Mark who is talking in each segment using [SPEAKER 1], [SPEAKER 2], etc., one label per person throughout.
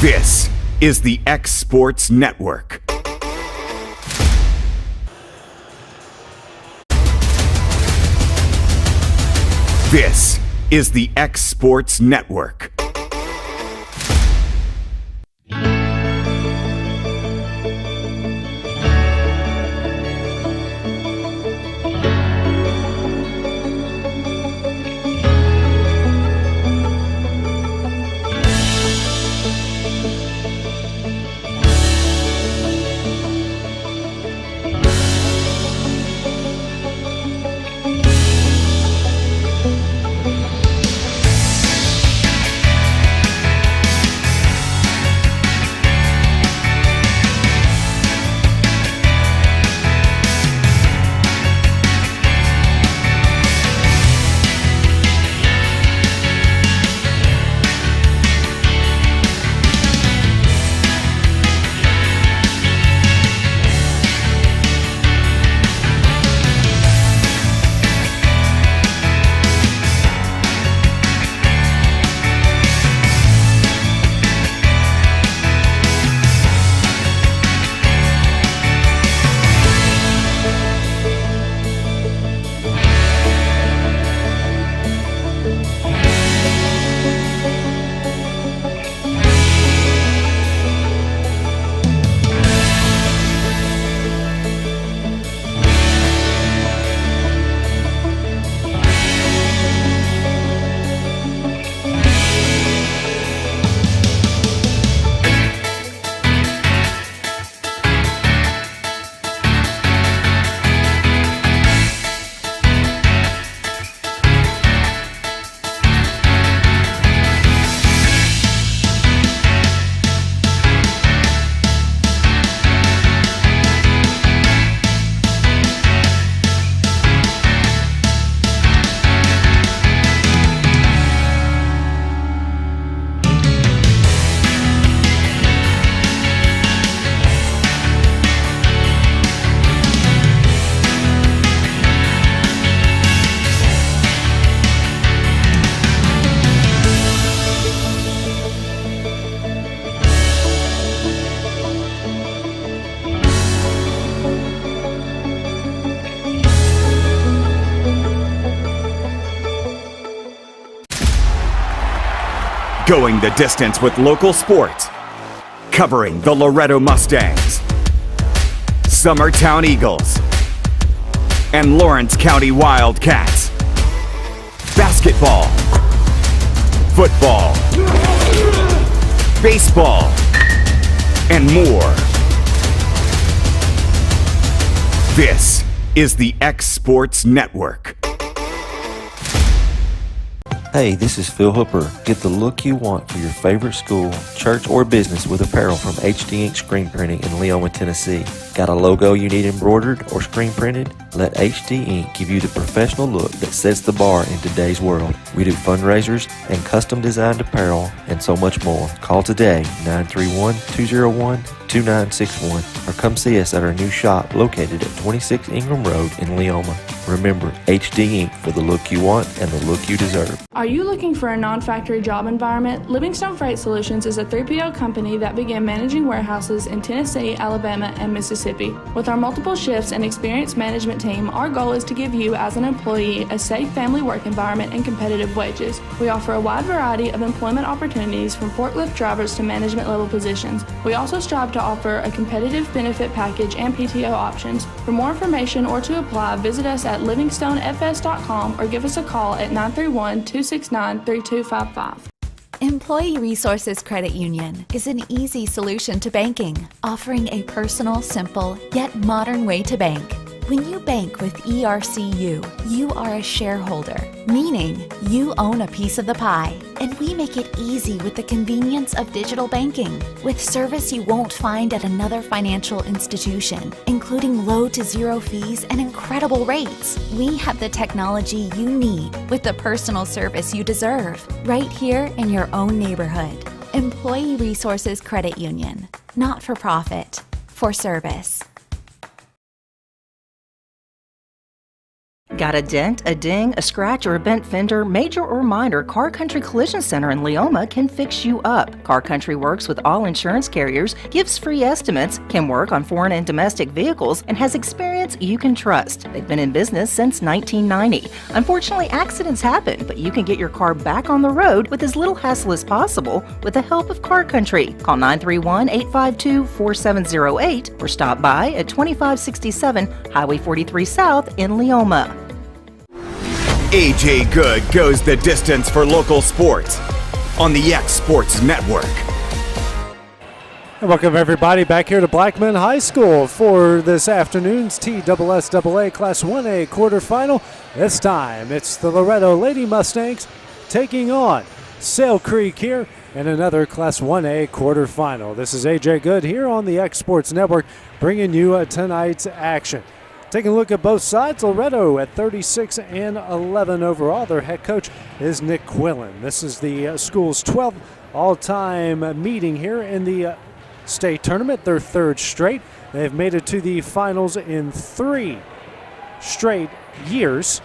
[SPEAKER 1] This is the X Sports Network. This is the X Sports Network. Going the distance with local sports, covering the Loretto Mustangs, Summertown Eagles, and Lawrence County Wildcats. Basketball, football, baseball, and more. This is the X Sports Network.
[SPEAKER 2] Hey, this is Phil Hooper. Get the look you want for your favorite school, church, or business with apparel from HD Ink Screen Printing in Leoma, Tennessee. Got a logo you need embroidered or screen printed? Let HD Ink give you the professional look that sets the bar in today's world. We do fundraisers and custom designed apparel and so much more. Call today, 931-201-2961, or come see us at our new shop located at 26 Ingram Road in Leoma. Remember, HD Ink for the look you want and the look you deserve.
[SPEAKER 3] Are you looking for a non-factory job environment? Livingstone Freight Solutions is a 3PL company that began managing warehouses in Tennessee, Alabama, and Mississippi. With our multiple shifts and experienced management team, our goal is to give you, as an employee, a safe family work environment and competitive wages. We offer a wide variety of employment opportunities from forklift drivers to management level positions. We also strive to offer a competitive benefit package and PTO options. For more information or to apply, visit us at livingstonefs.com or give us a call at 931-269-3255.
[SPEAKER 4] Employee Resources Credit Union is an easy solution to banking, offering a personal, simple, yet modern way to bank. When you bank with ERCU, you are a shareholder, meaning you own a piece of the pie, and we make it easy with the convenience of digital banking, with service you won't find at another financial institution, including low to zero fees and incredible rates. We have the technology you need with the personal service you deserve, right here in your own neighborhood. Employee Resources Credit Union, not for profit, for service.
[SPEAKER 5] Got a dent, a ding, a scratch, or a bent fender? Major or minor, Car Country Collision Center in Leoma can fix you up. Car Country works with all insurance carriers, gives free estimates, can work on foreign and domestic vehicles, and has experience you can trust. They've been in business since 1990. Unfortunately, accidents happen, but you can get your car back on the road with as little hassle as possible with the help of Car Country. Call 931-852-4708 or stop by at 2567 Highway 43 South in Leoma.
[SPEAKER 1] AJ Good goes the distance for local sports on the X Sports Network.
[SPEAKER 6] And welcome everybody back here to Blackman High School for this afternoon's TSSAA Class 1A quarterfinal. This time it's the Loretto Lady Mustangs taking on Sale Creek here in another Class 1A quarterfinal. This is AJ Good here on the X Sports Network bringing you tonight's action. Taking a look at both sides, Loretto at 36-11 overall. Their head coach is Nick Quillen. This is the school's 12th all-time meeting here in the state tournament, their third straight. They've made it to the finals in 3 straight years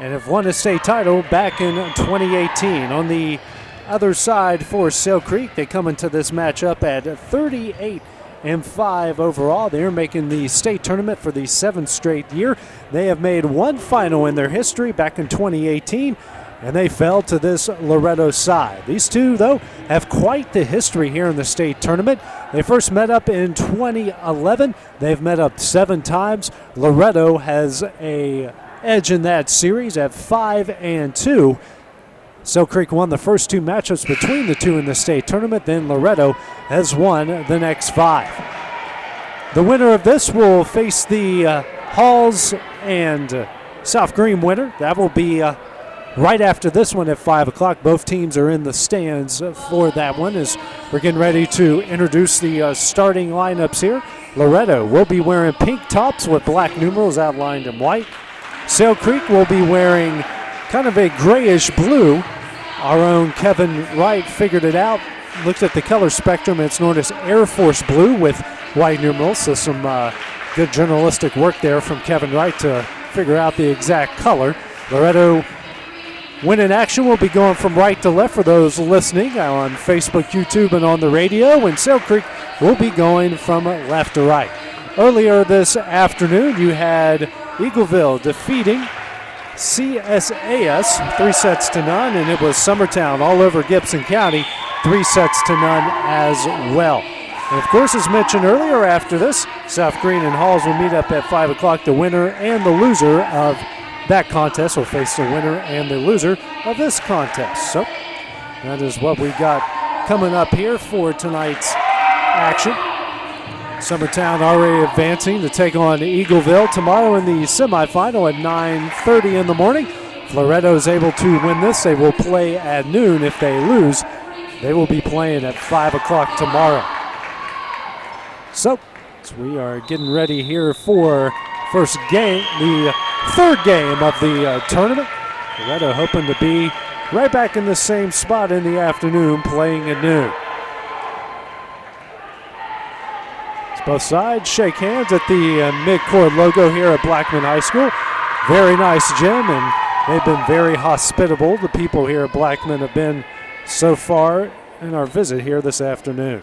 [SPEAKER 6] and have won a state title back in 2018. On the other side for Sale Creek, they come into this matchup at 38-5 overall. They're making the state tournament for the 7th straight year. They have made one final in their history back in 2018, and they fell to this Loretto side. These two, though, have quite the history here in the state tournament. They first met up in 2011. They've met up 7 times. Loretto has an edge in that series at 5-2. Sale Creek won the first 2 matchups between the two in the state tournament. Then Loretto has won the next 5. The winner of this will face the Halls and South Green winner. That will be right after this one at 5 o'clock. Both teams are in the stands for that one as we're getting ready to introduce the starting lineups here. Loretto will be wearing pink tops with black numerals outlined in white. Sale Creek will be wearing kind of a grayish blue. Our own Kevin Wright figured it out, looked at the color spectrum. It's known as Air Force Blue with white numerals. So some good journalistic work there from Kevin Wright to figure out the exact color. Loretto, when in action, will be going from right to left for those listening on Facebook, YouTube, and on the radio. And Sale Creek will be going from left to right. Earlier this afternoon, you had Eagleville defeating CSAS 3-0, and it was Summertown all over Gibson County 3-0 as well. And of course, as mentioned earlier, after this, South Green and Halls will meet up at 5 o'clock. The winner and the loser of that contest will face the winner and the loser of this contest. So that is what we got coming up here for tonight's action. Summertown already advancing to take on Eagleville tomorrow in the semifinal at 9:30 in the morning. If Loretto is able to win this, they will play at noon. If they lose, they will be playing at 5 o'clock tomorrow. So we are getting ready here for first game, the third game of the tournament. Loretto hoping to be right back in the same spot in the afternoon, playing at noon. Both sides shake hands at the mid-court logo here at Blackman High School. Very nice gym, and they've been very hospitable. The people here at Blackman have been so far in our visit here this afternoon.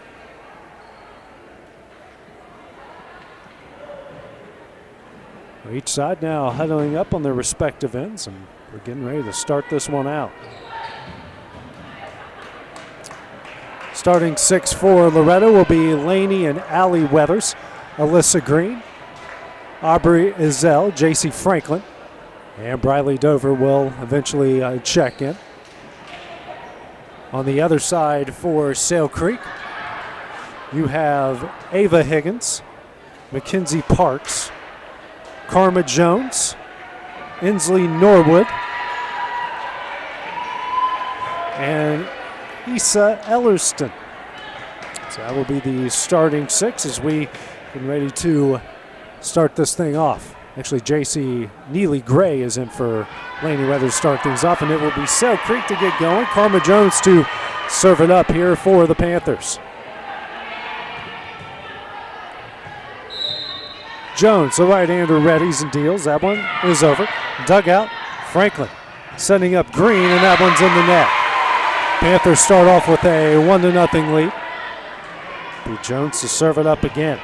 [SPEAKER 6] Each side now huddling up on their respective ends, and we're getting ready to start this one out. Starting 6 for Loretto will be Laney and Allie Weathers, Alyssa Green, Aubrey Izell, J.C. Franklin, and Briley Dover will eventually check in. On the other side for Sale Creek, you have Ava Higgins, Mackenzie Parks, Karma Jones, Inslee Norwood, and Issa Ellerston. So that will be the starting 6 as we get ready to start this thing off. Actually, J.C. Neely Gray is in for Laney Weathers to start things off, and it will be Sale Creek to get going. Karma Jones to serve it up here for the Panthers. Jones, the right-hander, readies and deals. That one is over. Dugout, Franklin setting up Green, and that one's in the net. Panthers start off with a 1-0 lead. Pete Jones to serve it up again.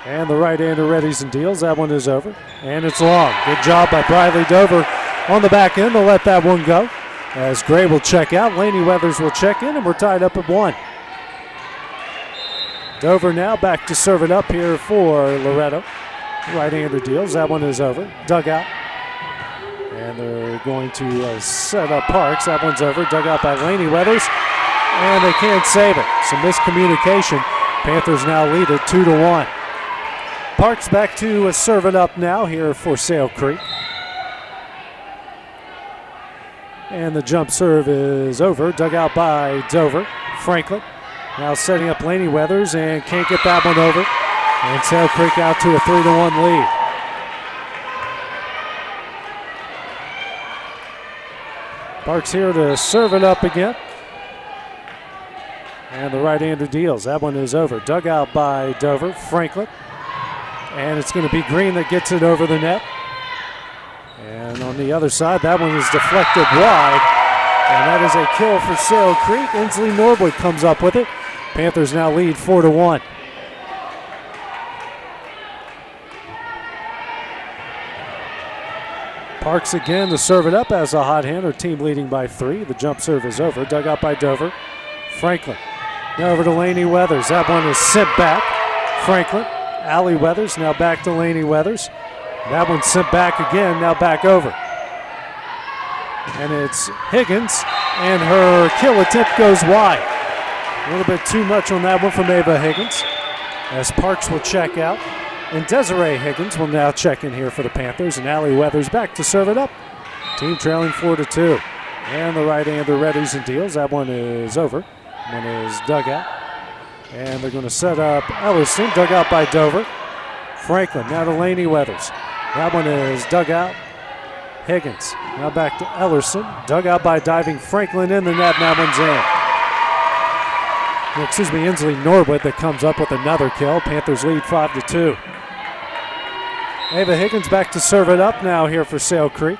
[SPEAKER 6] And the right-hander readies and deals. That one is over. And it's long. Good job by Briley Dover on the back end to let that one go. As Gray will check out, Laney Weathers will check in, and we're tied up at 1. Dover now back to serve it up here for Loretto. Right-hander deals. That one is over. Dugout. And they're going to set up Parks. That one's over. Dugout by Laney Weathers. And they can't save it. Some miscommunication. Panthers now lead it 2-1. Parks back to serve it up now here for Sale Creek. And the jump serve is over. Dug out by Dover. Franklin now setting up Laney Weathers and can't get that one over. And Sale Creek out to a 3-1 lead. Parks here to serve it up again. And the right-hander deals. That one is over. Dug out by Dover. Franklin. And it's going to be Green that gets it over the net. And on the other side, that one is deflected wide. And that is a kill for Sale Creek. Inslee Norwood comes up with it. Panthers now lead 4-1. Parks again to serve it up as a hot hand. Our team leading by 3. The jump serve is over. Dug out by Dover. Franklin. Now over to Laney Weathers. That one is sent back. Franklin. Allie Weathers now back to Laney Weathers. That one's sent back again, now back over. And it's Higgins, and her kill attempt goes wide. A little bit too much on that one from Ava Higgins, as Parks will check out. And Desiree Higgins will now check in here for the Panthers, and Allie Weathers back to serve it up. Team trailing 4-2. And the right-hander readies and deals. That one is over. One is dug out. And they're going to set up Ellerson, dug out by Dover. Franklin now to Laney Weathers. That one is dug out. Higgins now back to Ellerson. Dug out by diving Franklin in the net, and that one's in. Inslee Norwood that comes up with another kill. Panthers lead 5-2. Ava Higgins back to serve it up now here for Sale Creek.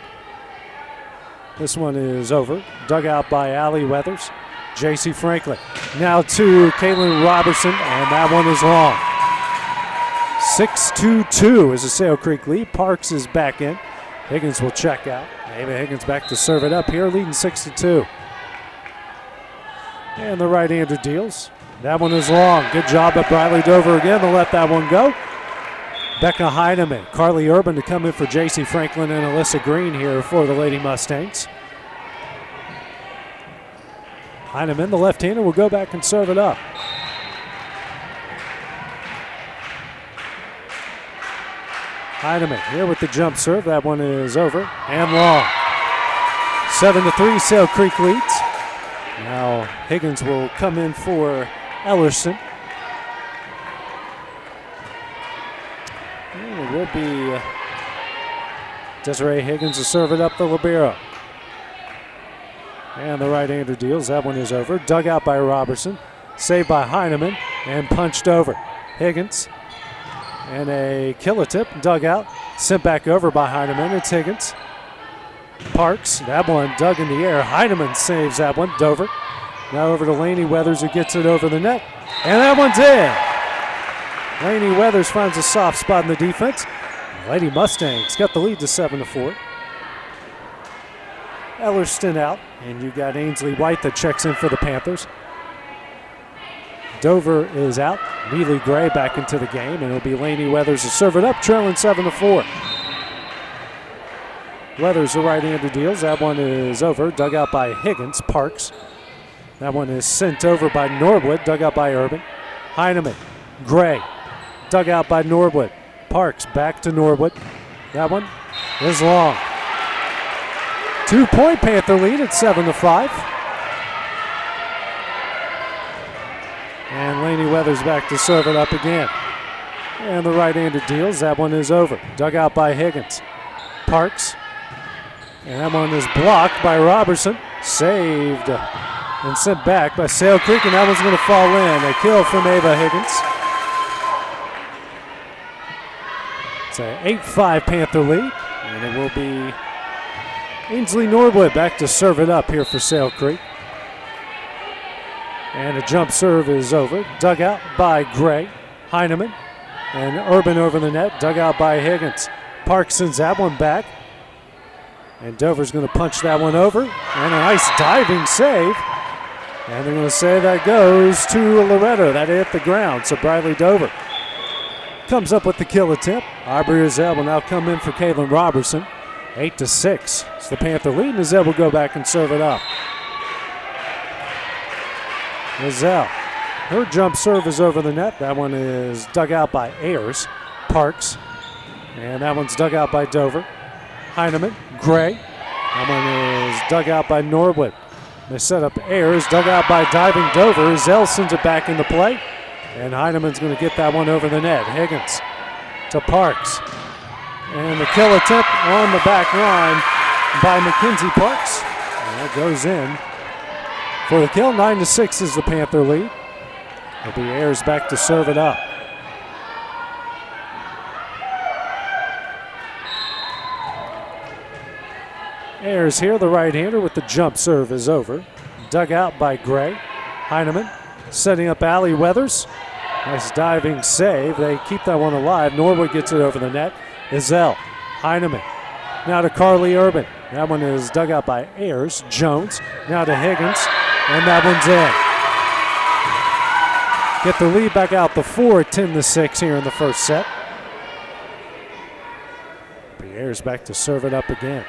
[SPEAKER 6] This one is over. Dug out by Allie Weathers. J.C. Franklin now to Caitlin Robertson, and that one is long. 6-2 is the Sale Creek lead. Parks is back in. Higgins will check out. Ava Higgins back to serve it up here, leading 6-2. And the right-hander deals. That one is long. Good job by Briley Dover again to let that one go. Becca Heineman, Carly Urban to come in for J.C. Franklin and Alyssa Green here for the Lady Mustangs. Heineman, the left-hander, will go back and serve it up. Heineman here with the jump serve. That one is over and long. 7-3, Sale Creek leads. Now Higgins will come in for Ellerson. And it will be Desiree Higgins to serve it up the libero. And the right-hander deals. That one is over. Dug out by Robertson. Saved by Heineman and punched over. Higgins. And a killer tip. Dug out. Sent back over by Heineman. It's Higgins. Parks. That one dug in the air. Heineman saves that one. Dover. Now over to Laney Weathers, who gets it over the net. And that one's in. Laney Weathers finds a soft spot in the defense. Lady Mustangs got the lead to 7-4. Ellerston out, and you got Ainsley White that checks in for the Panthers. Dover is out. Neely Gray back into the game, and it'll be Laney Weathers to serve it up, trailing 7-4. Weathers, the right-hander deals. That one is over. Dug out by Higgins. Parks. That one is sent over by Norwood. Dug out by Urban. Heineman. Gray. Dug out by Norwood. Parks back to Norwood. That one is long. 2-point Panther lead at 7-5. And Laney Weathers back to serve it up again. And the right-hander deals. That one is over. Dug out by Higgins. Parks. And that one is blocked by Robertson. Saved and sent back by Sale Creek, and that one's going to fall in. A kill from Ava Higgins. It's a 8-5 Panther lead, and it will be Ainsley Norwood back to serve it up here for Sale Creek. And a jump serve is over. Dug out by Gray. Heineman and Urban over the net. Dug out by Higgins. Park sends that one back. And Dover's going to punch that one over. And a nice diving save. And they're going to say that goes to Loretto. That hit the ground. So Bradley Dover comes up with the kill attempt. Aubrey Azell will now come in for Kaylin Robertson. 8-6. It's the Panther lead, and Azell will go back and serve it up. Azell, her jump serve is over the net. That one is dug out by Ayers. Parks. And that one's dug out by Dover. Heineman, Gray. That one is dug out by Norwood. They set up Ayers, dug out by diving Dover. Azell sends it back into play. And Heineman's going to get that one over the net. Higgins to Parks. And the kill attempt on the back line by Mackenzie Parks. And that goes in for the kill. 9-6 is the Panther lead. It'll be Ayers back to serve it up. Ayers here, the right-hander with the jump serve is over. Dug out by Gray. Heineman setting up Allie Weathers. Nice diving save. They keep that one alive. Norwood gets it over the net. Azell, Heineman. Now to Carly Urban. That one is dug out by Ayers. Jones. Now to Higgins. And that one's in. Get the lead back out the 4 at 10-6 here in the first set. Ayers back to serve it up again.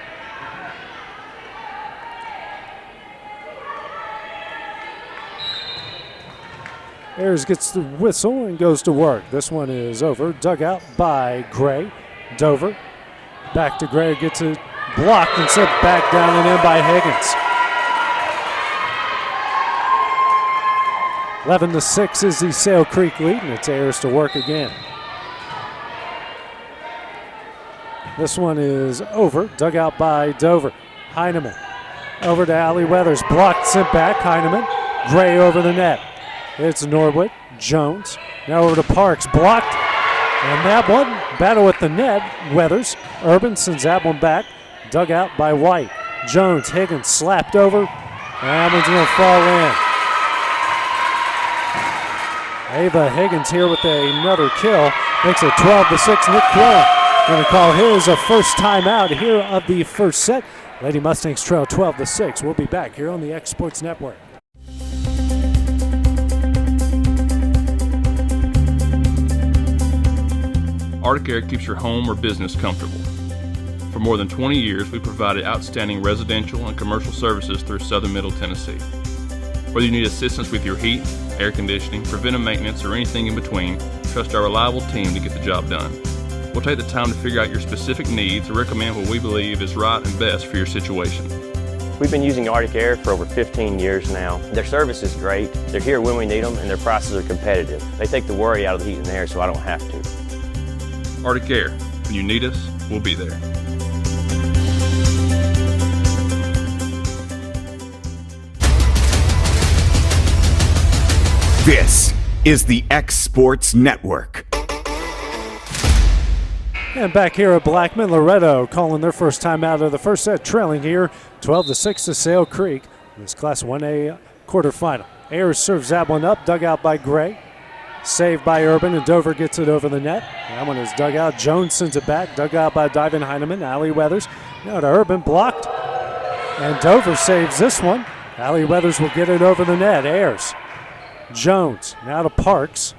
[SPEAKER 6] Ayers gets the whistle and goes to work. This one is over. Dug out by Gray. Dover. Back to Gray. Gets it blocked and sent back down and in by Higgins. 11-6 is the Sale Creek lead, and it's Ayers to work again. This one is over. Dug out by Dover. Heineman. Over to Allie Weathers. Blocked, sent back. Heineman. Gray over the net. It's Norwood. Jones. Now over to Parks. Blocked. And that one, battle with the net. Weathers. Urban sends that one back. Dug out by White. Jones. Higgins slapped over. And that one's going to fall in. Ava Higgins here with another kill. Makes it 12-6. Nick Quillen going to call his a first timeout here of the first set. Lady Mustangs trail 12-6. We'll be back here on the X Sports Network.
[SPEAKER 7] Arctic Air keeps your home or business comfortable. For more than 20 years, we provided outstanding residential and commercial services through southern Middle Tennessee. Whether you need assistance with your heat, air conditioning, preventive maintenance, or anything in between, trust our reliable team to get the job done. We'll take the time to figure out your specific needs and recommend what we believe is right and best for your situation.
[SPEAKER 8] We've been using Arctic Air for over 15 years now. Their service is great, they're here when we need them, and their prices are competitive. They take the worry out of the heat and air so I don't have to.
[SPEAKER 7] Arctic Air. When you need us, we'll be there.
[SPEAKER 1] This is the X Sports Network.
[SPEAKER 6] And back here at Blackman, Loretto calling their first time out of the first set, trailing here 12-6 to Sale Creek in this Class 1A quarterfinal. Ayers serves that one up, dug out by Gray. Saved by Urban, and Dover gets it over the net. That one is dug out. Jones sends it back. Dug out by Divin Heineman. Allie Weathers. Now to Urban, blocked. And Dover saves this one. Allie Weathers will get it over the net. Ayers. Jones. Now to Parks.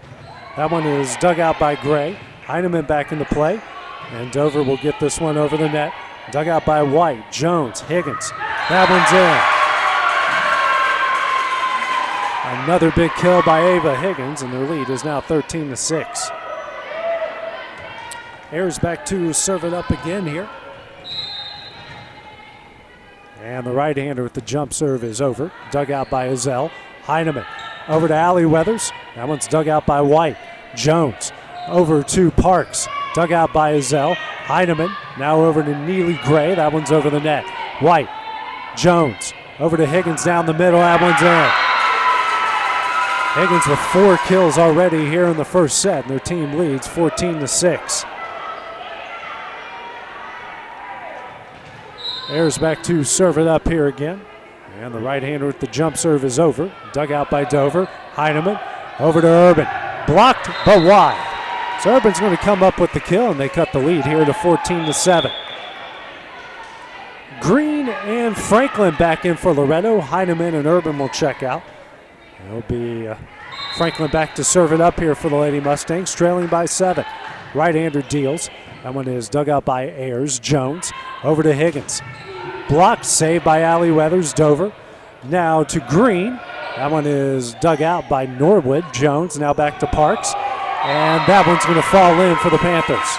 [SPEAKER 6] That one is dug out by Gray. Heineman back into play. And Dover will get this one over the net. Dug out by White. Jones. Higgins. That one's in. Another big kill by Ava Higgins, and their lead is now 13-6. Ayers back to serve it up again here. And the right-hander with the jump serve is over. Dug out by Azell. Heineman over to Allie Weathers. That one's dug out by White. Jones over to Parks. Dug out by Azell. Heineman now over to Neely Gray. That one's over the net. White. Jones over to Higgins down the middle. That one's in. Higgins with 4 kills already here in the first set, and their team leads 14-6. Ayers back to serve it up here again. And the right-hander with the jump serve is over. Dug out by Dover. Heineman over to Urban. Blocked, but wide. So Urban's going to come up with the kill, and they cut the lead here to 14-7. Green and Franklin back in for Loretto. Heineman and Urban will check out. It'll be Franklin back to serve it up here for the Lady Mustangs, trailing by 7. Right-hander deals. That one is dug out by Ayers. Jones over to Higgins. Blocked, saved by Allie Weathers. Dover now to Green. That one is dug out by Norwood. Jones now back to Parks. And that one's going to fall in for the Panthers.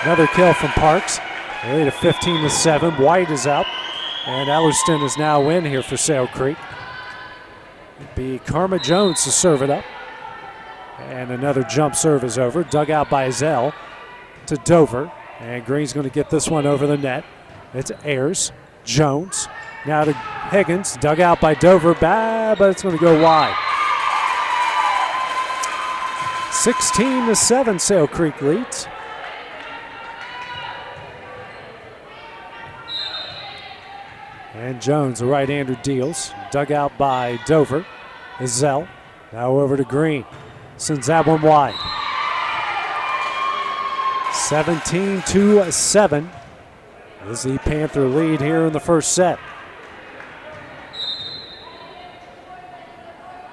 [SPEAKER 6] Another kill from Parks. They lead at 15-7. White is out. And Ellerston is now in here for Sale Creek. It'd be Karma Jones to serve it up. And another jump serve is over. Dug out by Zell to Dover. And Green's going to get this one over the net. It's Ayers. Jones now to Higgins. Dug out by Dover. Bad, but it's going to go wide. 16-7, Sale Creek leads. And Jones, the right-hander, deals. Dug out by Dover. Zell now over to Green. Sends that one wide. 17-7 is the Panther lead here in the first set.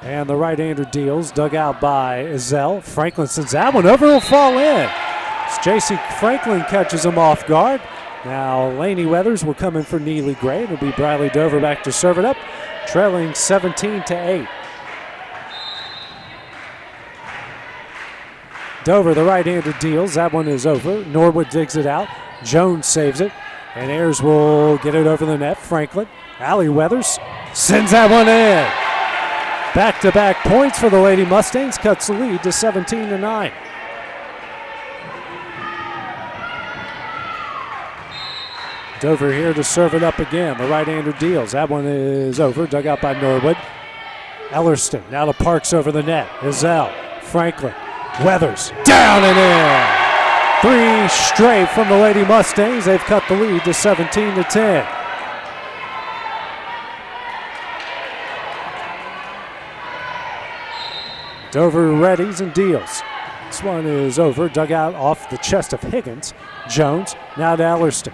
[SPEAKER 6] And the right-hander deals. Dug out by Zell. Franklin sends that one over. It'll fall in. J.C. Franklin catches him off guard. Now Laney Weathers will come in for Neely Gray. It'll be Bradley Dover back to serve it up, trailing 17-8. Dover, the right-hander, deals. That one is over. Norwood digs it out. Jones saves it. And Ayers will get it over the net. Franklin. Allie Weathers sends that one in. Back-to-back points for the Lady Mustangs. Cuts the lead to 17-9. Dover here to serve it up again. The right-hander deals. That one is over. Dug out by Norwood. Ellerston now to Parks over the net. Izell. Franklin. Weathers. Down and in. 3 straight from the Lady Mustangs. They've cut the lead to 17-10. Dover readies and deals. This one is over. Dug out off the chest of Higgins. Jones now to Ellerston.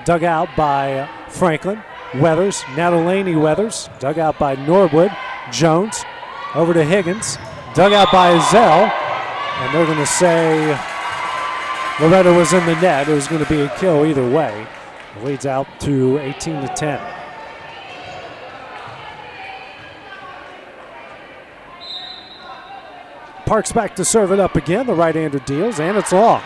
[SPEAKER 6] Dug out by Franklin. Weathers now to Laney Weathers. Dug out by Norwood. Jones over to Higgins. Dug out by Zell. And they're going to say Loretto was in the net. It was going to be a kill either way. It leads out to 18-10. Parks back to serve it up again. The right-hander deals, and it's long.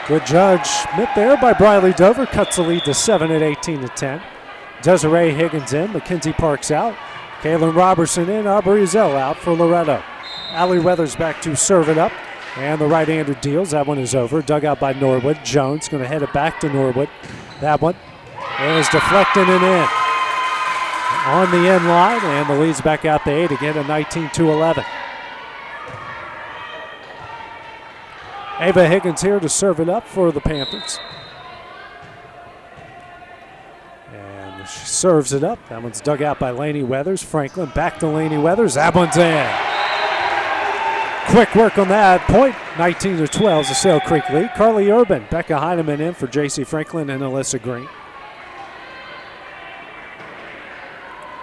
[SPEAKER 6] Good judgment there by Briley Dover. Cuts the lead to 7 at 18-10. Desiree Higgins in. Mackenzie Parks out. Kaylin Robertson in. Aubrey Zell out for Loretto. Allie Weathers back to serve it up. And the right-hander deals. That one is over. Dug out by Norwood. Jones going to head it back to Norwood. That one is deflected and in. On the end line, and the lead's back out to 8 again at 19-11. Ava Higgins here to serve it up for the Panthers. And she serves it up. That one's dug out by Laney Weathers. Franklin back to Laney Weathers. That one's in. Quick work on that point. 19-12 is the Sale Creek lead. Carly Urban, Becca Heineman in for J.C. Franklin and Alyssa Green.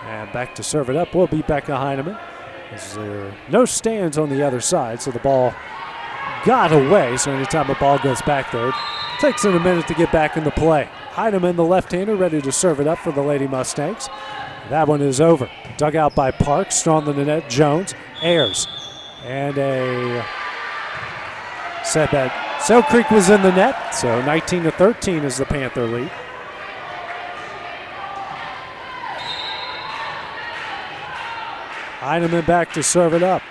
[SPEAKER 6] And back to serve it up will be Becca Heineman. There are no stands on the other side, so the ball got away. So anytime the ball goes back there, it takes it a minute to get back into play. Heineman, the left-hander, ready to serve it up for the Lady Mustangs. That one is over. Dug out by Parks. Strong in the net. Jones. Ayers. And said that Sale Creek was in the net. So 19-13 is the Panther lead. Heineman back to serve it up.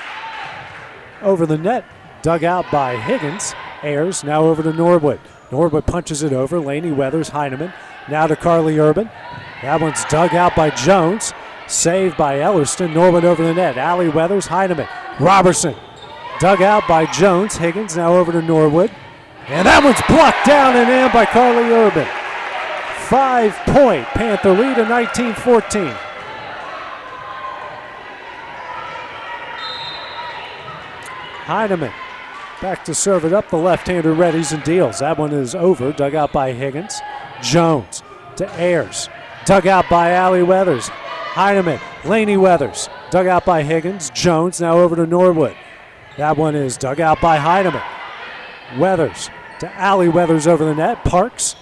[SPEAKER 6] Over the net. Dug out by Higgins. Ayers now over to Norwood. Norwood punches it over. Laney Weathers, Heineman. Now to Carly Urban. That one's dug out by Jones. Saved by Ellerston. Norwood over the net. Allie Weathers, Heineman. Robertson. Dug out by Jones. Higgins now over to Norwood. And that one's blocked down and in by Carly Urban. 5-point Panther lead at 19-14. Heineman back to serve it up. The left-hander readies and deals. That one is over. Dug out by Higgins. Jones to Ayers. Dug out by Allie Weathers. Heineman, Laney Weathers. Dug out by Higgins. Jones now over to Norwood. That one is dug out by Heineman. Weathers to Allie Weathers over the net. Parks.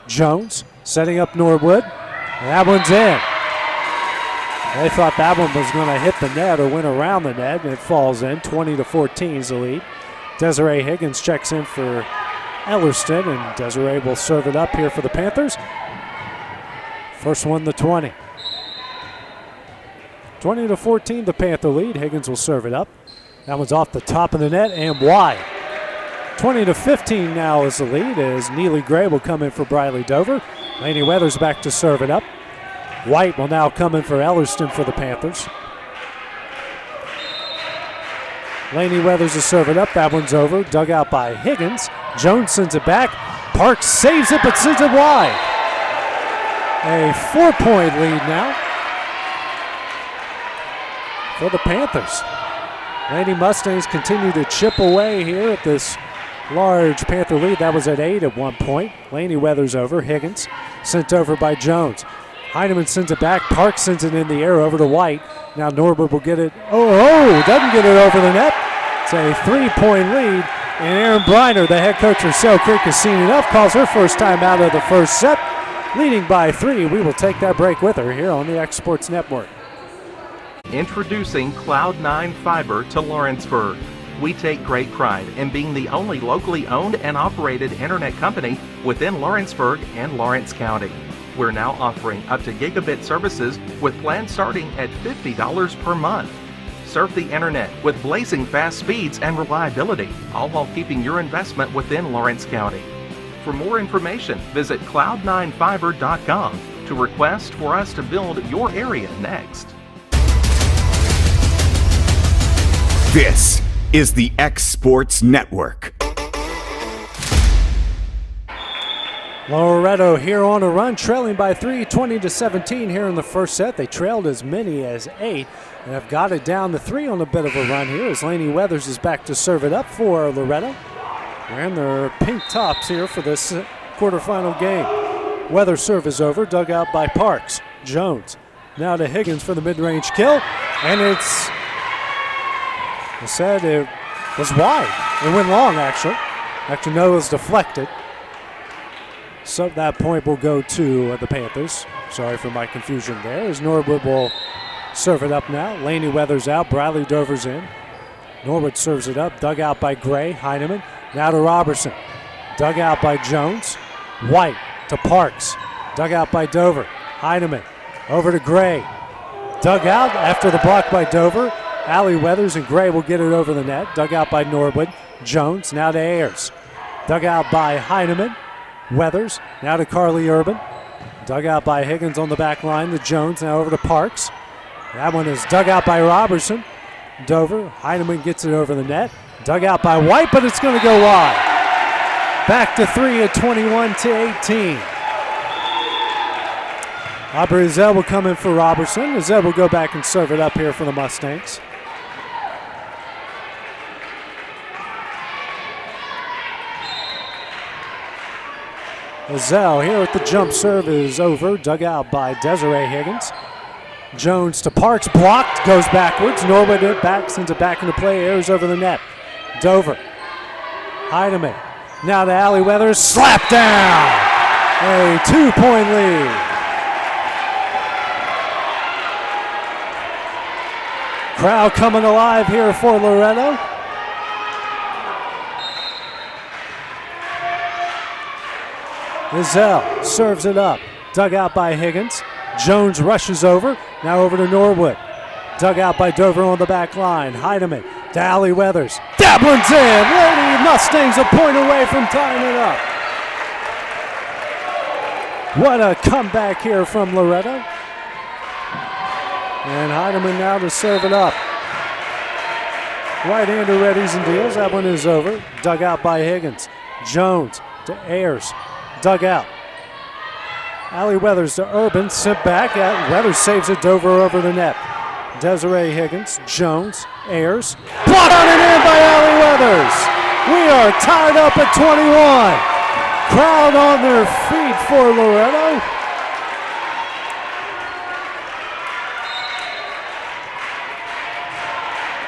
[SPEAKER 6] Jones setting up Norwood. And that one's in. They thought that one was going to hit the net or went around the net, and it falls in. 20-14 is the lead. Desiree Higgins checks in for Ellerston, and Desiree will serve it up here for the Panthers. First one, the 20. 20-14, the Panther lead. Higgins will serve it up. That one's off the top of the net and wide. 20-15 now is the lead as Neely Gray will come in for Briley Dover. Laney Weathers back to serve it up. White will now come in for Ellerston for the Panthers. Laney Weathers will serve it up. That one's over. Dug out by Higgins. Jones sends it back. Parks saves it but sends it wide. A 4-point lead now for the Panthers. Lady Mustangs continue to chip away here at this large Panther lead. That was at 8 at one point. Laney Weathers over. Higgins sent over by Jones. Heineman sends it back. Parks sends it in the air over to White. Now Norwood will get it. Doesn't get it over the net. It's a 3-point lead. And Aaron Briner, the head coach for Sale Creek, has seen enough. Calls her first time out of the first set. Leading by 3. We will take that break with her here on the X Sports Network.
[SPEAKER 9] Introducing Cloud9 Fiber to Lawrenceburg. We take great pride in being the only locally owned and operated internet company within Lawrenceburg and Lawrence County. We're now offering up to gigabit services with plans starting at $50 per month. Surf the internet with blazing fast speeds and reliability, all while keeping your investment within Lawrence County. For more information, visit cloud9fiber.com to request for us to build your area next.
[SPEAKER 1] This is the X Sports Network.
[SPEAKER 6] Loretto here on a run, trailing by 3, 20-17 here in the first set. They trailed as many as 8 and have got it down to 3 on a bit of a run here as Laney Weathers is back to serve it up for Loretto. Wearing their pink tops here for this quarterfinal game. Weathers' serve is over, dug out by Parks. Jones now to Higgins for the mid-range kill, and it was wide. It went long, actually. Actually, no, it was deflected. So that point will go to the Panthers. Sorry for my confusion there. As Norwood will serve it up now. Laney Weathers out. Bradley Dover's in. Norwood serves it up. Dug out by Gray. Heineman. Now to Robertson. Dug out by Jones. White to Parks. Dug out by Dover. Heineman over to Gray. Dug out after the block by Dover. Allie Weathers and Gray will get it over the net. Dug out by Norwood. Jones now to Ayers. Dug out by Heineman. Weathers now to Carly Urban. Dug out by Higgins on the back line. The Jones now over to Parks. That one is dug out by Robertson. Dover. Heineman gets it over the net. Dug out by White, but it's going to go wide. Back to 3 at 21-18. Aubrey Zell will come in for Robertson. Zell will go back and serve it up here for the Mustangs. Zell here with the jump serve is over. Dug out by Desiree Higgins. Jones to Parks, blocked, goes backwards. Norwood it back, sends it back into play, airs over the net. Dover. Heineman. Now to Allie Weathers, slap down. A 2-point lead. Crowd coming alive here for Loretto. Zell serves it up. Dug out by Higgins. Jones rushes over. Now over to Norwood. Dug out by Dover on the back line. Heineman to Allie Weathers. That one's in. Lady Mustangs a point away from tying it up. What a comeback here from Loretto. And Heineman now to serve it up. Right-hander readies and deals. That one is over. Dug out by Higgins. Jones to Ayers. Dug out. Allie Weathers to Urban, sent back. Weathers saves it, Dover over the net. Desiree Higgins, Jones, airs. Blocked on and in by Allie Weathers. We are tied up at 21. Crowd on their feet for Loretto.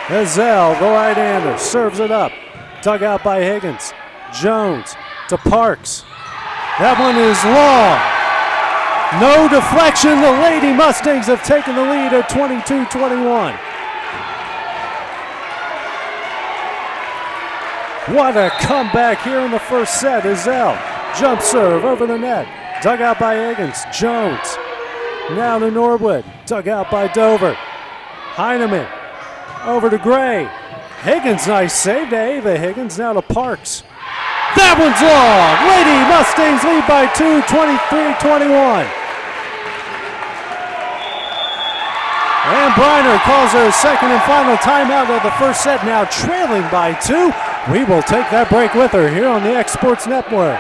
[SPEAKER 6] Hazel, the right-hander, serves it up. Dug out by Higgins. Jones to Parks. That one is long. No deflection. The Lady Mustangs have taken the lead at 22-21. What a comeback here in the first set. Hazel, jump serve over the net. Dug out by Higgins. Jones. Now to Norwood. Dug out by Dover. Heineman. Over to Gray. Higgins, nice save to Ava Higgins. Now to Parks. That one's long. Lady Mustangs lead by 2, 23-21. And Briner calls her second and final timeout of the first set, now trailing by 2. We will take that break with her here on the X Sports Network.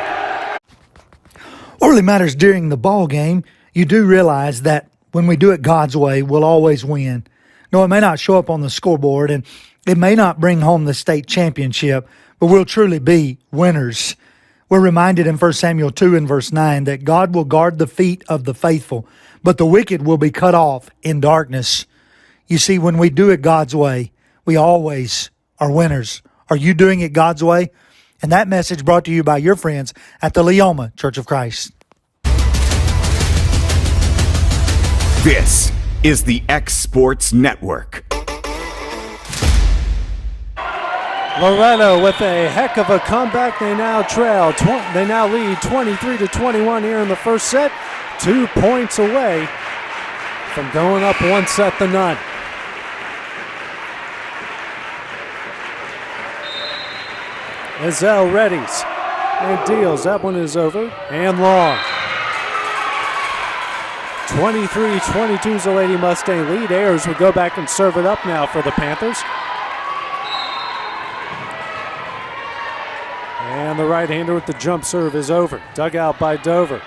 [SPEAKER 10] What really matters during the ball game, you do realize that when we do it God's way, we'll always win. No, it may not show up on the scoreboard, and it may not bring home the state championship, but we'll truly be winners. We're reminded in 1 Samuel 2 and verse 9 that God will guard the feet of the faithful, but the wicked will be cut off in darkness. You see, when we do it God's way, we always are winners. Are you doing it God's way? And that message brought to you by your friends at the Leoma Church of Christ.
[SPEAKER 1] This is the X Sports Network.
[SPEAKER 6] Loretto with a heck of a comeback. They now trail. They now lead 23-21 here in the first set. 2 points away from going up 1-0. Hazel readies and deals. That one is over and long. 23-22 is the Lady Mustang lead. Ayers would go back and serve it up now for the Panthers. And the right-hander with the jump serve is over. Dug out by Dover.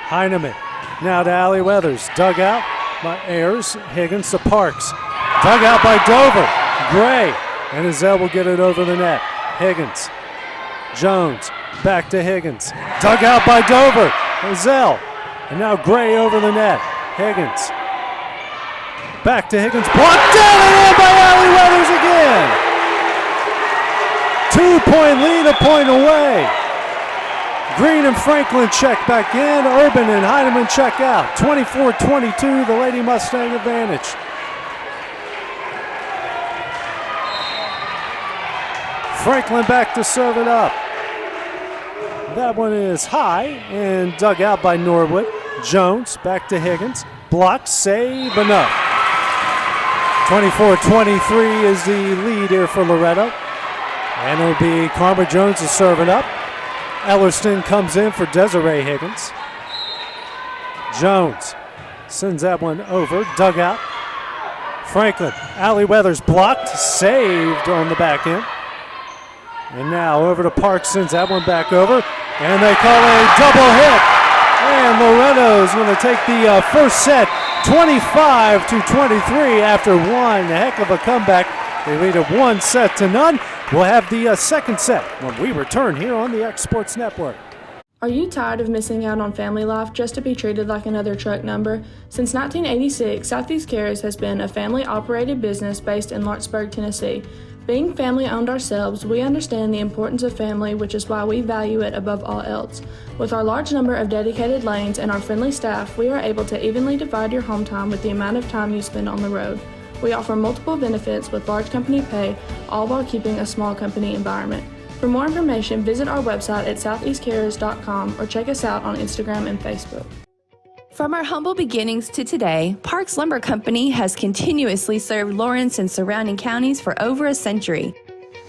[SPEAKER 6] Heineman now to Allie Weathers. Dug out by Ayers. Higgins to Parks. Dug out by Dover. Gray. And Hazel will get it over the net. Higgins. Jones. Back to Higgins. Dug out by Dover. Hazel. And now Gray over the net. Higgins. Back to Higgins. Blocked down and in by Allie Weathers again. 2-point lead, a point away. Green and Franklin check back in. Urban and Heineman check out. 24-22, the Lady Mustang advantage. Franklin back to serve it up. That one is high and dug out by Norwood. Jones back to Higgins. Blocked, save, enough. 24-23 is the lead here for Loretto. And it'll be Karma Jones to serve it up. Ellerston comes in for Desiree Higgins. Jones sends that one over. Dug out. Franklin. Allie Weathers blocked. Saved on the back end. And now over to Parks. Sends that one back over. And they call a double hit. And Loretto is going to take the first set 25-23 after one. A heck of a comeback. They lead it 1-0. We'll have the second set when we return here on the X Sports Network.
[SPEAKER 3] Are you tired of missing out on family life just to be treated like another truck number? Since 1986, Southeast Cares has been a family-operated business based in Lawrenceburg, Tennessee. Being family-owned ourselves, we understand the importance of family, which is why we value it above all else. With our large number of dedicated lanes and our friendly staff, we are able to evenly divide your home time with the amount of time you spend on the road. We offer multiple benefits with large company pay, all while keeping a small company environment. For more information, visit our website at southeastcarriers.com or check us out on Instagram and Facebook.
[SPEAKER 11] From our humble beginnings to today, Parks Lumber Company has continuously served Lawrence and surrounding counties for over a century.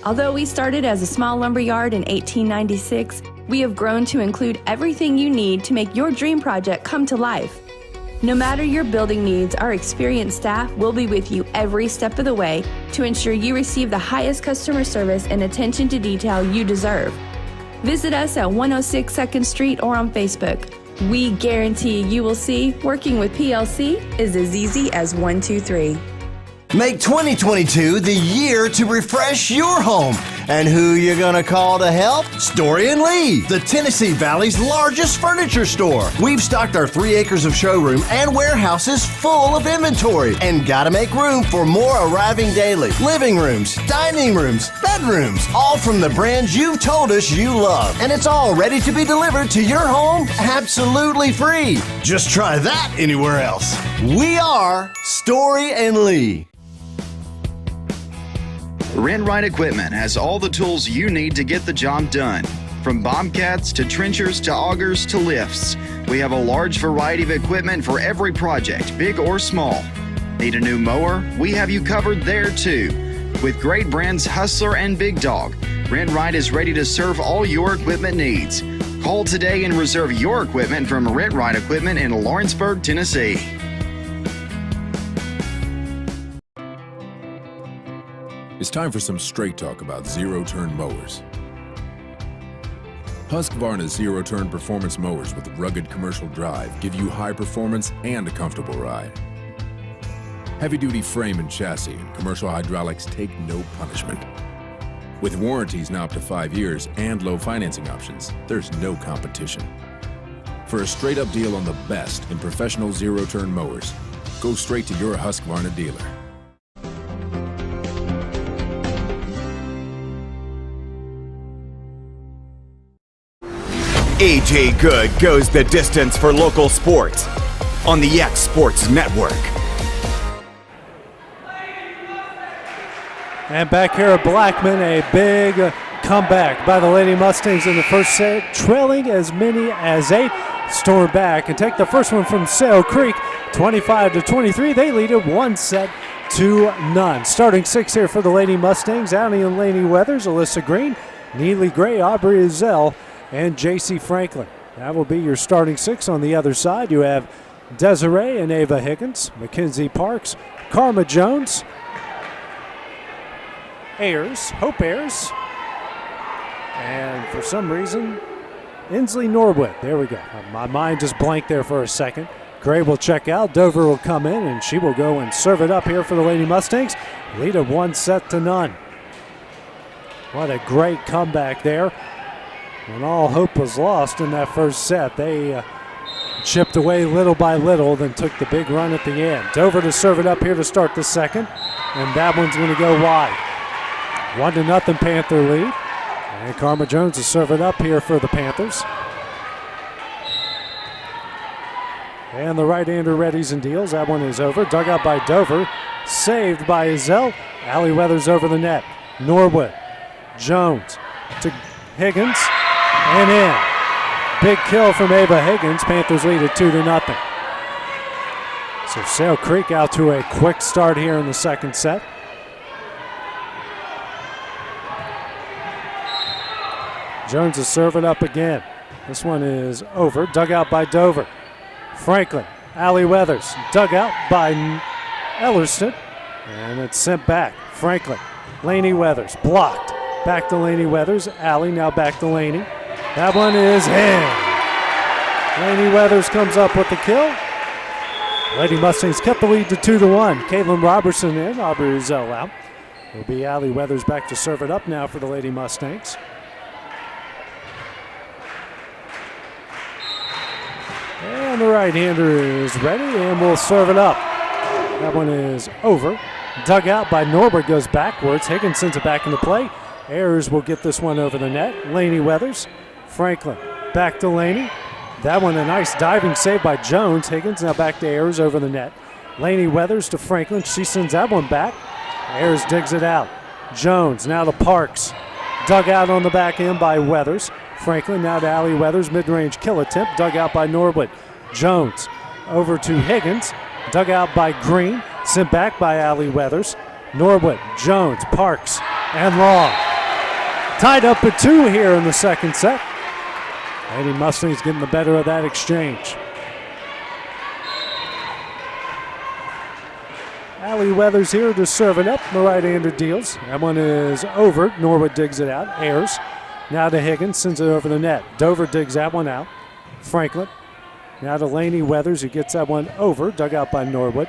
[SPEAKER 11] Although we started as a small lumber yard in 1896, we have grown to include everything you need to make your dream project come to life. No matter your building needs, our experienced staff will be with you every step of the way to ensure you receive the highest customer service and attention to detail you deserve. Visit us at 106 2nd Street or on Facebook. We guarantee you will see working with PLC is as easy as 1, 2, 3.
[SPEAKER 12] Make 2022 the year to refresh your home. And who you gonna call to help? Story & Lee, the Tennessee Valley's largest furniture store. We've stocked our 3 acres of showroom and warehouses full of inventory, and gotta make room for more arriving daily. Living rooms, dining rooms, bedrooms, all from the brands you've told us you love. And it's all ready to be delivered to your home absolutely free. Just try that anywhere else. We are Story & Lee.
[SPEAKER 13] Rent Right Equipment has all the tools you need to get the job done. From bobcats to trenchers to augers to lifts, we have a large variety of equipment for every project, big or small. Need a new mower? We have you covered there too. With great brands Hustler and Big Dog, Rent Right is ready to serve all your equipment needs. Call today and reserve your equipment from Rent Right Equipment in Lawrenceburg, Tennessee.
[SPEAKER 14] It's time for some straight talk about zero-turn mowers. Husqvarna's zero-turn performance mowers with rugged commercial drive give you high performance and a comfortable ride. Heavy-duty frame and chassis and commercial hydraulics take no punishment. With warranties now up to 5 years and low financing options, there's no competition. For a straight-up deal on the best in professional zero-turn mowers, go straight to your Husqvarna dealer.
[SPEAKER 1] AJ Good goes the distance for local sports on the X Sports Network.
[SPEAKER 6] And back here at Blackman, a big comeback by the Lady Mustangs in the first set, trailing as many as 8. Storm back and take the first one from Sale Creek, 25-23. They lead it 1-0. Starting 6 here for the Lady Mustangs, Annie and Laney Weathers, Alyssa Green, Neely Gray, Aubrey Azell, and J.C. Franklin. That will be your starting 6. On the other side, you have Desiree and Ava Higgins, Mackenzie Parks, Karma Jones, Hope Ayers, and for some reason, Inslee Norwood. There we go. My mind just blanked there for a second. Gray will check out. Dover will come in, and she will go and serve it up here for the Lady Mustangs. Lead it 1-0. What a great comeback there. When all hope was lost in that first set, they chipped away little by little, then took the big run at the end. Dover to serve it up here to start the second, and that one's going to go wide. 1-0 Panther lead. And Karma Jones to serve it up here for the Panthers. And the right-hander readies and deals. That one is over. Dug out by Dover. Saved by Azell. Allie Weathers over the net. Norwood. Jones to Higgins. And in. Big kill from Ava Higgins. Panthers lead it 2-0. So Sale Creek out to a quick start here in the second set. Jones is serving up again. This one is over. Dug out by Dover. Franklin. Allie Weathers. Dug out by Ellerston. And it's sent back. Franklin. Laney Weathers. Blocked. Back to Laney Weathers. Allie now back to Laney. That one is in. Laney Weathers comes up with the kill. Lady Mustangs kept the lead to 2-1. Caitlin Robertson in. Aubrey Zell out. It'll be Allie Weathers back to serve it up now for the Lady Mustangs. And the right-hander is ready and will serve it up. That one is over. Dug out by Norbert, goes backwards. Higgins sends it back into play. Ayers will get this one over the net. Laney Weathers. Franklin back to Laney. That one a nice diving save by Jones. Higgins now back to Ayers over the net. Laney Weathers to Franklin. She sends that one back. Ayers digs it out. Jones now to Parks. Dug out on the back end by Weathers. Franklin now to Allie Weathers. Mid-range kill attempt. Dug out by Norwood. Jones over to Higgins. Dug out by Green. Sent back by Allie Weathers. Norwood, Jones, Parks, and Long. Tied up at 2 here in the second set. Lady Mustangs getting the better of that exchange. Allie Weathers here to serve it up. The right-hander deals. That one is over. Norwood digs it out. Ayers now to Higgins. Sends it over the net. Dover digs that one out. Franklin Now to Laney Weathers, who gets that one over. Dug out by Norwood.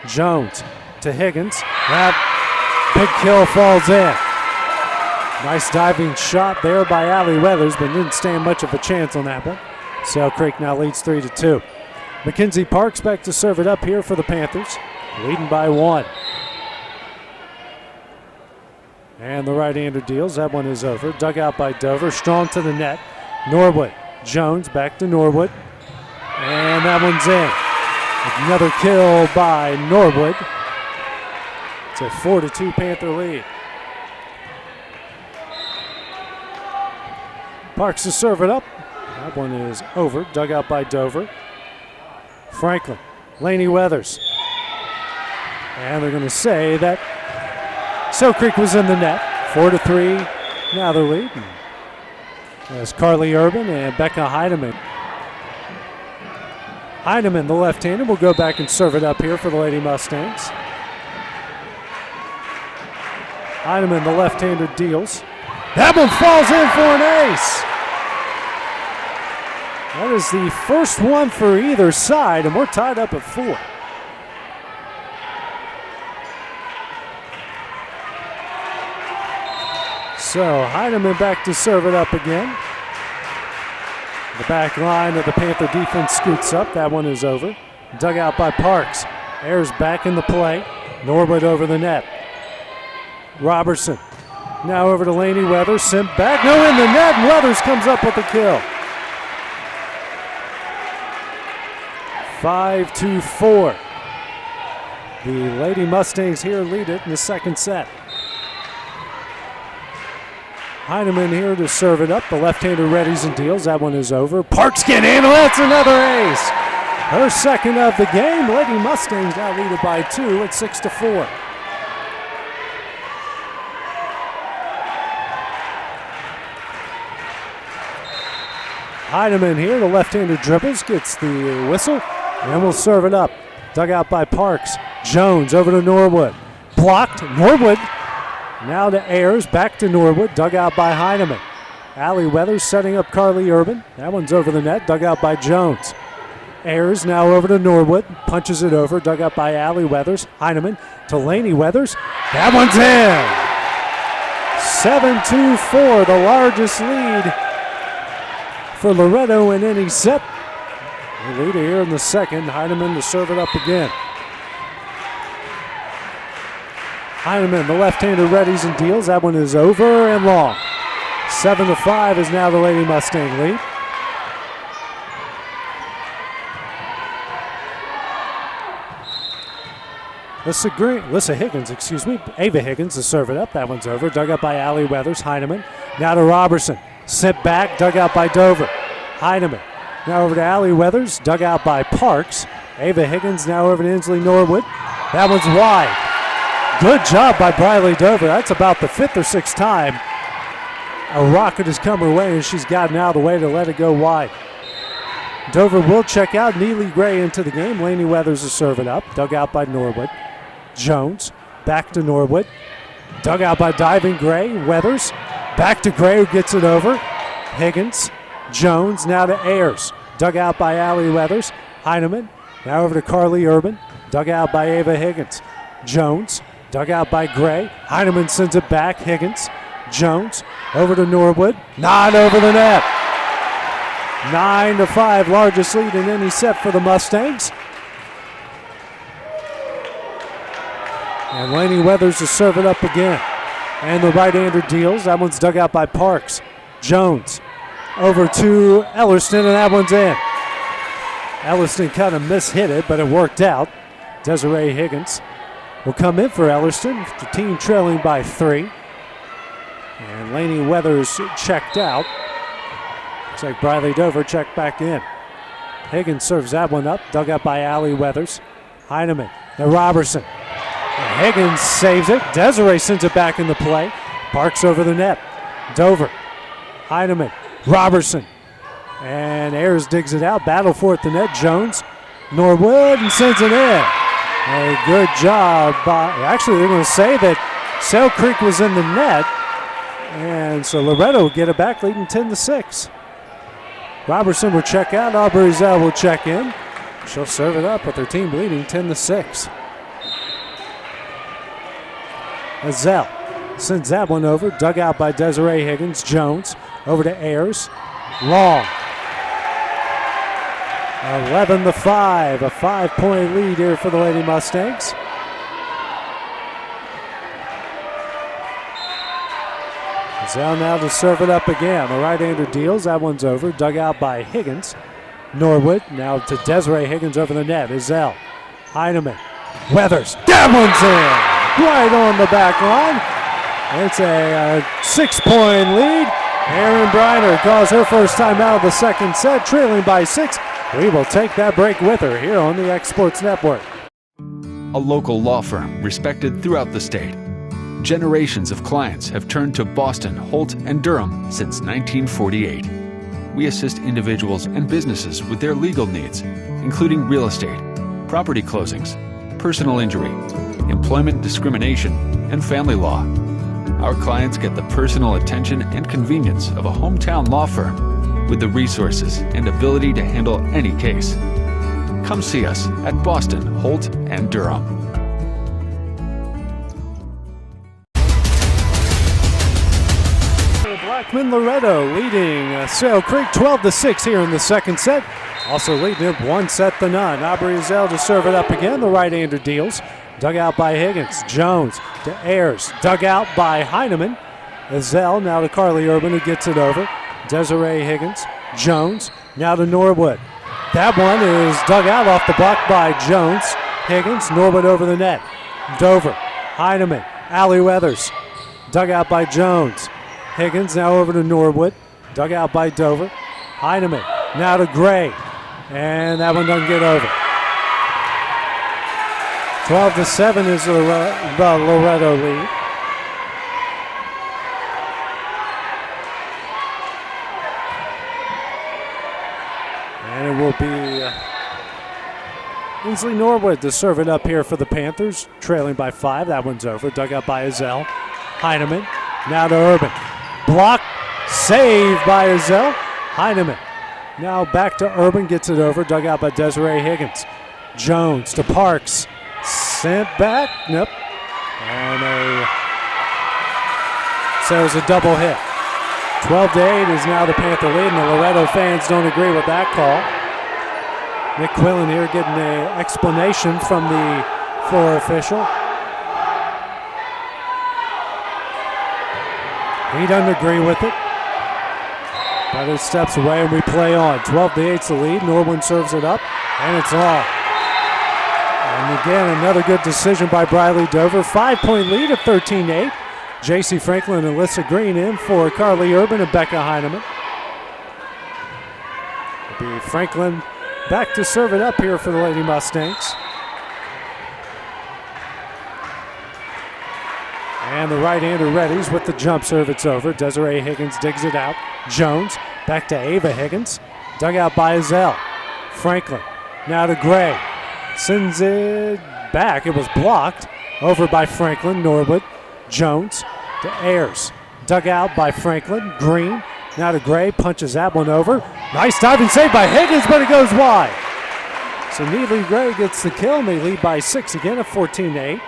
[SPEAKER 6] Jones to Higgins. That big kill falls in. Nice diving shot there by Allie Weathers, but didn't stand much of a chance on that one. Sale Creek now leads 3-2. Mackenzie Parks back to serve it up here for the Panthers, leading by 1. And the right-hander deals. That one is over. Dug out by Dover. Strong to the net. Norwood. Jones back to Norwood. And that one's in. Another kill by Norwood. It's a 4-2 Panther lead. Parks to serve it up. That one is over. Dug out by Dover. Franklin. Laney Weathers. And they're going to say that Sale Creek was in the net. 4-3 now the lead. As Carly Urban and Becca Heidemann. Heidemann, the left-hander, will go back and serve it up here for the Lady Mustangs. Heidemann, the left-hander, deals. That one falls in for an ace. That is the first one for either side, and we're tied up at 4. So Heidemann back to serve it up again. The back line of the Panther defense scoots up. That one is over. Dug out by Parks. Ayers back in the play. Norwood over the net. Robertson. Now over to Laney Weathers. Sent back. No, in the net. And Weathers comes up with the kill. 5-4. The Lady Mustangs here lead it in the second set. Heinemann here to serve it up. The left-hander readies and deals. That one is over. Parks can handle it. That's another ace. Her second of the game. Lady Mustangs now lead it by 2 at 6-4. Heinemann here. The left-hander dribbles. Gets the whistle. And will serve it up. Dug out by Parks. Jones over to Norwood. Blocked. Norwood. Now to Ayers, back to Norwood, dug out by Heinemann. Allie Weathers setting up Carly Urban. That one's over the net, dug out by Jones. Ayers now over to Norwood, punches it over, dug out by Allie Weathers. Heinemann to Laney Weathers. That one's in. 7-4, the largest lead for Loretto in any set. The leader here in the second. Heinemann to serve it up again. Heinemann, the left-hander, readies and deals. That one is over and long. 7-5 is now the Lady Mustang lead. Alyssa Higgins, Ava Higgins to serve it up. That one's over. Dug up by Allie Weathers. Heinemann. Now to Robertson. Sent back. Dug out by Dover. Heinemann. Now over to Allie Weathers. Dug out by Parks. Ava Higgins now over to Inslee Norwood. That one's wide. Good job by Briley Dover. That's about the 5th or 6th time a rocket has come her way, and she's gotten out of the way to let it go wide. Dover will check out. Neely Gray into the game. Laney Weathers is serving up. Dug out by Norwood. Jones back to Norwood. Dug out by diving Gray. Weathers back to Gray, who gets it over. Higgins. Jones now to Ayers. Dug out by Allie Weathers. Heinemann now over to Carly Urban. Dug out by Ava Higgins. Jones. Dug out by Gray. Heinemann sends it back. Higgins. Jones over to Norwood. Not over the net. 9-5, largest lead in any set for the Mustangs. And Laney Weathers to serve it up again. And the right-hander deals. That one's dug out by Parks. Jones over to Ellerston, and that one's in. Ellerston kind of mishit it, but it worked out. Desiree Higgins will come in for Ellerston, the team trailing by 3. And Laney Weathers checked out. Looks like Briley Dover checked back in. Higgins serves that one up, dug up by Allie Weathers. Heinemann, now Robertson. And Higgins saves it. Desiree sends it back in the play. Parks over the net. Dover, Heinemann, Robertson. And Ayers digs it out. Battle for it, the net. Jones, Norwood, and sends it in. A good job by, actually they're going to say that Sale Creek was in the net. And so Loretto will get it back, leading 10-6. Robertson will check out. Aubrey Zell will check in. She'll serve it up with her team leading 10-6. Zell sends that one over. Dug out by Desiree Higgins. Jones over to Ayers. Long. 11-5. A 5-point lead here for the Lady Mustangs. Zell now to serve it up again. The right-hander deals. That one's over. Dug out by Higgins. Norwood now to Desiree Higgins over the net. Zell. Heineman. Weathers. That one's in. Right on the back line. It's a 6-point lead. Erin Briner calls her first time out of the second set, trailing by 6. We will take that break with her here on the X Sports Network.
[SPEAKER 15] A local law firm respected throughout the state. Generations of clients have turned to Boston, Holt, and Durham since 1948. We assist individuals and businesses with their legal needs, including real estate, property closings, personal injury, employment discrimination, and family law. Our clients get the personal attention and convenience of a hometown law firm with the resources and ability to handle any case. Come see us at Boston, Holt, and Durham.
[SPEAKER 6] Blackman Loretto leading Sail Creek 12-6 here in the second set. Also leading it 1-0. Aubrey Zell to serve it up again. The right-hander deals. Dug out by Higgins. Jones to Ayers. Dug out by Heineman. Zell now to Carly Urban who gets it over. Desiree Higgins. Jones now to Norwood. That one is dug out off the block by Jones. Higgins. Norwood over the net. Dover. Heineman. Allie Weathers. Dug out by Jones. Higgins now over to Norwood. Dug out by Dover. Heineman now to Gray. And that one doesn't get over. 12-7 is the Loretto lead. And it will be Inslee Norwood to serve it up here for the Panthers, trailing by 5. That one's over. Dug out by Azell. Heineman now to Urban. Block, save by Azell. Heineman now back to Urban, gets it over. Dug out by Desiree Higgins. Jones to Parks. Sent back. Nope. And so it was a double hit. 12-8 is now the Panther lead, and the Loretto fans don't agree with that call. Nick Quillen here getting an explanation from the floor official. He doesn't agree with it. But it steps away and we play on. 12-8's the lead. Norwood serves it up, and it's long. And again, another good decision by Briley Dover. 5-point lead at 13-8. J.C. Franklin and Alyssa Green in for Carly Urban and Becca Heineman. It'll be Franklin back to serve it up here for the Lady Mustangs. And the right-hander readies with the jump serve. It's over. Desiree Higgins digs it out. Jones back to Ava Higgins. Dug out by Azell. Franklin now to Gray. Sends it back. It was blocked. Over by Franklin. Norwood. Jones to Ayers. Dug out by Franklin. Green now to Gray. Punches that one over. Nice diving save by Higgins, but it goes wide. So Neely Gray gets the kill, and they lead by 6 again at 14-8.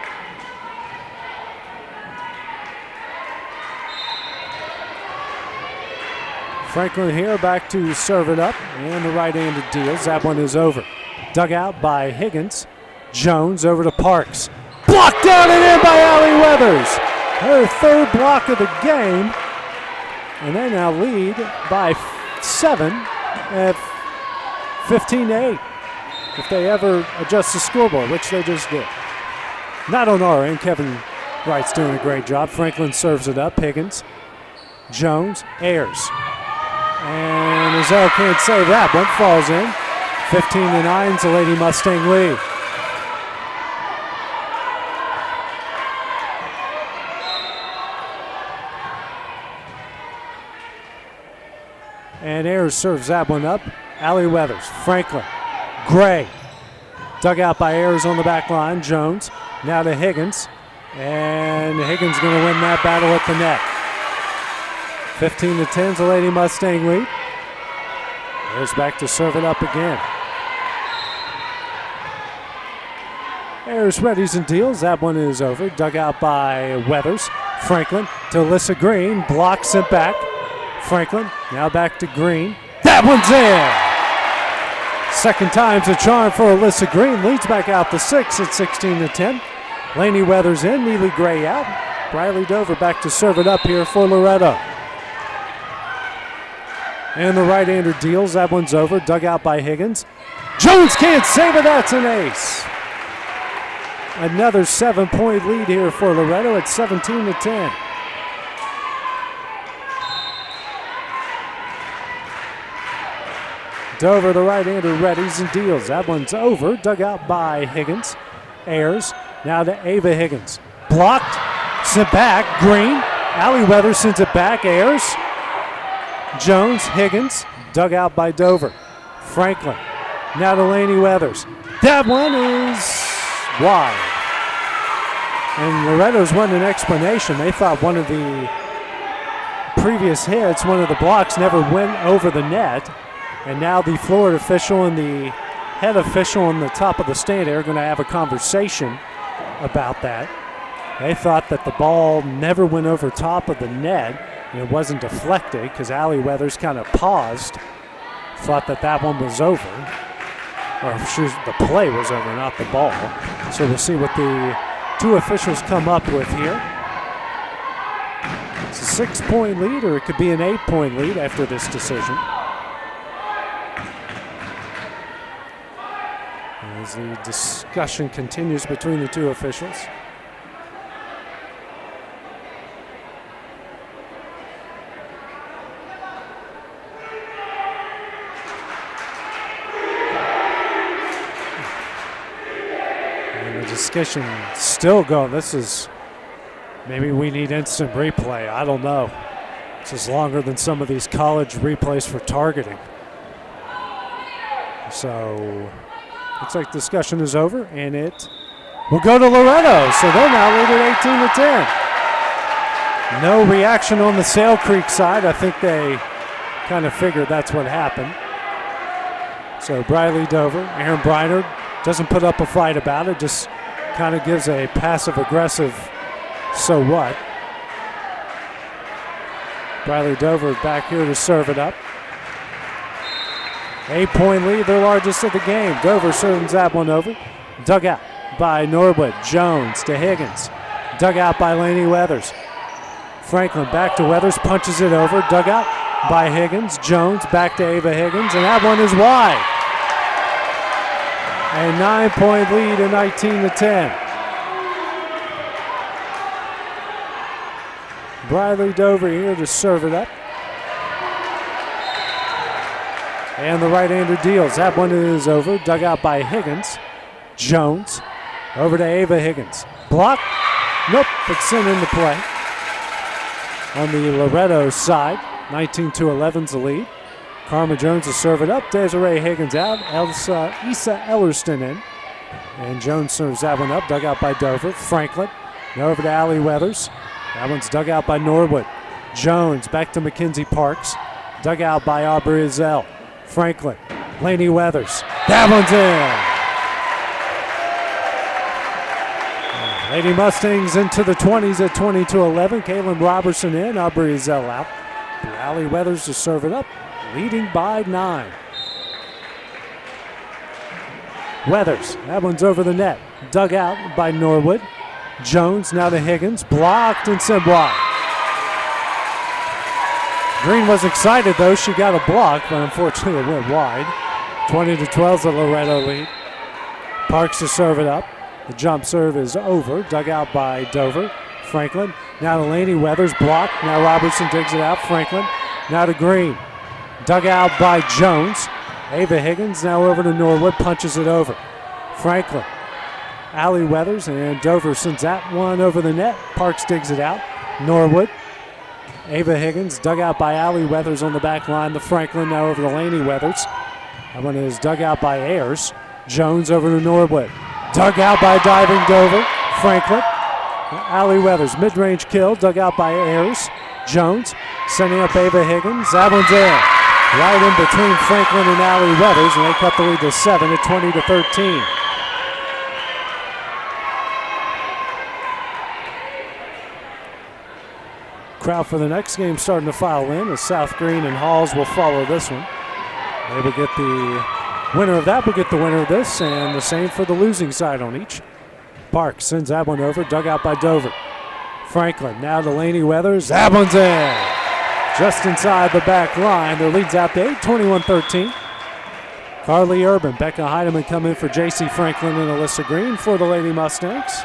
[SPEAKER 6] Franklin here back to serve it up, and the right-handed deals. That one is over. Dug out by Higgins. Jones over to Parks. Blocked down and in by Allie Weathers. Her third block of the game. And they now lead by 7 at 15-8. If they ever adjust the scoreboard, which they just did. Not on our end. Kevin Wright's doing a great job. Franklin serves it up. Higgins. Jones. Ayers. And Azell can't save that. One falls in. 15-9 is the Lady Mustang lead. And Ayers serves that one up. Allie Weathers. Franklin. Gray. Dug out by Ayers on the back line. Jones. Now to Higgins. And Higgins going to win that battle at the net. 15-10 is the Lady Mustang lead. Ayers back to serve it up again. Ayers readies and deals. That one is over. Dug out by Weathers. Franklin to Alyssa Green. Blocks it back. Franklin now back to Green. That one's in. Second time's a charm for Alyssa Green. Leads back out to 6 at 16-10. Lainey Weathers in. Neely Gray out. Briley Dover back to serve it up here for Loretto. And the right-hander deals. That one's over. Dug out by Higgins. Jones can't save it. That's an ace. Another 7-point lead here for Loretto at 17-10. Dover, the right-hander, readies and deals. That one's over. Dug out by Higgins. Ayers now to Ava Higgins. Blocked. Sent back. Green. Allie Weathers sends it back. Ayers. Jones. Higgins. Dug out by Dover. Franklin. Now to Lainey Weathers. That one is wide. And Loretto's wanted an explanation. They thought one of the previous hits, one of the blocks, never went over the net. And now the Florida official and the head official on the top of the stand are going to have a conversation about that. They thought that the ball never went over top of the net and it wasn't deflected because Allie Weathers kind of paused, thought that that one was over. Or the play was over, not the ball. So we'll see what the two officials come up with here. It's a 6-point lead, or it could be an 8-point lead after this decision. As the discussion continues between the two officials. Discussion still going. This is, maybe we need instant replay. I don't know. This is longer than some of these college replays for targeting. So looks like discussion is over and it will go to Loretto. So they're now leading 18-10. No reaction on the Sale Creek side. I think they kind of figured that's what happened. So Briley Dover, Aaron Briner doesn't put up a fight about it, just kind of gives a passive-aggressive so what. Briley Dover back here to serve it up. 8-point lead, their largest of the game. Dover serves that one over. Dug out by Norwood. Jones to Higgins. Dug out by Lainey Weathers. Franklin back to Weathers, punches it over. Dug out by Higgins. Jones back to Ava Higgins, and that one is wide. A 9-point lead at 19-10. Briley Dover here to serve it up. And the right-hander deals. That one is over. Dug out by Higgins. Jones over to Ava Higgins. Block. Nope, but sent into play. On the Loretto side, 19-11's the lead. Karma Jones to serve it up. Desiree Higgins out. Issa Ellerston in. And Jones serves that one up. Dug out by Dover. Franklin. Now over to Allie Weathers. That one's dug out by Norwood. Jones back to Mackenzie Parks. Dug out by Aubrey Zell. Franklin. Lainey Weathers. That one's in. Lady Mustangs into the 20s at 20-11. Caitlin Robertson in. Aubrey Zell out. Allie Weathers to serve it up. Leading by 9. Weathers, that one's over the net. Dug out by Norwood. Jones now to Higgins. Blocked and sent wide. Green was excited though. She got a block, but unfortunately it went wide. 20-12's the Loretto lead. Parks to serve it up. The jump serve is over. Dug out by Dover. Franklin. Now to Lainey Weathers. Blocked. Now Robertson digs it out. Franklin. Now to Green. Dug out by Jones. Ava Higgins now over to Norwood, punches it over. Franklin. Allie Weathers, and Dover sends that one over the net. Parks digs it out. Norwood. Ava Higgins dug out by Allie Weathers on the back line. The Franklin now over to Lainey Weathers. That one is dug out by Ayers. Jones over to Norwood. Dug out by diving Dover. Franklin. Allie Weathers, mid-range kill, dug out by Ayers. Jones sending up Ava Higgins. That one's in. right in between Franklin and Allie Weathers, and they cut the lead to 7 at 20-13. Crowd for the next game starting to file in as South Green and Halls will follow this one. They will get the winner of that, will get the winner of this, and the same for the losing side on each. Parks sends that one over, dug out by Dover. Franklin now to Laney Weathers. That one's in. Just inside the back line. Their lead's out to 8, 21-13. Carly Urban, Becca Heidemann come in for J.C. Franklin and Alyssa Green for the Lady Mustangs.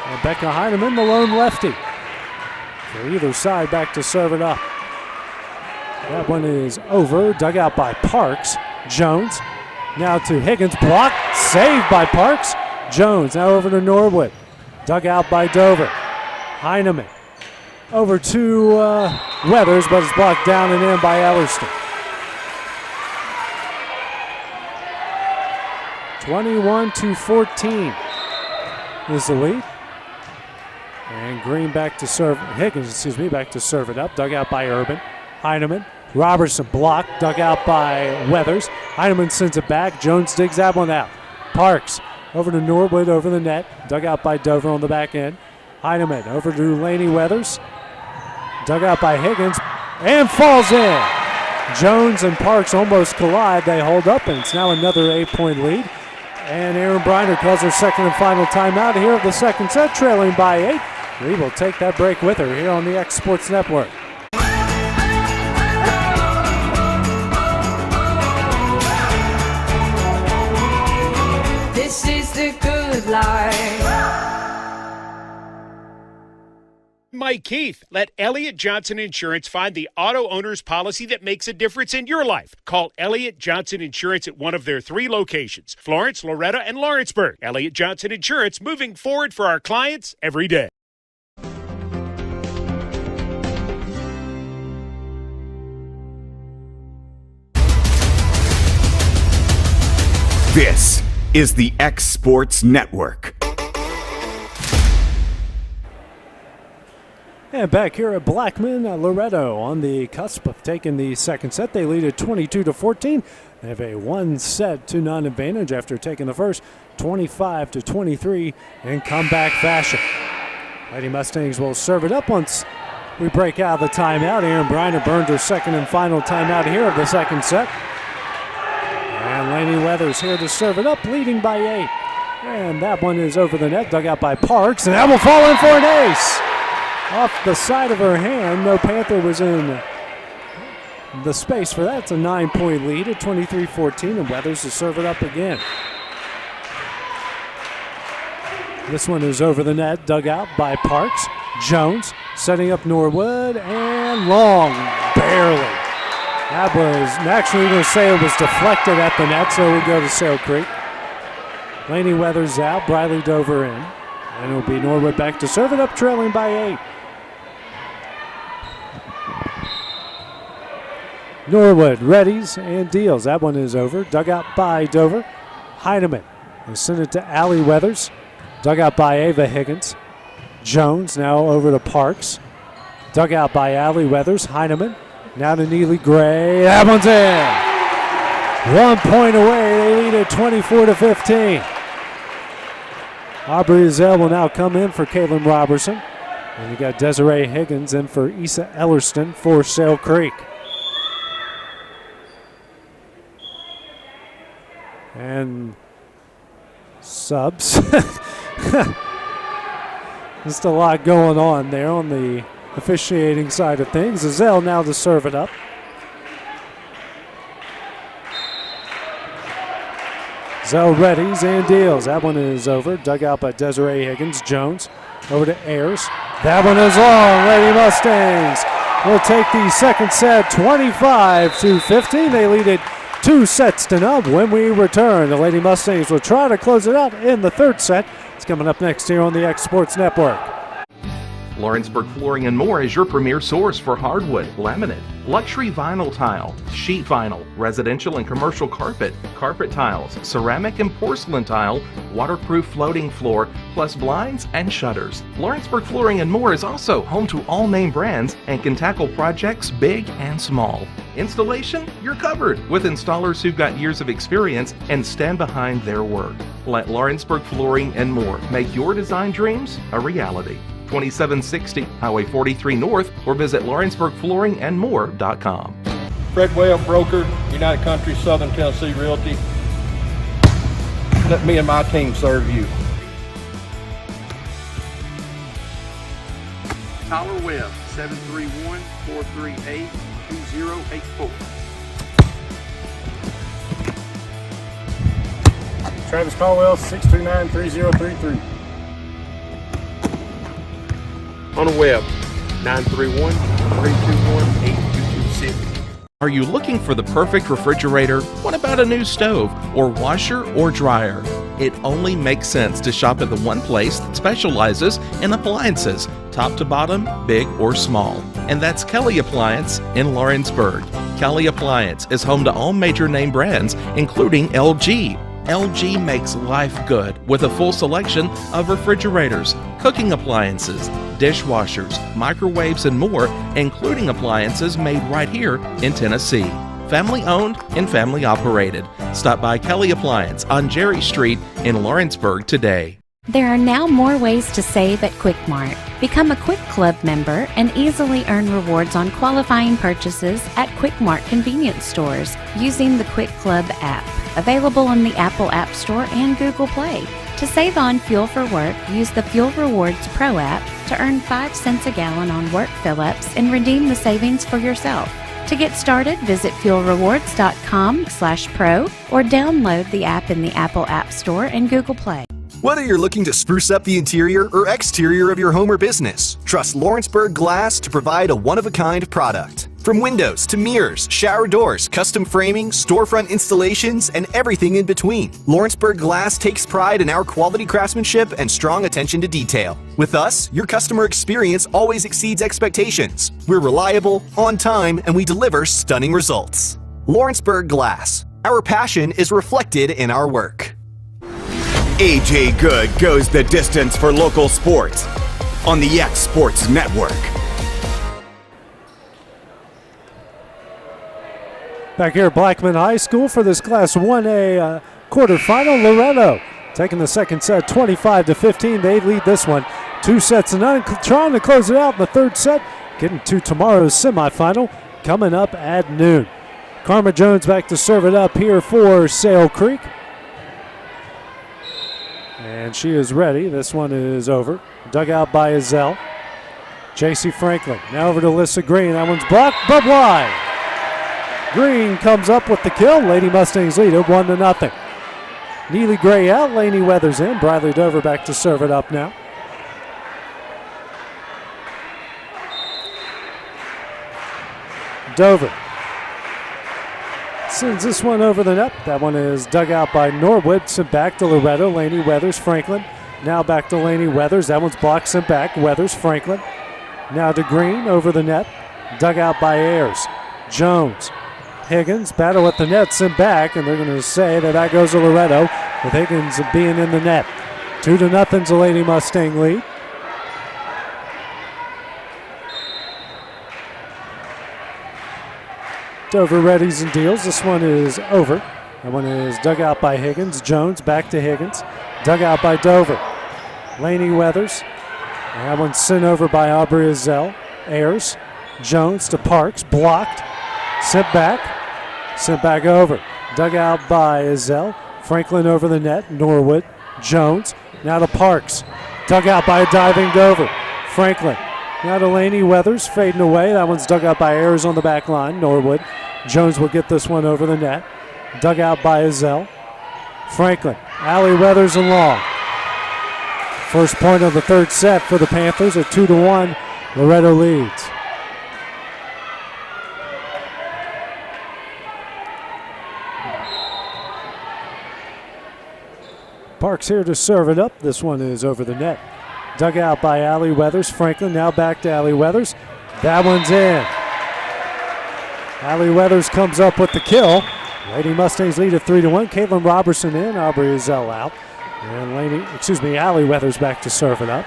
[SPEAKER 6] And Becca Heidemann, the lone lefty. For either side, back to serve it up. That one is over, dug out by Parks. Jones now to Higgins, blocked, saved by Parks. Jones now over to Norwood, dug out by Dover. Heinemann over to Weathers, but it's blocked down and in by Ellerston. 21-14 is the lead. And Green back to serve, Higgins, back to serve it up, dug out by Urban. Heinemann, Robertson blocked, dug out by Weathers. Heinemann sends it back, Jones digs that one out. Parks over to Norwood, over the net, dug out by Dover on the back end. Heinemann over to Laney Weathers, dug out by Higgins, and falls in. Jones and Parks almost collide, they hold up, and it's now another 8-point lead. And Aaron Briner calls her second and final timeout here of the second set, trailing by 8. We will take that break with her here on the X Sports Network.
[SPEAKER 16] This is the good life.
[SPEAKER 17] Mike Keith. Let Elliott Johnson Insurance find the auto owner's policy that makes a difference in your life. Call Elliott Johnson Insurance at one of their 3 locations, Florence, Loretto, and Lawrenceburg. Elliott Johnson Insurance, moving forward for our clients every day.
[SPEAKER 1] This is the X Sports Network.
[SPEAKER 6] And back here at Blackman, Loretto on the cusp of taking the second set. They lead at 22-14. They have a 1-set-to-none advantage after taking the first, 25-23 in comeback fashion. Lady Mustangs will serve it up once we break out of the timeout. Aaron Briner burned her second and final timeout here of the second set. And Laney Weathers here to serve it up, leading by 8. And that one is over the net, dug out by Parks, and that will fall in for an ace. Off the side of her hand, no Panther was in the space for that. It's a 9-point lead at 23-14, and Weathers to serve it up again. This one is over the net, dug out by Parks. Jones setting up Norwood, and long, barely. That was, actually we're going to say it was deflected at the net, so we'll go to Sail Creek. Laney Weathers out, Briley Dover in. And it'll be Norwood back to serve it up, trailing by 8. Norwood readies and deals. That one is over. Dug out by Dover. Heinemann will send it to Allie Weathers. Dug out by Ava Higgins. Jones now over to Parks. Dug out by Allie Weathers. Heinemann now to Neely Gray. That one's in. 1 point away. They lead at 24-15. Aubrey Azell will now come in for Caitlin Robertson. And you got Desiree Higgins in for Issa Ellerston for Sail Creek. And subs. Just a lot going on there on the officiating side of things. Azell now to serve it up. Zell readies and deals. That one is over. Dug out by Desiree Higgins. Jones over to Ayers. That one is long. Lady Mustangs will take the second set 25-15. They lead it 2-0 when we return. The Lady Mustangs will try to close it out in the third set. It's coming up next here on the X Sports Network.
[SPEAKER 9] Lawrenceburg Flooring and More is your premier source for hardwood, laminate, luxury vinyl tile, sheet vinyl, residential and commercial carpet, carpet tiles, ceramic and porcelain tile, waterproof floating floor, plus blinds and shutters. Lawrenceburg Flooring and More is also home to all name brands and can tackle projects big and small. Installation? You're covered with installers who've got years of experience and stand behind their work. Let Lawrenceburg Flooring and More make your design dreams a reality. 2760 Highway 43 North, or visit lawrenceburgflooringandmore.com.
[SPEAKER 18] Fred Webb, broker, United Country Southern Tennessee Realty. Let me and my team serve you.
[SPEAKER 9] Tyler Webb, 731-438-2084.
[SPEAKER 19] Travis Caldwell, 629-3033.
[SPEAKER 18] On the web, 931-321-8226.
[SPEAKER 9] Are you looking for the perfect refrigerator? What about a new stove or washer or dryer? It only makes sense to shop at the one place that specializes in appliances, top to bottom, big or small. And that's Kelly Appliance in Lawrenceburg. Kelly Appliance is home to all major name brands, including LG. LG makes life good with a full selection of refrigerators, cooking appliances, dishwashers, microwaves, and more, including appliances made right here in Tennessee. Family owned and family operated. Stop by Kelly Appliance on Jerry Street in Lawrenceburg today.
[SPEAKER 20] There are now more ways to save at Quick Mart. Become a Quick Club member and easily earn rewards on qualifying purchases at Quick Mart convenience stores using the Quick Club app, available on the Apple App Store and Google Play. To save on fuel for work, use the Fuel Rewards Pro app to earn 5 cents a gallon on work fill-ups and redeem the savings for yourself. To get started, visit fuelrewards.com/pro or download the app in the Apple App Store and Google Play.
[SPEAKER 21] Whether you're looking to spruce up the interior or exterior of your home or business, trust Lawrenceburg Glass to provide a one-of-a-kind product. From windows to mirrors, shower doors, custom framing, storefront installations, and everything in between, Lawrenceburg Glass takes pride in our quality craftsmanship and strong attention to detail. With us, your customer experience always exceeds expectations. We're reliable, on time, and we deliver stunning results. Lawrenceburg Glass. Our passion is reflected in our work.
[SPEAKER 1] AJ Good goes the distance for local sports on the X Sports Network.
[SPEAKER 6] Back here at Blackman High School for this Class 1A quarterfinal, Loretto taking the second set 25-15. They lead this one 2 sets to none, trying to close it out in the third set, getting to tomorrow's semifinal coming up at noon. Karma Jones back to serve it up here for Sale Creek. And she is ready. This one is over. Dug out by Azell. J.C. Franklin now over to Alyssa Green. That one's blocked, but wide. Green comes up with the kill. Lady Mustangs lead it 1-0. Neely Gray out. Laney Weathers in. Bradley Dover back to serve it up now. Dover sends this one over the net. That one is dug out by Norwood. Sent back to Loretto. Laney Weathers. Franklin. Now back to Laney Weathers. That one's blocked. Sent back. Weathers. Franklin. Now to Green over the net. Dug out by Ayers. Jones. Higgins. Battle at the net. Sent back. And they're going to say that goes to Loretto with Higgins being in the net. 2-0's the Lady Mustang lead. Dover readies and deals. This one is over. That one is dug out by Higgins. Jones back to Higgins. Dug out by Dover. Laney Weathers. And that one's sent over by Aubrey Azell. Ayers. Jones to Parks. Blocked. Sent back. Sent back over. Dug out by Azell. Franklin over the net. Norwood. Jones. Now to Parks. Dug out by a diving Dover. Franklin. Now to Laney Weathers, fading away. That one's dug out by Ayers on the back line. Norwood. Jones will get this one over the net. Dug out by Azell. Franklin. Allie Weathers and Long. First point of the third set for the Panthers at 2-1. Loretto leads. Parks here to serve it up. This one is over the net. Dug out by Allie Weathers. Franklin now back to Allie Weathers. That one's in. Allie Weathers comes up with the kill. Lady Mustangs lead at 3-1. Caitlin Robertson in. Aubrey Ezell out. And Allie Weathers back to serve it up.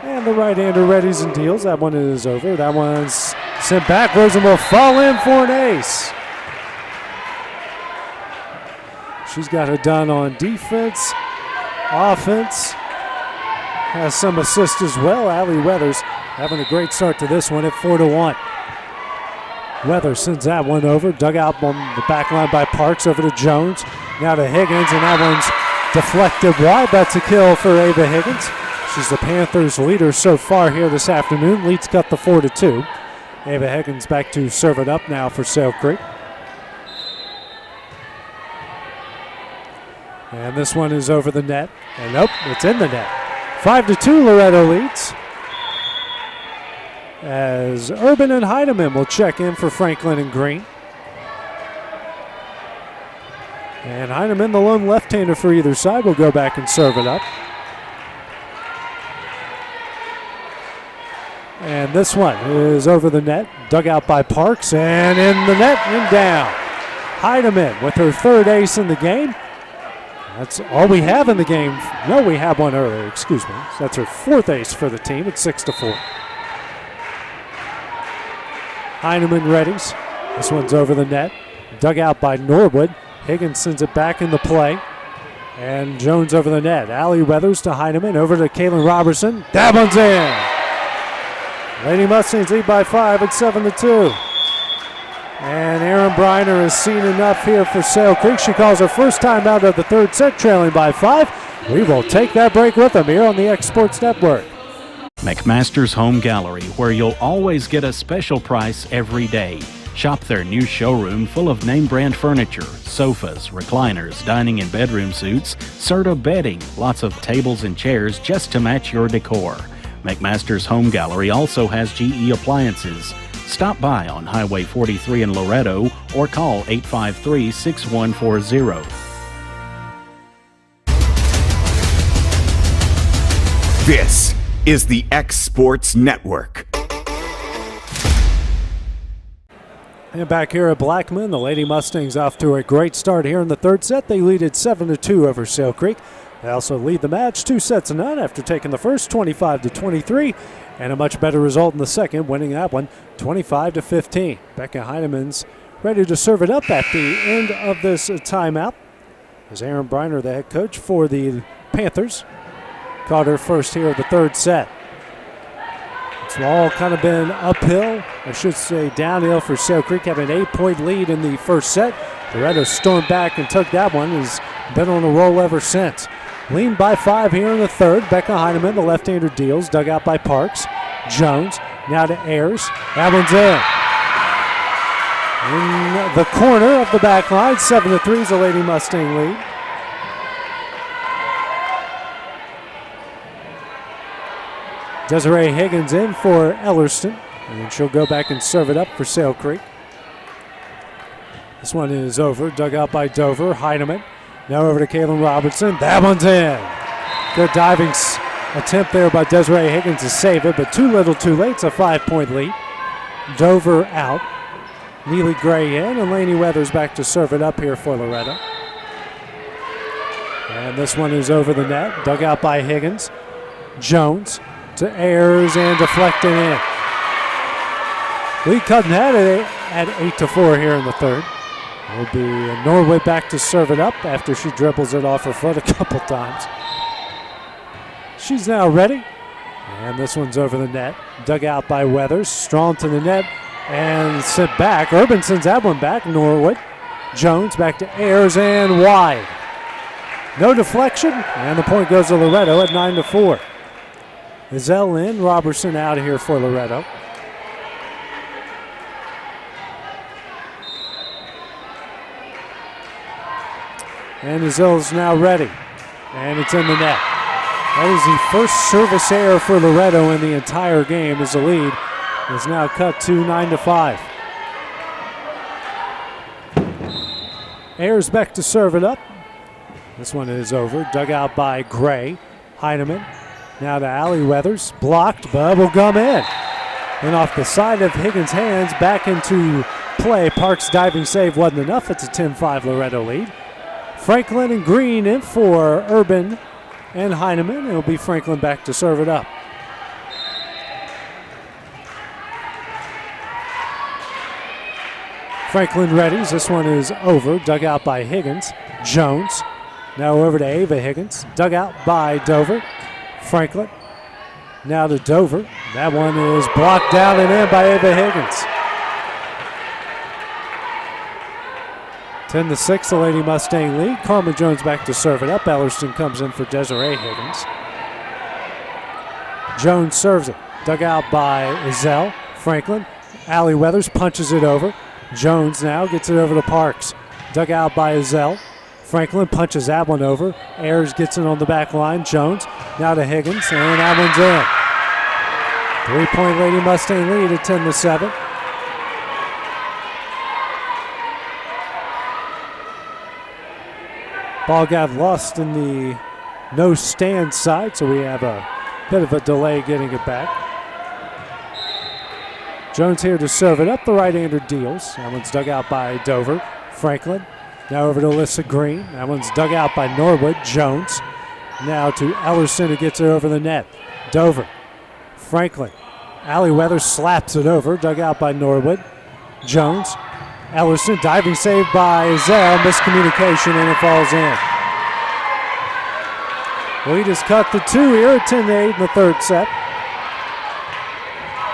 [SPEAKER 6] And the right-hander readies and deals. That one is over. That one's sent backwards and will fall in for an ace. She's got it done on defense, offense, has some assists as well. Allie Weathers having a great start to this one at 4-1. Weathers sends that one over, dug out on the back line by Parks, over to Jones, now to Higgins, and that one's deflected wide. That's a kill for Ava Higgins. She's the Panthers' leader so far here this afternoon. Leads cut the 4-2. Ava Higgins back to serve it up now for Sale Creek. And this one is over the net. And nope, it's in the net. 5-2, Loretto leads. As Urban and Heidemann will check in for Franklin and Green. And Heidemann, the lone left-hander for either side, will go back and serve it up. And this one is over the net, dug out by Parks, and in the net and down. Heidemann with her third ace in the game. That's all we have in the game. No, we had one earlier, excuse me. So that's her fourth ace for the team at 6-4. Heinemann readies. This one's over the net. Dug out by Norwood. Higgins sends it back into play. And Jones over the net. Allie Weathers to Heinemann. Over to Kaylin Robertson. That one's in. Lady Mustangs lead by 5 at 7-2. And Aaron Briner has seen enough here for Sale Creek. She calls her first time out of the third set, trailing by 5. We will take that break with them here on the X Sports Network.
[SPEAKER 2] McMaster's Home Gallery, where you'll always get a special price every day. Shop their new showroom full of name brand furniture, sofas, recliners, dining and bedroom suites, Serta bedding, lots of tables and chairs just to match your decor. McMaster's Home Gallery also has GE appliances. Stop by on Highway 43 in Loretto or call 853-6140.
[SPEAKER 1] This is the X Sports Network.
[SPEAKER 6] And back here at Blackman, the Lady Mustangs off to a great start here in the third set. They lead at 7-2 over Sale Creek. They also lead the match 2-0 after taking the first 25-23, and a much better result in the second, winning that one 25-15. Becca Heinemann's ready to serve it up at the end of this timeout. As Aaron Briner, the head coach for the Panthers, caught her first here of the third set. It's all kind of been uphill, I should say downhill for Sale Creek. Had an 8-point lead in the first set. Loretto stormed back and took that one. Has been on a roll ever since. Lead by 5 here in the third. Becca Heinemann, the left-hander, deals. Dug out by Parks. Jones now to Ayers. That one's in. In the corner of the back line. 7-3 is the Lady Mustang lead. Desiree Higgins in for Ellerston. And then she'll go back and serve it up for Sale Creek. This one is over. Dug out by Dover. Heinemann. Now over to Kaylin Robertson. That one's in. Good diving attempt there by Desiree Higgins to save it, but too little too late. It's a 5-point lead. Dover out. Neely Gray in, and Lainey Weathers back to serve it up here for Loretto. And this one is over the net. Dug out by Higgins. Jones to Ayers and deflected in. Lead cutting that at 8-4 here in the third. Will be Norwood back to serve it up after she dribbles it off her foot a couple times. She's now ready. And this one's over the net. Dug out by Weathers. Strong to the net and sent back. Urban sends that one back. Norwood. Jones back to Ayers and wide. No deflection. And the point goes to Loretto at 9-4. Ezell in. Robertson out of here for Loretto. And Ezell's now ready. And it's in the net. That is the first service error for Loretto in the entire game, as the lead is now cut to 9-5. Ayers back to serve it up. This one is over. Dug out by Gray. Heineman. Now to Allie Weathers. Blocked, but will come in. And off the side of Higgins' hands, back into play. Parks' diving save wasn't enough. It's a 10-5 Loretto lead. Franklin and Green in for Urban and Heineman. It'll be Franklin back to serve it up. Franklin readies. This one is over. Dug out by Higgins. Jones. Now over to Ava Higgins. Dug out by Dover. Franklin. Now to Dover. That one is blocked down and in by Ava Higgins. 10-6, the Lady Mustang lead. Karma Jones back to serve it up. Ellerston comes in for Desiree Higgins. Jones serves it. Dug out by Ezell. Franklin. Allie Weathers punches it over. Jones now gets it over to Parks. Dug out by Ezell. Franklin punches that one over. Ayers gets it on the back line. Jones now to Higgins, and that one's in. 3-point Lady Mustang lead at 10-7. Ball got lost in the no stand side, so we have a bit of a delay getting it back. Jones here to serve it up. The right-hander deals. That one's dug out by Dover. Franklin. Now over to Alyssa Green. That one's dug out by Norwood. Jones. Now to Ellerson, who gets it over the net. Dover. Franklin. Allie Weathers slaps it over. Dug out by Norwood. Jones. Ellerson, diving save by Zell. Miscommunication, and it falls in. Lead is cut to 2 here at 10-8 in the third set.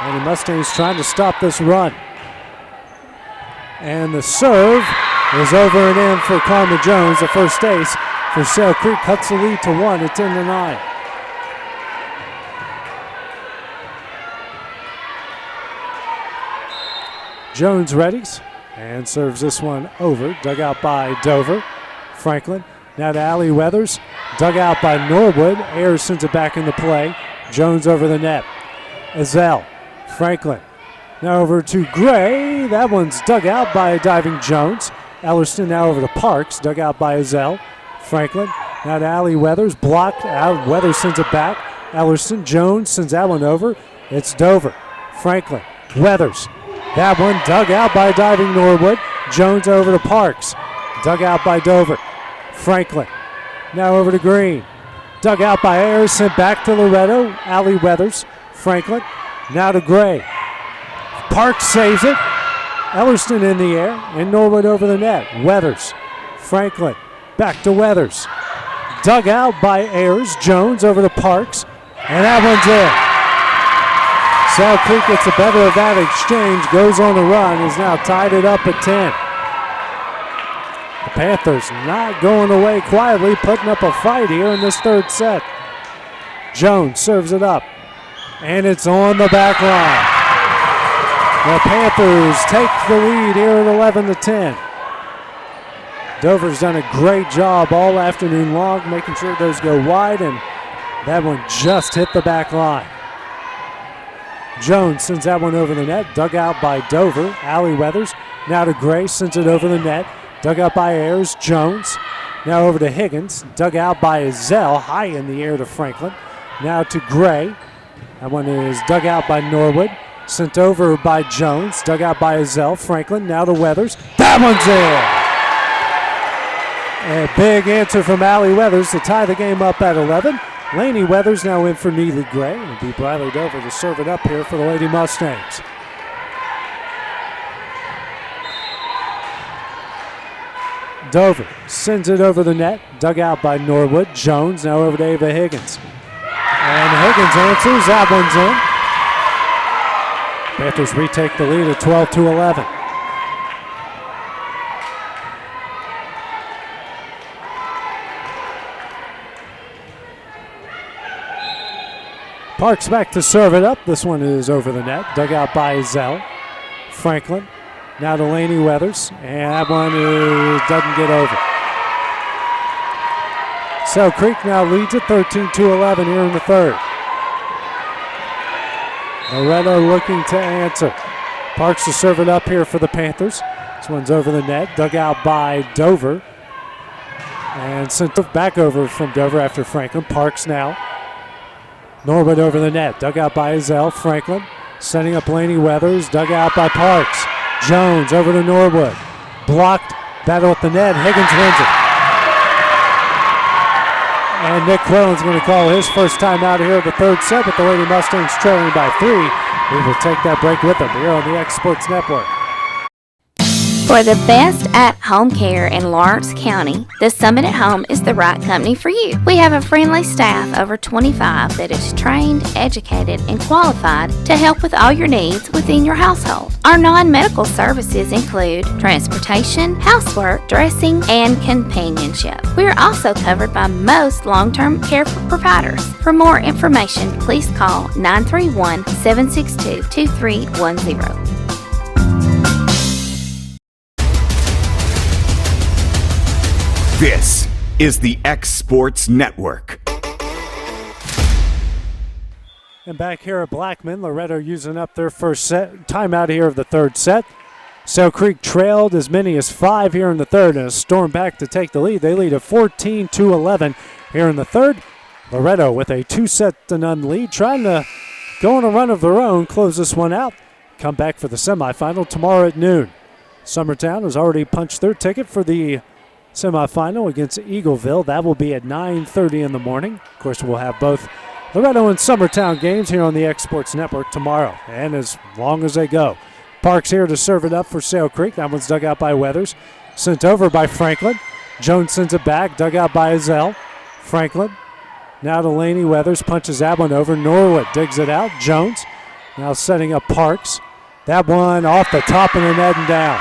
[SPEAKER 6] And the Mustangs trying to stop this run. And the serve is over and in for Karma Jones. The first ace for Sale Creek cuts the lead to 1 at 10-9. Jones readies and serves this one over. Dug out by Dover. Franklin. Now to Allie Weathers. Dug out by Norwood. Ayers sends it back into play. Jones over the net. Ezell. Franklin. Now over to Gray. That one's dug out by diving Jones. Ellerston now over to Parks. Dug out by Ezell. Franklin. Now to Allie Weathers. Blocked out. Weathers sends it back. Ellerston. Jones sends that one over. It's Dover. Franklin. Weathers. That one dug out by diving Norwood. Jones over to Parks. Dug out by Dover. Franklin. Now over to Green. Dug out by Ayers. Sent back to Loretto. Allie Weathers. Franklin. Now to Gray. Parks saves it. Ellerston in the air. And Norwood over the net. Weathers. Franklin. Back to Weathers. Dug out by Ayers. Jones over to Parks. And that one's in. Sal Creek gets the better of that exchange, goes on the run, is now tied it up at 10. The Panthers not going away quietly, putting up a fight here in this third set. Jones serves it up, and it's on the back line. The Panthers take the lead here at 11-10. Dover's done a great job all afternoon long, making sure those go wide, and that one just hit the back line. Jones sends that one over the net, dug out by Dover. Allie Weathers, now to Gray, sends it over the net, dug out by Ayers. Jones, now over to Higgins, dug out by Ezell, high in the air to Franklin. Now to Gray, that one is dug out by Norwood, sent over by Jones, dug out by Ezell. Franklin, now to Weathers, that one's in! A big answer from Allie Weathers to tie the game up at 11. Laney Weathers now in for Neely Gray. It'll be Briley Dover to serve it up here for the Lady Mustangs. Dover sends it over the net. Dug out by Norwood. Jones now over to Ava Higgins. And Higgins answers. That one's in. Panthers retake the lead at 12-11. Parks back to serve it up. This one is over the net. Dug out by Zell. Franklin. Now to Laney Weathers. And that one doesn't get over. Sale Creek now leads at 13-11 here in the third. Loretto looking to answer. Parks to serve it up here for the Panthers. This one's over the net. Dug out by Dover. And sent back over from Dover after Franklin. Parks now. Norwood over the net. Dug out by Azell. Franklin setting up Laney Weathers. Dug out by Parks. Jones over to Norwood. Blocked. Battle at the net. Higgins wins it. And Nick Quillen's going to call his first time out here of the third set, but the Lady Mustangs trailing by 3. We will take that break with them here on the X Sports Network.
[SPEAKER 20] For the best at-home care in Lawrence County, the Summit at Home is the right company for you. We have a friendly staff over 25 that is trained, educated, and qualified to help with all your needs within your household. Our non-medical services include transportation, housework, dressing, and companionship. We are also covered by most long-term care providers. For more information, please call 931-762-2310.
[SPEAKER 1] This is the X Sports Network.
[SPEAKER 6] And back here at Blackman, Loretto using up their first timeout here of the third set. Sale Creek trailed as many as 5 here in the third and has stormed back to take the lead. They lead at 14-11 here in the third. Loretto with a 2-0 lead, trying to go on a run of their own, close this one out, come back for the semifinal tomorrow at noon. Summertown has already punched their ticket for the semifinal against Eagleville. That will be at 9:30 in the morning. Of course, we'll have both Loretto and Summertown games here on the X Sports Network tomorrow, and as long as they go. Parks here to serve it up for Sale Creek. That one's dug out by Weathers. Sent over by Franklin. Jones sends it back, dug out by Azell. Franklin now to Laney Weathers, punches that one over. Norwood digs it out. Jones now setting up Parks. That one off the top of the net and down.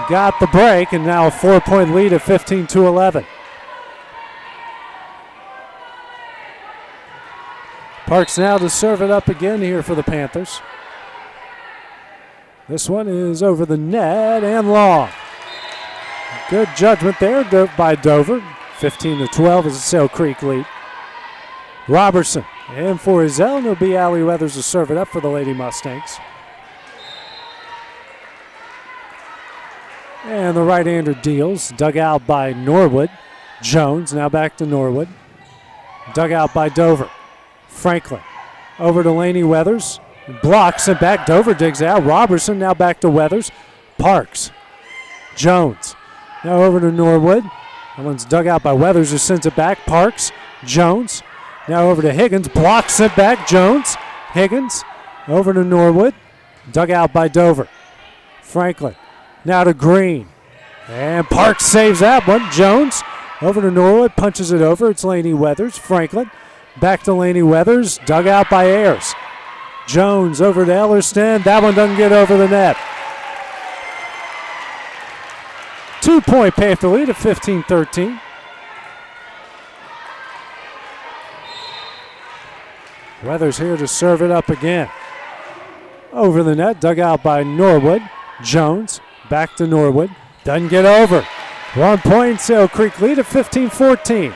[SPEAKER 6] Got the break, and now a 4-point lead at 15-11. Parks now to serve it up again here for the Panthers. This one is over the net and long. Good judgment there by Dover. 15-12 is a Sale Creek lead. Robertson in for Azell, and it'll be Allie Weathers to serve it up for the Lady Mustangs. And the right-hander deals. Dug out by Norwood. Jones now back to Norwood. Dug out by Dover. Franklin over to Laney Weathers. Blocks it back. Dover digs out. Robertson now back to Weathers. Parks. Jones now over to Norwood. That one's dug out by Weathers, who sends it back. Parks. Jones now over to Higgins. Blocks it back. Jones. Higgins over to Norwood. Dug out by Dover. Franklin now to Green. And Parks saves that one. Jones over to Norwood, punches it over. It's Laney Weathers. Franklin back to Laney Weathers. Dug out by Ayers. Jones over to Ellerston. That one doesn't get over the net. 2-point Panther lead at 15-13. Weathers here to serve it up again. Over the net, dug out by Norwood. Jones back to Norwood. Doesn't get over. 1 point, Sale Creek lead at 15-14.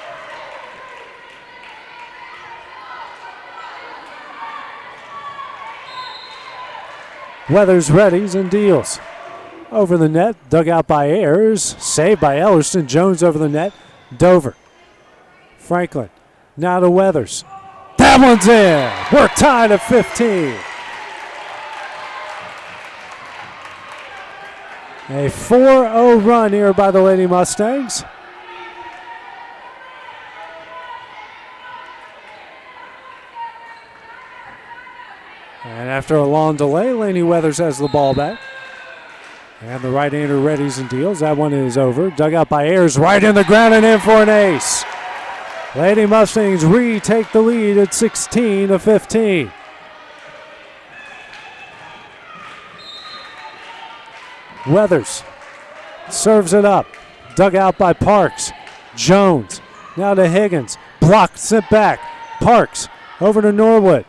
[SPEAKER 6] Weathers readies and deals. Over the net, dug out by Ayers. Saved by Ellerston. Jones over the net. Dover. Franklin now to Weathers. That one's in. We're tied at 15. A 4-0 run here by the Lady Mustangs. And after a long delay, Laney Weathers has the ball back. And the right-hander readies and deals. That one is over. Dug out by Ayers, right in the ground and in for an ace. Lady Mustangs retake the lead at 16-15. Weathers serves it up. Dug out by Parks. Jones now to Higgins. Blocked, sent back. Parks over to Norwood.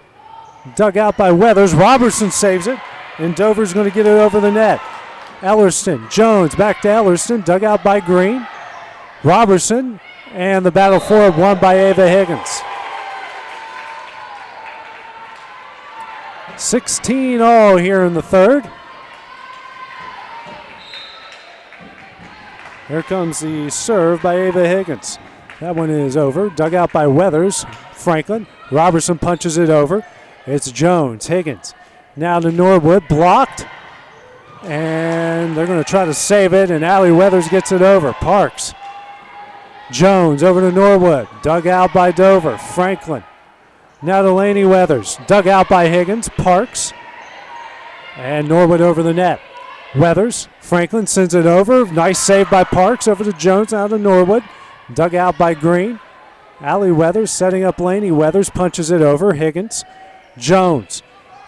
[SPEAKER 6] Dug out by Weathers. Robertson saves it, and Dover's going to get it over the net. Ellerston. Jones back to Ellerston. Dug out by Green. Robertson, and the battle for it won by Ava Higgins. 16-0 here in the third. Here comes the serve by Ava Higgins. That one is over. Dug out by Weathers. Franklin. Robertson punches it over. It's Jones. Higgins. Now to Norwood. Blocked. And they're going to try to save it, and Allie Weathers gets it over. Parks. Jones over to Norwood. Dug out by Dover. Franklin. Now to Laney Weathers. Dug out by Higgins. Parks. And Norwood over the net. Weathers. Franklin sends it over. Nice save by Parks. Over to Jones. Out to Norwood. Dug out by Green. Allie Weathers setting up Laney Weathers. Punches it over. Higgins. Jones.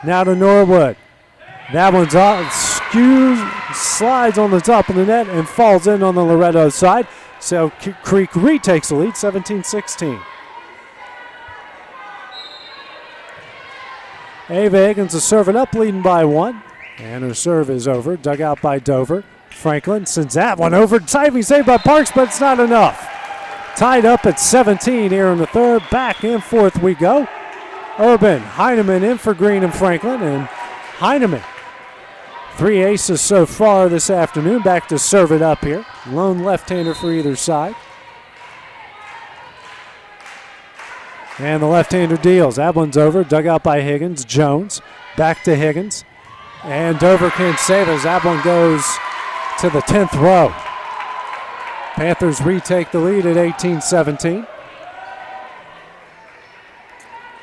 [SPEAKER 6] Now to Norwood. That one's off. Slides on the top of the net and falls in on the Loretto side. So Creek retakes the lead, 17-16. Ava Higgins is serving up, leading by 1. And her serve is over. Dug out by Dover. Franklin sends that one over. Diving save by Parks, but it's not enough. Tied up at 17 here in the third. Back and forth we go. Urban, Heineman in for Green and Franklin. And Heineman, 3 aces so far this afternoon. Back to serve it up here. Lone left-hander for either side. And the left-hander deals. That one's over. Dug out by Higgins. Jones. Back to Higgins. And Dover can't save as that one goes to the 10th row. Panthers retake the lead at 18-17.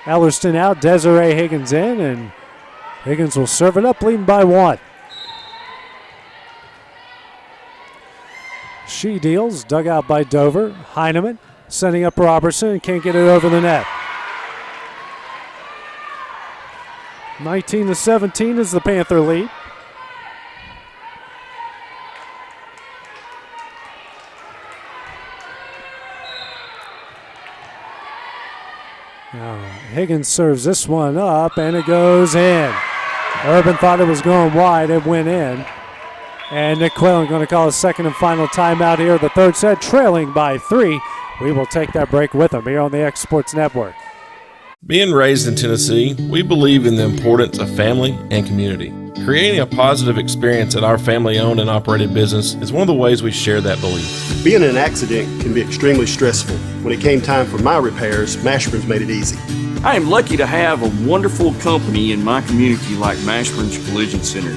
[SPEAKER 6] Ellerston out. Desiree Higgins in. And Higgins will serve it up, leading by 1. She deals. Dug out by Dover. Heineman setting up Robertson and can't get it over the net. 19-17 is the Panther lead. Now Higgins serves this one up and it goes in. Urban thought it was going wide. It went in. And Nick Quillen going to call a second and final timeout here. The third set, trailing by 3. We will take that break with them here on the X Sports Network.
[SPEAKER 4] Being raised in Tennessee, we believe in the importance of family and community. Creating a positive experience at our family-owned and operated business is one of the ways we share that belief.
[SPEAKER 22] Being in an accident can be extremely stressful. When it came time for my repairs, Mashburn's made it easy.
[SPEAKER 23] I am lucky to have a wonderful company in my community like Mashburn's Collision Center.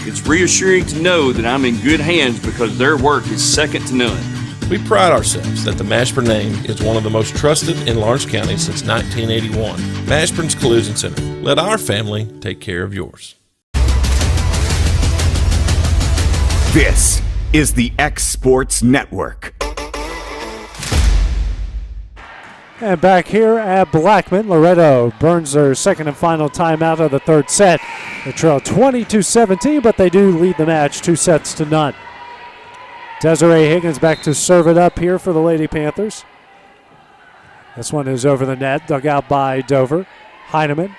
[SPEAKER 23] It's reassuring to know that I'm in good hands because their work is second to none.
[SPEAKER 4] We pride ourselves that the Mashburn name is one of the most trusted in Lawrence County since 1981. Mashburn's Collision Center. Let our family take care of yours.
[SPEAKER 1] This is the X Sports Network.
[SPEAKER 6] And back here at Blackman, Loretto burns their second and final timeout of the third set. They trail 22-17, but they do lead the match 2-0. Desiree Higgins back to serve it up here for the Lady Panthers. This one is over the net, dug out by Dover. Heineman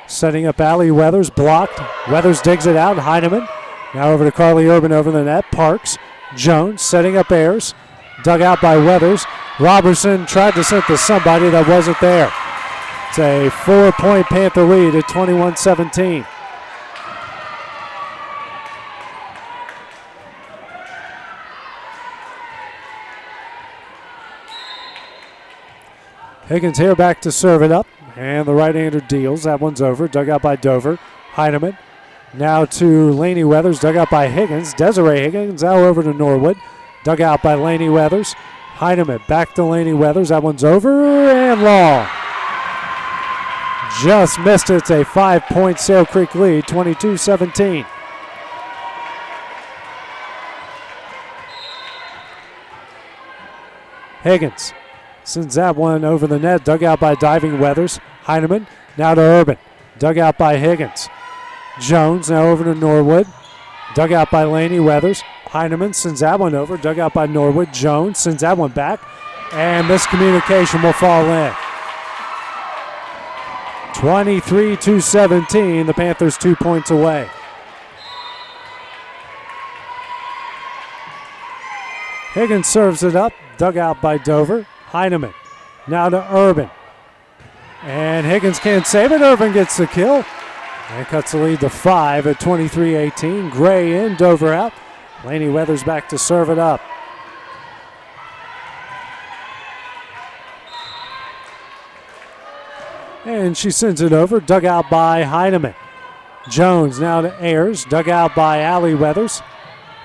[SPEAKER 6] setting up Allie Weathers, blocked. Weathers digs it out, Heineman. Now over to Carly Urban over the net. Parks, Jones setting up Ayers. Dug out by Weathers. Robertson tried to send to somebody that wasn't there. It's a 4-point Panther lead at 21-17. Higgins here back to serve it up. And the right-hander deals. That one's over. Dug out by Dover. Heineman. Now to Laney Weathers. Dug out by Higgins. Desiree Higgins now over to Norwood. Dug out by Laney Weathers. Heineman back to Laney Weathers. That one's over and long. Just missed it. It's a 5-point Sale Creek lead, 22-17. Higgins sends that one over the net. Dug out by diving Weathers. Heineman now to Urban. Dug out by Higgins. Jones now over to Norwood. Dug out by Laney Weathers. Heineman sends that one over. Dug out by Norwood. Jones sends that one back. And miscommunication will fall in. 23-17. The Panthers 2 points away. Higgins serves it up. Dug out by Dover. Heineman now to Urban. And Higgins can't save it. Urban gets the kill. And cuts the lead to 5 at 23-18. Gray in, Dover out. Laney Weathers back to serve it up. and she sends it over. Dug out by Heineman. Jones now to Ayers. Dug out by Allie Weathers.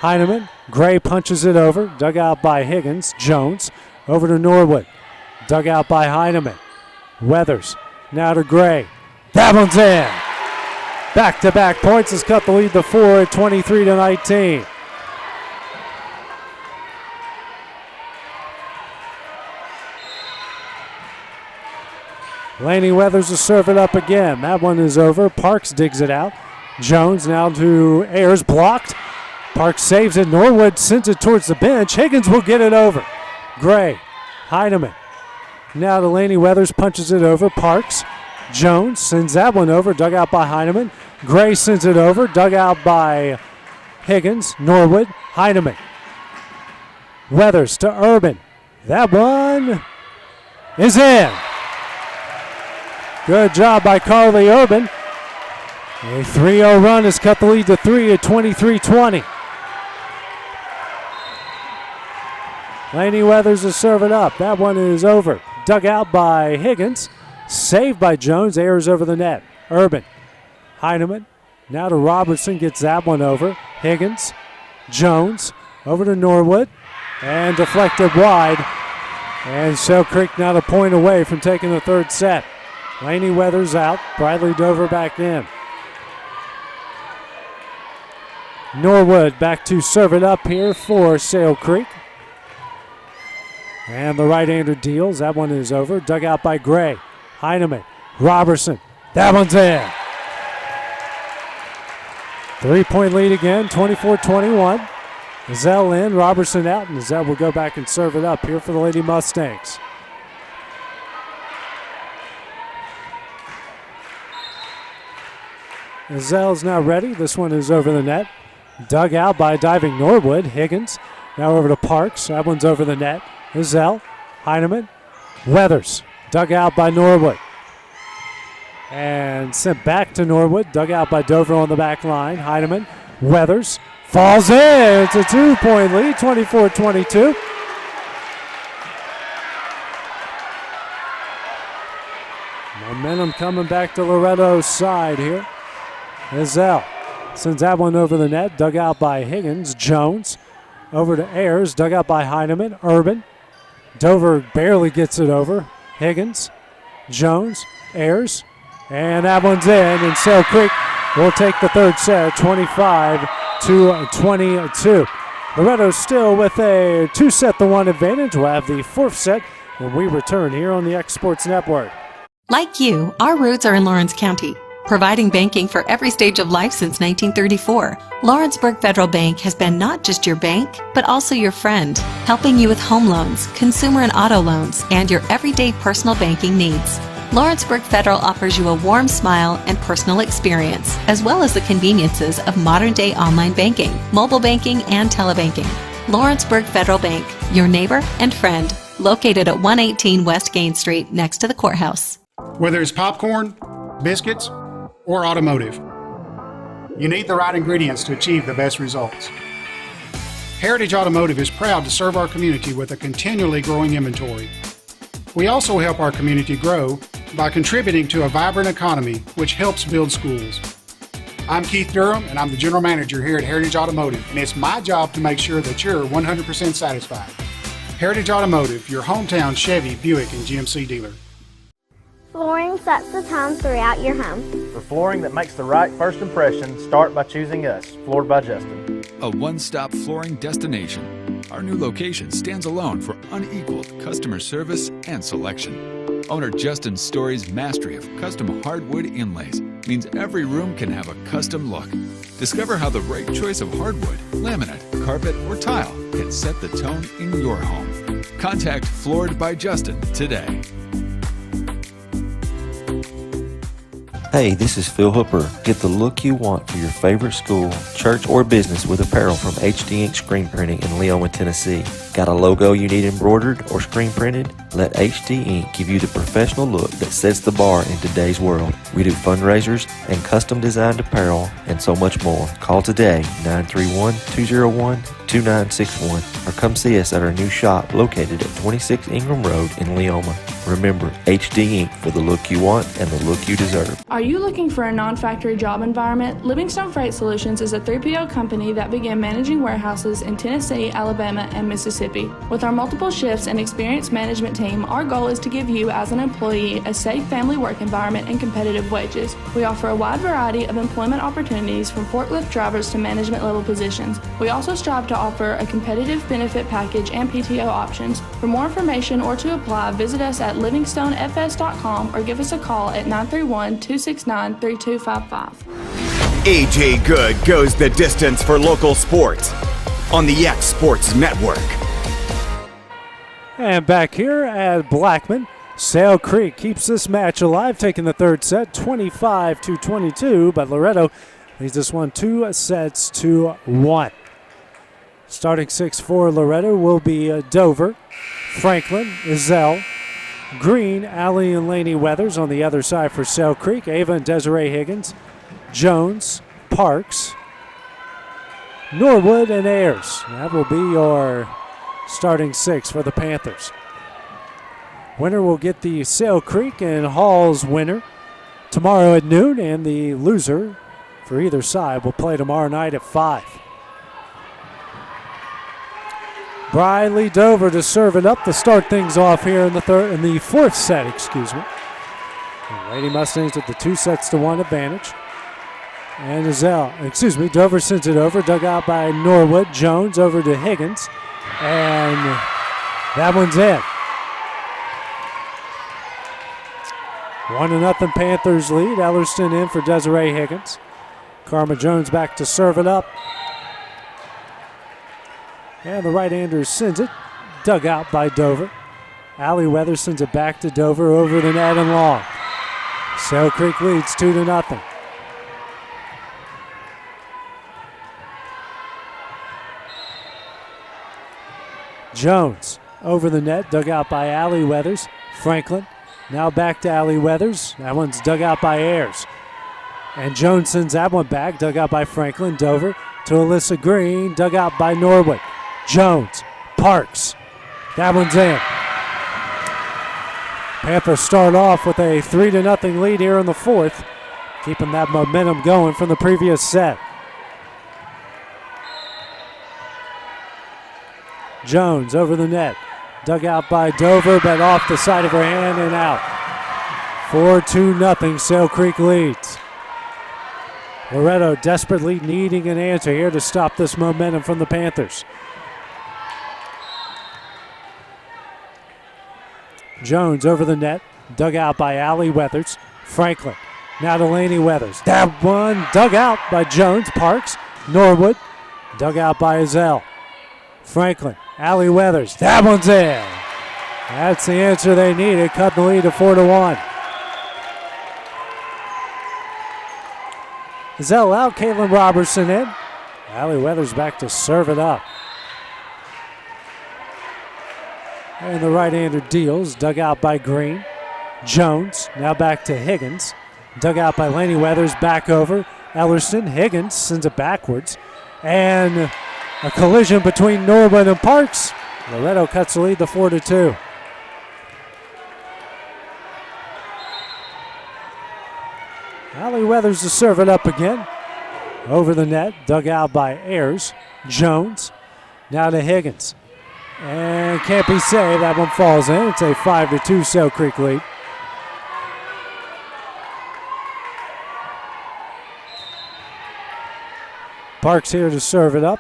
[SPEAKER 6] Heineman. Gray punches it over. Dug out by Higgins. Jones over to Norwood. Dug out by Heineman. Weathers now to Gray. That one's in. Back-to-back points has cut the lead to 4 at 23-19. Laney Weathers will serve it up again. That one is over. Parks digs it out. Jones now to Ayers, blocked. Parks saves it. Norwood sends it towards the bench. Higgins will get it over. Gray, Heineman. Now to Laney Weathers, punches it over. Parks, Jones sends that one over. Dug out by Heineman. Gray sends it over. Dug out by Higgins. Norwood, Heineman. Weathers to Urban. That one is in. Good job by Carly Urban. A 3-0 run has cut the lead to 3 at 23-20. Laney Weathers will serve it up. That one is over. Dug out by Higgins. Saved by Jones. Ayers over the net. Urban. Heineman. Now to Robertson. Gets that one over. Higgins. Jones. Over to Norwood. And deflected wide. And Shell Creek now a point away from taking the third set. Laney Weathers out. Bradley Dover back in. Norwood back to serve it up here for Sale Creek. And the right-hander deals. That one is over. Dug out by Gray. Heineman. Robertson. That one's in. 3-point lead again, 24-21. Zell in, Robertson out, and Zell will go back and serve it up here for the Lady Mustangs. Zell's now ready. This one is over the net. Dug out by diving Norwood. Higgins now over to Parks. That one's over the net. Zell, Heineman, Weathers. Dug out by Norwood. And sent back to Norwood. Dug out by Dover on the back line. Heineman, Weathers. Falls in. It's a 2-point lead, 24-22. Momentum coming back to Loretto's side here. Zell sends that one over the net. Dug out by Higgins. Jones over to Ayers. Dug out by Heineman. Urban. Dover barely gets it over. Higgins. Jones. Ayers. And that one's in. And Sale Creek will take the third set, 25-22. Loretto still with a 2-set-to-1 advantage. We'll have the fourth set when we return here on the X Sports Network.
[SPEAKER 5] Like you, our roots are in Lawrence County, providing banking for every stage of life since 1934. Lawrenceburg Federal Bank has been not just your bank, but also your friend, helping you with home loans, consumer and auto loans, and your everyday personal banking needs. Lawrenceburg Federal offers you a warm smile and personal experience, as well as the conveniences of modern-day online banking, mobile banking, and telebanking. Lawrenceburg Federal Bank, your neighbor and friend, located at 118 West Gain Street, next to the courthouse.
[SPEAKER 7] Whether it's popcorn, biscuits, or automotive, you need the right ingredients to achieve the best results. Heritage Automotive is proud to serve our community with a continually growing inventory. We also help our community grow by contributing to a vibrant economy, which helps build schools. I'm Keith Durham, and I'm the General Manager here at Heritage Automotive, and it's my job to make sure that you're 100% satisfied. Heritage Automotive, your hometown Chevy, Buick, and GMC dealer.
[SPEAKER 8] Flooring sets the tone throughout your home.
[SPEAKER 24] For flooring that makes the right first impression, start by choosing us, Floored by Justin.
[SPEAKER 15] A one-stop flooring destination. Our new location stands alone for unequaled customer service and selection. Owner Justin Story's mastery of custom hardwood inlays means every room can have a custom look. Discover how the right choice of hardwood, laminate, carpet, or tile can set the tone in your home. Contact Floored by Justin today.
[SPEAKER 25] Hey, this is Phil Hooper. Get the look you want for your favorite school, church, or business with apparel from HD Ink Screen Printing in Leoma, Tennessee. Got a logo you need embroidered or screen printed? Let HD Inc. give you the professional look that sets the bar in today's world. We do fundraisers and custom designed apparel and so much more. Call today, 931-201-2961, or come see us at our new shop located at 26 Ingram Road in Leoma. Remember, HD Inc. for the look you want and the look you deserve.
[SPEAKER 3] Are you looking for a non-factory job environment? Livingstone Freight Solutions is a 3PL company that began managing warehouses in Tennessee, Alabama, and Mississippi. With our multiple shifts and experienced management team, our goal is to give you as an employee a safe family work environment and competitive wages. We offer a wide variety of employment opportunities from forklift drivers to management level positions. We also strive to offer a competitive benefit package and PTO options. For more information or to apply, visit us at livingstonefs.com or give us a call at 931-269-3255.
[SPEAKER 1] AJ Good goes the distance for local sports on the X Sports Network.
[SPEAKER 6] And back here at Blackman, Sale Creek keeps this match alive, taking the third set 25-22, but Loretto leads this one 2-1. Starting 6 for Loretto will be Dover, Franklin, Ezell, Green, Allie, and Laney Weathers. On the other side for Sale Creek, Ava and Desiree Higgins, Jones, Parks, Norwood, and Ayers. That will be your starting 6 for the Panthers. Winner will get the Sale Creek and Hall's winner tomorrow at noon, and the loser for either side will play tomorrow night at 5. Briley Dover to serve it up to start things off here in the fourth set, And Lady Mustangs with the 2-1 advantage. And Dover sends it over, dug out by Norwood. Jones over to Higgins, and that one's in. 1-0 Panthers lead. Ellerston in for Desiree Higgins. Karma Jones back to serve it up. And the right-hander sends it. Dug out by Dover. Allie Weathers sends it back to Dover over the net and long. Sale Creek leads 2-0. Jones over the net, dug out by Allie Weathers. Franklin now back to Allie Weathers. That one's dug out by Ayers. And Jones sends that one back, dug out by Franklin. Dover to Alyssa Green, dug out by Norwood. Jones, Parks, that one's in. Panthers start off with a 3-0 lead here in the fourth, keeping that momentum going from the previous set. Jones over the net, dug out by Dover, but off the side of her hand and out. 4-2, Sale Creek leads. Loretto desperately needing an answer here to stop this momentum from the Panthers. Jones over the net, dug out by Allie Weathers. Franklin now to Laney Weathers. That one dug out by Jones. Parks, Norwood, dug out by Ezell. Franklin, Allie Weathers. That one's in. That's the answer they needed. Cut the lead to 4-1. Ezell out, Caitlin Robertson in. Allie Weathers back to serve it up. And the right-hander deals, dug out by Green. Jones, now back to Higgins. Dug out by Laney Weathers, back over. Ellerston, Higgins sends it backwards. And a collision between Norwood and Parks. Loretto cuts the lead to 4-2. Allie Weathers to serve it up again. Over the net, dug out by Ayers. Jones, now to Higgins. And can't be saved. That one falls in. It's a 5-2 Sale Creek lead. Parks here to serve it up.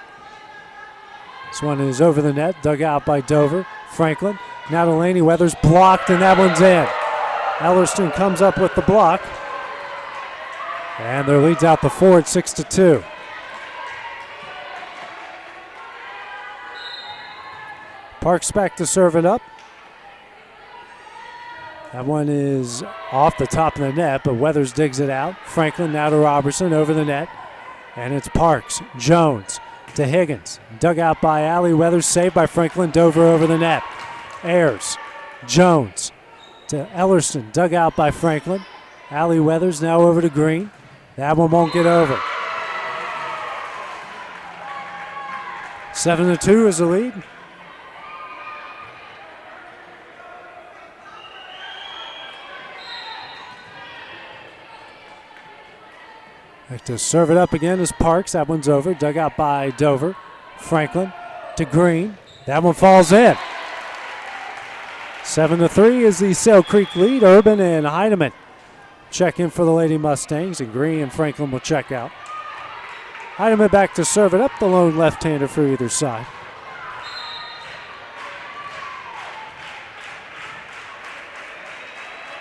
[SPEAKER 6] This one is over the net, dug out by Dover. Franklin, now to Laney Weathers, blocked, and that one's in. Ellerston comes up with the block. And their lead's out the 4 at 6-2. Parks back to serve it up. That one is off the top of the net, but Weathers digs it out. Franklin now to Robertson over the net. And it's Parks. Jones to Higgins. Dug out by Allie Weathers, saved by Franklin. Dover over the net. Ayers Jones to Ellerston, dug out by Franklin. Allie Weathers now over to Green. That one won't get over. 7-2 is the lead. Back to serve it up again is Parks. That one's over. Dug out by Dover. Franklin to Green. That one falls in. 7-3 is the Sail Creek lead. Urban and Heineman check in for the Lady Mustangs, and Green and Franklin will check out. Heineman back to serve it up, the lone left-hander for either side.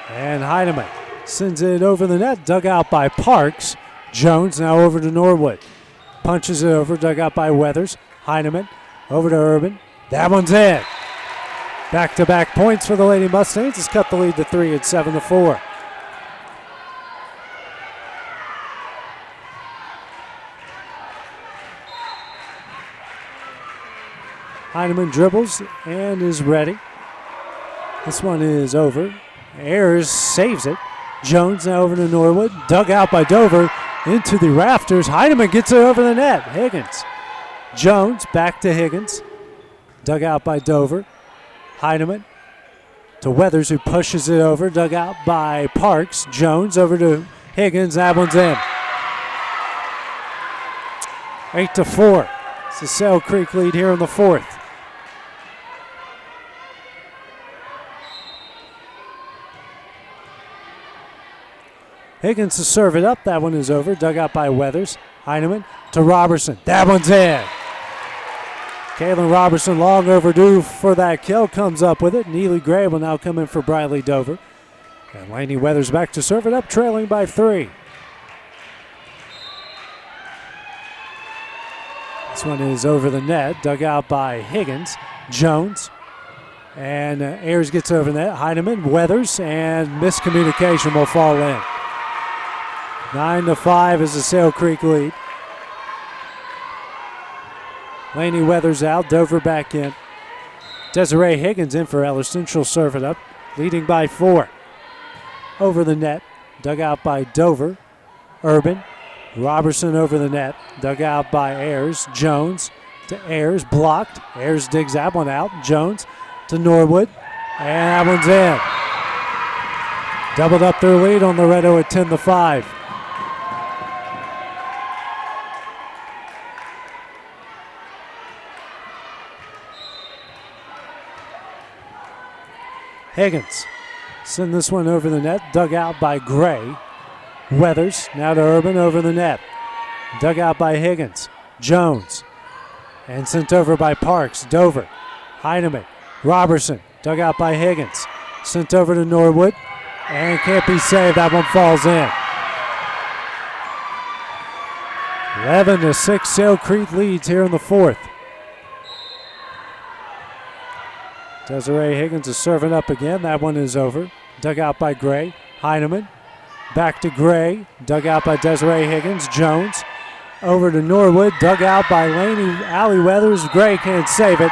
[SPEAKER 6] And Heineman sends it over the net, dug out by Parks. Jones now over to Norwood. Punches it over, dug out by Weathers. Heineman over to Urban. That one's in. Back-to-back points for the Lady Mustangs has cut the lead to 3 at 7-4. Heineman dribbles and is ready. This one is over. Ayers saves it. Jones now over to Norwood. Dug out by Dover into the rafters. Heineman gets it over the net. Higgins. Jones back to Higgins. Dug out by Dover. Heineman to Weathers, who pushes it over. Dug out by Parks. Jones over to Higgins. That one's in. 8-4. It's the Sail Creek lead here in the fourth. Higgins to serve it up. That one is over. Dug out by Weathers. Heineman to Robertson. That one's in. Kaylin Robertson, long overdue for that kill, comes up with it. Neely Gray will now come in for Briley Dover. And Laney Weathers back to serve it up, trailing by 3. This one is over the net. Dug out by Higgins. Jones. And Ayers gets over the net. Heineman, Weathers, and miscommunication will fall in. 9-5 is the Sail Creek lead. Laney Weathers out, Dover back in. Desiree Higgins in for Ellerston. She'll serve it up, leading by 4. Over the net, dug out by Dover. Urban, Robertson over the net, dug out by Ayers. Jones to Ayers, blocked. Ayers digs that one out. Jones to Norwood, and that one's in. Doubled up their lead on Loretto at 10-5. Higgins send this one over the net, dug out by Gray. Weathers now to Urban over the net, dug out by Higgins. Jones and sent over by Parks. Dover, Heineman, Robertson, dug out by Higgins, sent over to Norwood, and can't be saved. That one falls in. 11-6 Sail Creek leads here in the fourth. Desiree Higgins is serving up again. That one is over. Dug out by Gray. Heineman. Back to Gray. Dug out by Desiree Higgins. Jones. Over to Norwood. Dug out by Laney. Allie Weathers. Gray can't save it.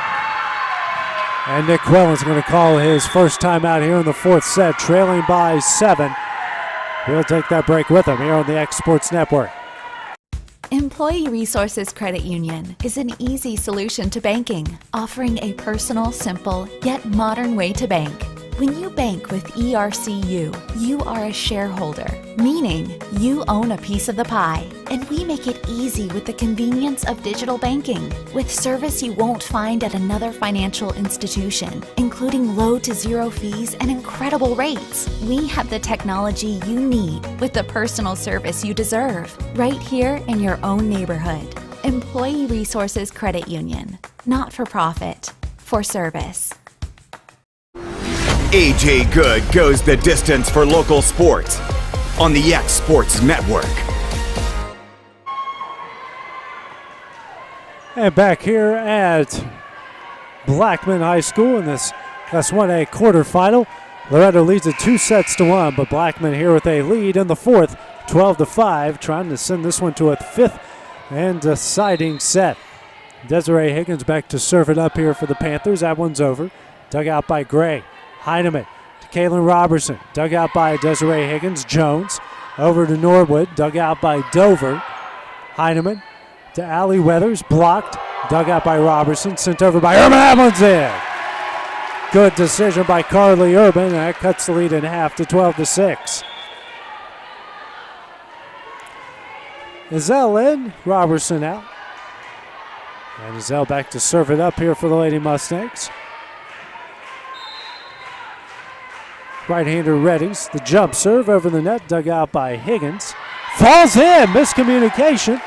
[SPEAKER 6] And Nick Quellen's going to call his first time out here in the fourth set, trailing by 7. We'll take that break with him here on the X Sports Network.
[SPEAKER 10] Employee Resources Credit Union is an easy solution to banking, offering a personal, simple, yet modern way to bank. When you bank with ERCU, you are a shareholder, meaning you own a piece of the pie, and we make it easy with the convenience of digital banking, with service you won't find at another financial institution, including low to zero fees and incredible rates. We have the technology you need with the personal service you deserve, right here in your own neighborhood. Employee Resources Credit Union, not for profit, for service.
[SPEAKER 1] AJ Good goes the distance for local sports on the X Sports Network.
[SPEAKER 6] And back here at Blackman High School in this Class 1A quarterfinal, Loretto leads it 2-1, but Blackman here with a lead in the fourth, 12-5, trying to send this one to a fifth and deciding set. Desiree Higgins back to serve it up here for the Panthers. That one's over. Dug out by Gray. Heineman to Kaylin Robertson. Dug out by Desiree Higgins. Jones over to Norwood. Dug out by Dover. Heineman to Allie Weathers. Blocked. Dug out by Robertson. Sent over by Urban. That one's in. Good decision by Carly Urban. And that cuts the lead in half to 12-6. Ezell in. Robertson out. And Ezell back to serve it up here for the Lady Mustangs. Right-hander readies. The jump serve over the net, dug out by Higgins. Falls in, miscommunication.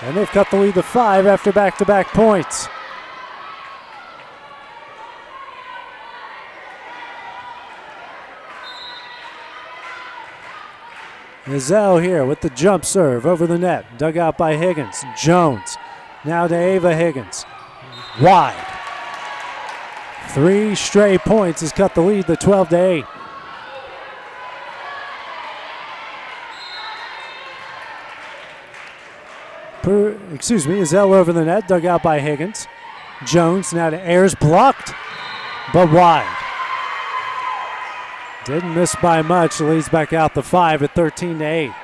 [SPEAKER 6] And they've cut the lead to 5 after back-to-back points. Ezell here with the jump serve over the net, dug out by Higgins. Jones now to Ava Higgins. Wide. 3 straight points has cut the lead to 12-8. Ezell over the net, dug out by Higgins. Jones now to Ayers, blocked, but wide. Didn't miss by much, leads back out to 5 at 13-8.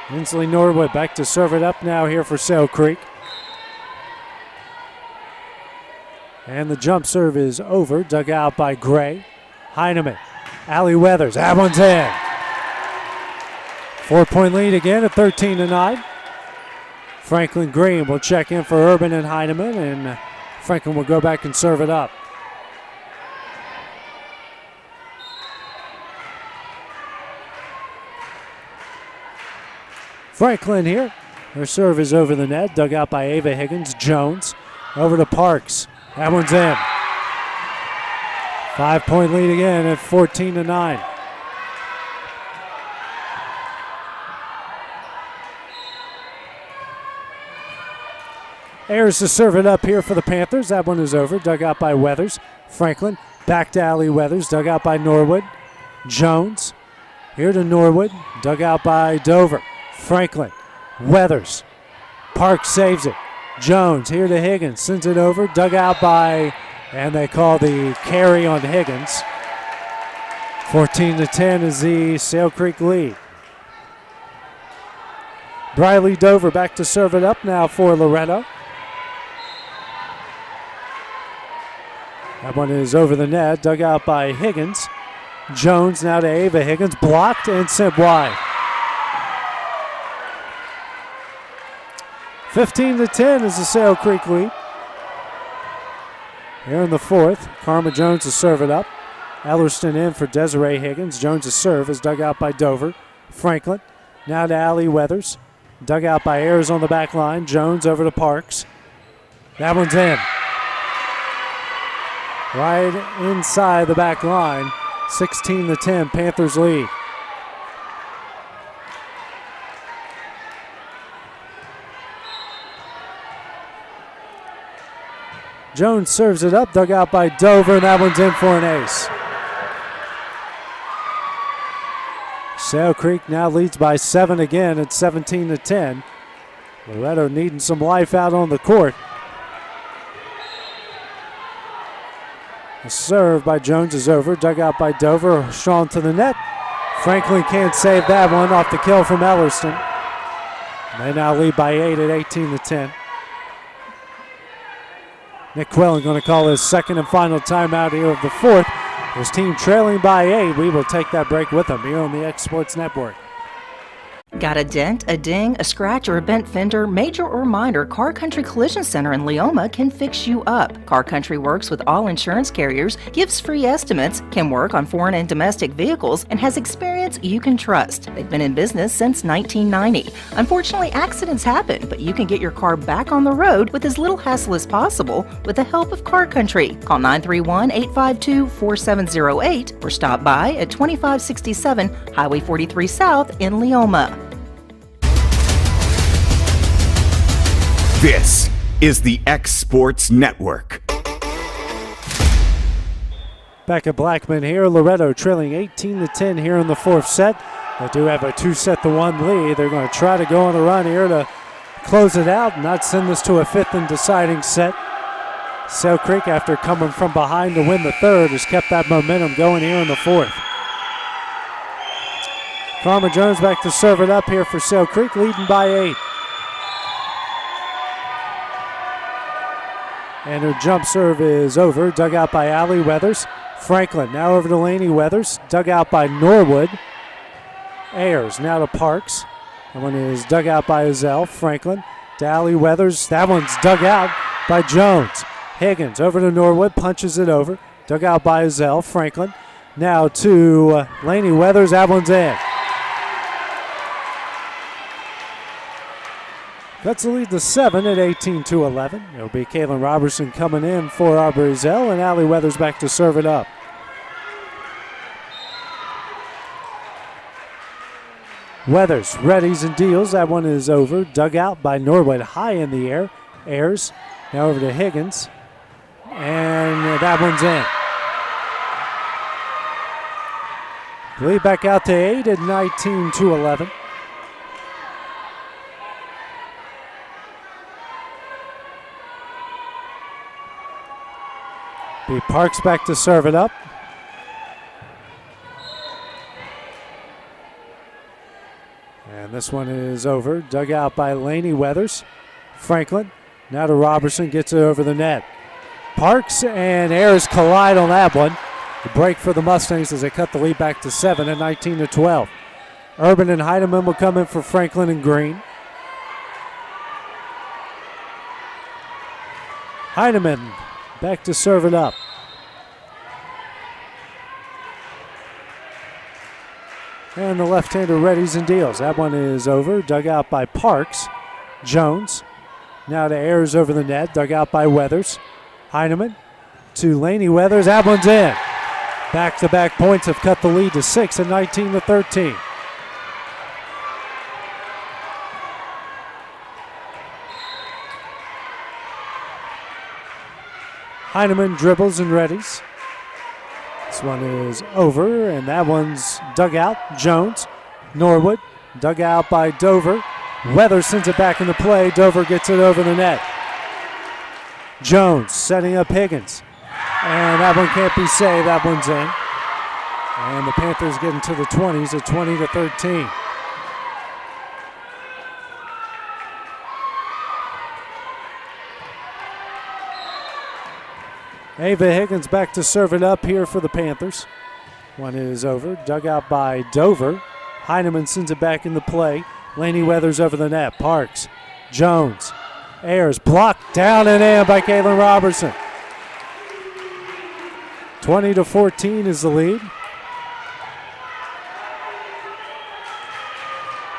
[SPEAKER 6] Inslee Norwood back to serve it up now here for Sale Creek. And the jump serve is over, dug out by Gray. Heineman, Allie Weathers, that one's in. 4-point lead again at 13-9. Franklin Green will check in for Urban and Heineman, and Franklin will go back and serve it up. Franklin here. Her serve is over the net, dug out by Ava Higgins. Jones over to Parks. That one's in. 5-point lead again at 14-9. Ayers to serve it up here for the Panthers. That one is over. Dug out by Weathers. Franklin back to Allie Weathers. Dug out by Norwood. Jones here to Norwood. Dug out by Dover. Franklin. Weathers. Park saves it. Jones here to Higgins. Sends it over. Dug out by, and they call the carry on Higgins. 14-10 is the Sale Creek lead. Briley Dover back to serve it up now for Loretto. That one is over the net, dug out by Higgins. Jones now to Ava Higgins, blocked and sent wide. 15-10 is the Sale Creek lead. Here in the fourth, Karma Jones to serve it up. Ellerston in for Desiree Higgins. Jones' serve is dug out by Dover. Franklin now to Allie Weathers. Dug out by Ayers on the back line. Jones over to Parks. That one's in. Right inside the back line. 16-10, Panthers lead. Jones serves it up, dug out by Dover, and that one's in for an ace. Sale Creek now leads by 7 again at 17-10. Loretto needing some life out on the court. The serve by Jones is over, dug out by Dover, strong to the net. Franklin can't save that one off the kill from Ellerston. They now lead by 8 at 18-10. Nick Quillen going to call his second and final timeout here of the fourth. His team trailing by 8. We will take that break with them here on the X Sports Network.
[SPEAKER 11] Got a dent, a ding, a scratch, or a bent fender? Major or minor, Car Country Collision Center in Leoma can fix you up. Car Country works with all insurance carriers, gives free estimates, can work on foreign and domestic vehicles, and has experience you can trust. They've been in business since 1990. Unfortunately, accidents happen, but you can get your car back on the road with as little hassle as possible with the help of Car Country. Call 931-852-4708 or stop by at 2567 Highway 43 South in Leoma.
[SPEAKER 1] This is the X Sports Network.
[SPEAKER 6] Back at Blackman here, Loretto trailing 18-10 here in the fourth set. They do have a 2-1 lead. They're going to try to go on a run here to close it out, not send this to a fifth and deciding set. Sail Creek, after coming from behind to win the third, has kept that momentum going here in the fourth. Karma Jones back to serve it up here for Sail Creek, leading by 8. And her jump serve is over, dug out by Allie Weathers. Franklin now over to Laney Weathers, dug out by Norwood. Ayers now to Parks. That one is dug out by Azell. Franklin to Allie Weathers. That one's dug out by Jones. Higgins over to Norwood, punches it over. Dug out by Azell. Franklin now to Laney Weathers. That one's in. Cuts the lead to 7 at 18-11. It'll be Kaylin Robertson coming in for Arbor-Azell, and Allie Weathers back to serve it up. Weathers readies and deals. That one is over. Dug out by Norwood, high in the air. Ayers now over to Higgins. And that one's in. Lead back out to 8 at 19-11. B. Parks back to serve it up. And this one is over. Dug out by Laney Weathers. Franklin now to Robertson, gets it over the net. Parks and Ayers collide on that one. The break for the Mustangs as they cut the lead back to 7 at 19-12. Urban and Heidemann will come in for Franklin and Green. Heidemann back to serve it up. And the left-hander readies and deals. That one is over. Dug out by Parks. Jones now to Ayers over the net. Dug out by Weathers. Heinemann to Laney Weathers. That one's in. Back-to-back points have cut the lead to 6 at 19-13. Heinemann dribbles and readies. This one is over, and that one's dug out. Jones, Norwood, dug out by Dover. Weathers sends it back into play. Dover gets it over the net. Jones setting up Higgins. And that one can't be saved. That one's in. And the Panthers get into the 20s at 20-13. Ava Higgins back to serve it up here for the Panthers. One is over. Dug out by Dover. Heinemann sends it back into play. Laney Weathers over the net. Parks. Jones. Ayers blocked down and in by Kaylin Robertson. 20-14 is the lead.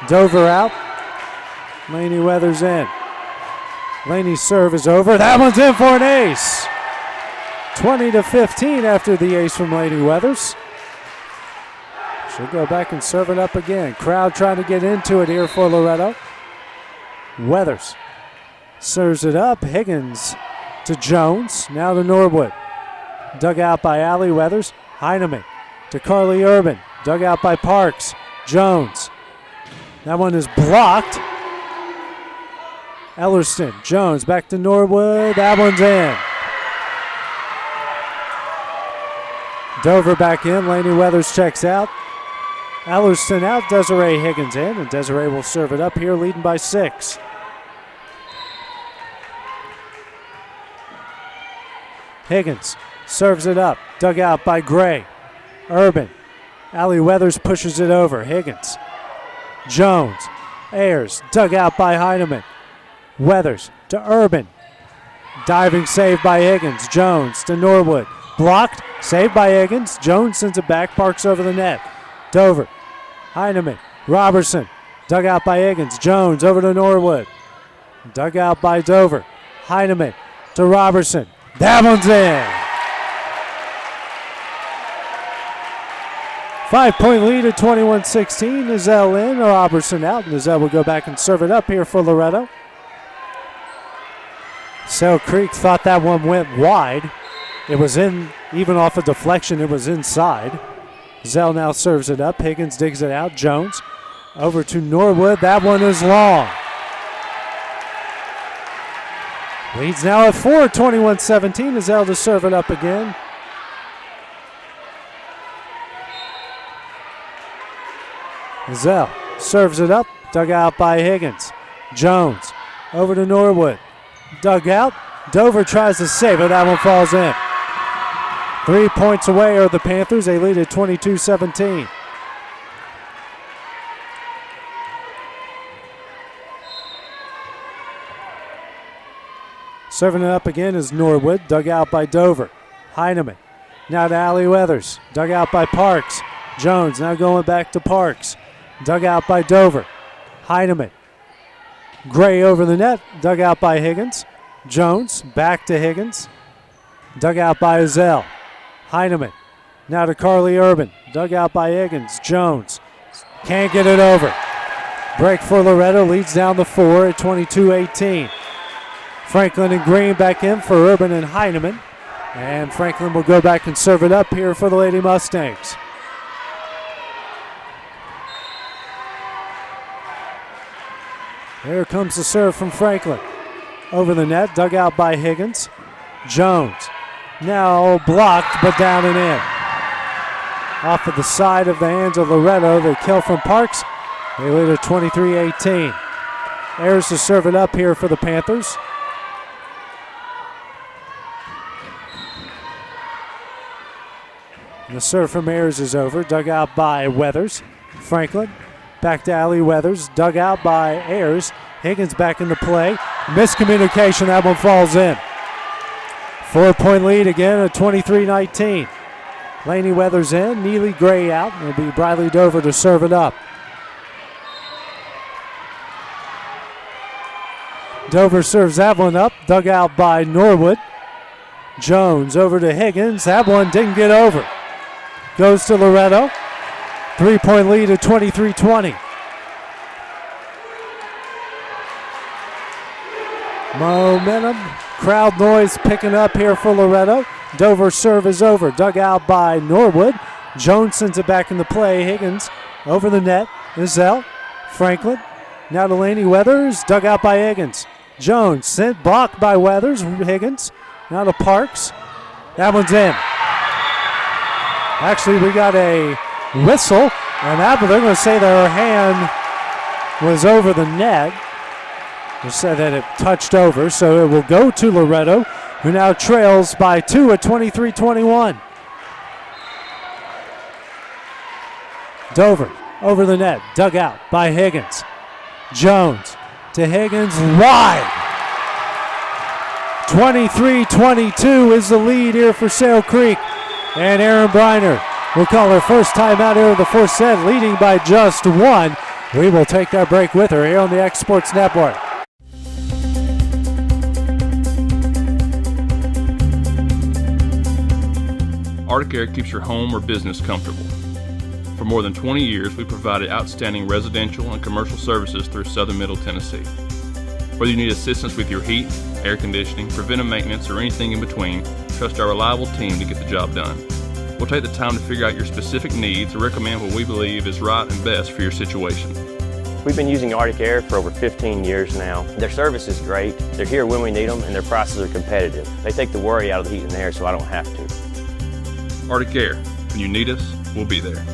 [SPEAKER 6] Dover out. Laney Weathers in. Laney's serve is over. That one's in for an ace. 20-15 after the ace from Laney Weathers. She'll go back and serve it up again. Crowd trying to get into it here for Loretto. Weathers serves it up. Higgins to Jones. Now to Norwood. Dug out by Allie Weathers. Heinemann to Carly Urban. Dug out by Parks. Jones. That one is blocked. Ellerston. Jones back to Norwood. That one's in. Dover back in. Laney Weathers checks out. Ellerston out. Desiree Higgins in. And Desiree will serve it up here, leading by 6. Higgins serves it up. Dug out by Gray. Urban. Allie Weathers pushes it over. Higgins. Jones. Ayers. Dug out by Heinemann. Weathers to Urban. Diving save by Higgins. Jones to Norwood. Blocked. Saved by Higgins. Jones sends it back. Parks over the net. Dover. Heinemann. Robertson. Dug out by Higgins. Jones over to Norwood. Dug out by Dover. Heinemann to Robertson. That one's in. 5-point lead at 21-16. Nizelle in. Robertson out. Nizelle will go back and serve it up here for Loretto. Sail Creek thought that one went wide. It was in, even off a deflection, it was inside. Zell now serves it up. Higgins digs it out. Jones over to Norwood. That one is long. Leads now at 4, 21-17. Azell to serve it up again. Azell serves it up, dug out by Higgins. Jones over to Norwood. Dug out. Dover tries to save it. That one falls in. 3 points away are the Panthers. They lead at 22-17. Serving it up again is Norwood. Dug out by Dover. Heineman. Now to Allie Weathers. Dug out by Parks. Jones now going back to Parks. Dug out by Dover. Heineman. Gray over the net. Dug out by Higgins. Jones back to Higgins. Dug out by Azell. Heineman. Now to Carly Urban. Dug out by Higgins. Jones can't get it over. Break for Loretto. Leads down the 4 at 22-18. Franklin and Green back in for Urban and Heineman. And Franklin will go back and serve it up here for the Lady Mustangs. Here comes the serve from Franklin. Over the net, dug out by Higgins. Jones. Now blocked, but down and in. Off of the side of the hands of Loretto, the kill from Parks. They lead at 23-18. Ayers to serve it up here for the Panthers. And the serve from Ayers is over. Dug out by Weathers. Franklin. Back to Allie Weathers. Dug out by Ayers. Higgins back into play. Miscommunication. That one falls in. 4-point lead again at 23-19. Laney Weathers in. Neely Gray out. It'll be Briley Dover to serve it up. Dover serves that one up. Dug out by Norwood. Jones over to Higgins. That one didn't get over. Goes to Loretto. 3-point lead at 23-20. Momentum. Crowd noise picking up here for Loretto. Dover serve is over. Dug out by Norwood. Jones sends it back into play. Higgins over the net. Azell. Franklin. Now to Laney Weathers. Dug out by Higgins. Jones sent blocked by Weathers. Higgins. Now to Parks. That one's in. Actually, we got a whistle, and they're going to say that her hand was over the net. They said that it touched over, so it will go to Loretto, who now trails by 2 at 23-21. Dover over the net, dug out by Higgins. Jones to Higgins, wide. 23-22 is the lead here for Sale Creek. And Aaron Briner will call her first time out here of the fourth set, leading by just 1. We will take that break with her here on the X Sports Network.
[SPEAKER 12] Arctic Air keeps your home or business comfortable. For more than 20 years, we provided outstanding residential and commercial services through Southern Middle Tennessee. Whether you need assistance with your heat, air conditioning, preventive maintenance, or anything in between, trust our reliable team to get the job done. We'll take the time to figure out your specific needs and recommend what we believe is right and best for your situation.
[SPEAKER 13] We've been using Arctic Air for over 15 years now. Their service is great, they're here when we need them, and their prices are competitive. They take the worry out of the heat and air so I don't have to.
[SPEAKER 12] Arctic Air, when you need us, we'll be there.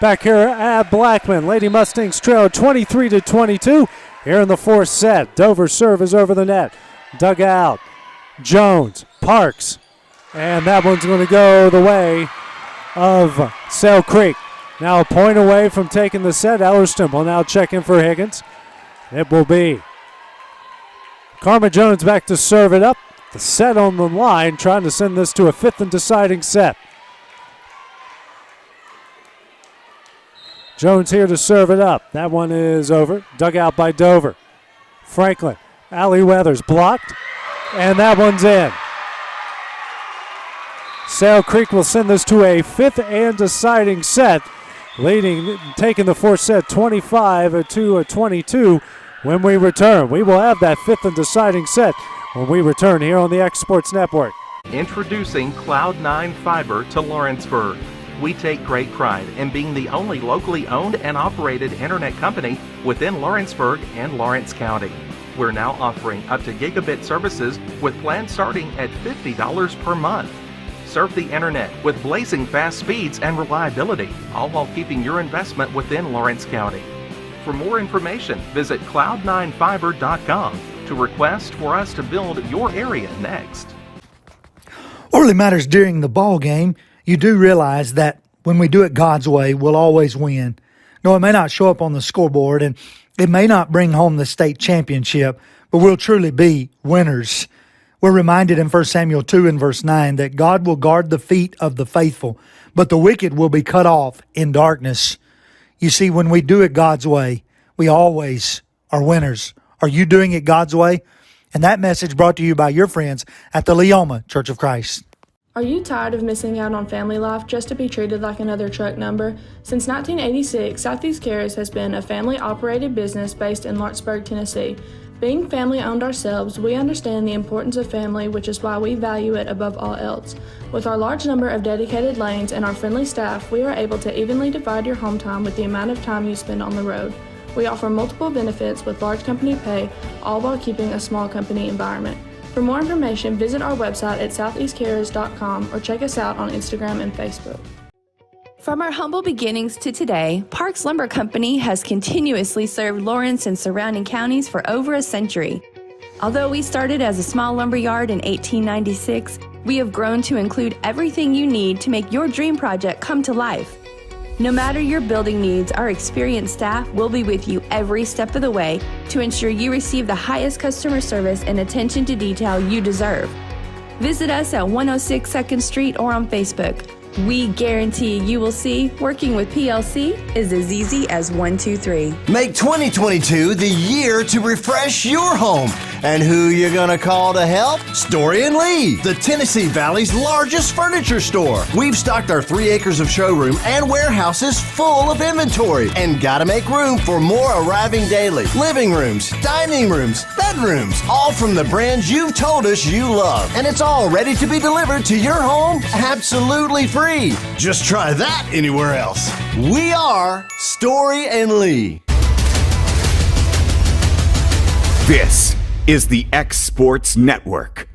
[SPEAKER 6] Back here at Blackman, Lady Mustangs trail 23-22 here in the fourth set. Dover serve is over the net. Dug out. Jones, Parks, and that one's going to go the way of Sale Creek. Now a point away from taking the set. Ellerston will now check in for Higgins. It will be Karma Jones back to serve it up. The set on the line, trying to send this to a fifth and deciding set. Jones here to serve it up. That one is over. Dug out by Dover. Franklin. Allie Weathers blocked. And that one's in. Sale Creek will send this to a fifth and deciding set. Taking the fourth set 25-22 when we return. We will have that fifth and deciding set when we return here on the X Sports Network.
[SPEAKER 9] Introducing Cloud9 Fiber to Lawrenceburg. We take great pride in being the only locally owned and operated internet company within Lawrenceburg and Lawrence County. We're now offering up to gigabit services with plans starting at $50 per month. Serve the internet with blazing fast speeds and reliability, all while keeping your investment within Lawrence County. For more information, visit cloud9fiber.com to request for us to build your area next.
[SPEAKER 14] What really matters during the ball game, you do realize that when we do it God's way, we'll always win. No, it may not show up on the scoreboard, and it may not bring home the state championship, but we'll truly be winners. We're reminded in 1 Samuel 2 and verse 9 that God will guard the feet of the faithful, but the wicked will be cut off in darkness. You see, when we do it God's way, we always are winners. Are you doing it God's way? And that message brought to you by your friends at the Leoma Church of Christ.
[SPEAKER 3] Are you tired of missing out on family life just to be treated like another truck number? Since 1986, Southeast Cares has been a family-operated business based in Lawrenceburg, Tennessee. Being family-owned ourselves, we understand the importance of family, which is why we value it above all else. With our large number of dedicated lanes and our friendly staff, we are able to evenly divide your home time with the amount of time you spend on the road. We offer multiple benefits with large company pay, all while keeping a small company environment. For more information, visit our website at southeastcarriers.com or check us out on Instagram and Facebook.
[SPEAKER 16] From our humble beginnings to today, Parks Lumber Company has continuously served Lawrence and surrounding counties for over a century. Although we started as a small lumber yard in 1896, we have grown to include everything you need to make your dream project come to life. No matter your building needs, our experienced staff will be with you every step of the way to ensure you receive the highest customer service and attention to detail you deserve. Visit us at 106 2nd Street or on Facebook. We guarantee you will see working with PLC is as easy as 1, 2, 3.
[SPEAKER 17] Make 2022 the year to refresh your home. And who you gonna call to help? Story & Lee, the Tennessee Valley's largest furniture store. We've stocked our 3 acres of showroom and warehouses full of inventory, and gotta make room for more arriving daily. Living rooms, dining rooms, bedrooms, all from the brands you've told us you love. And it's all ready to be delivered to your home absolutely free. Just try that anywhere else. We are Story & Lee.
[SPEAKER 1] This is the X Sports Network.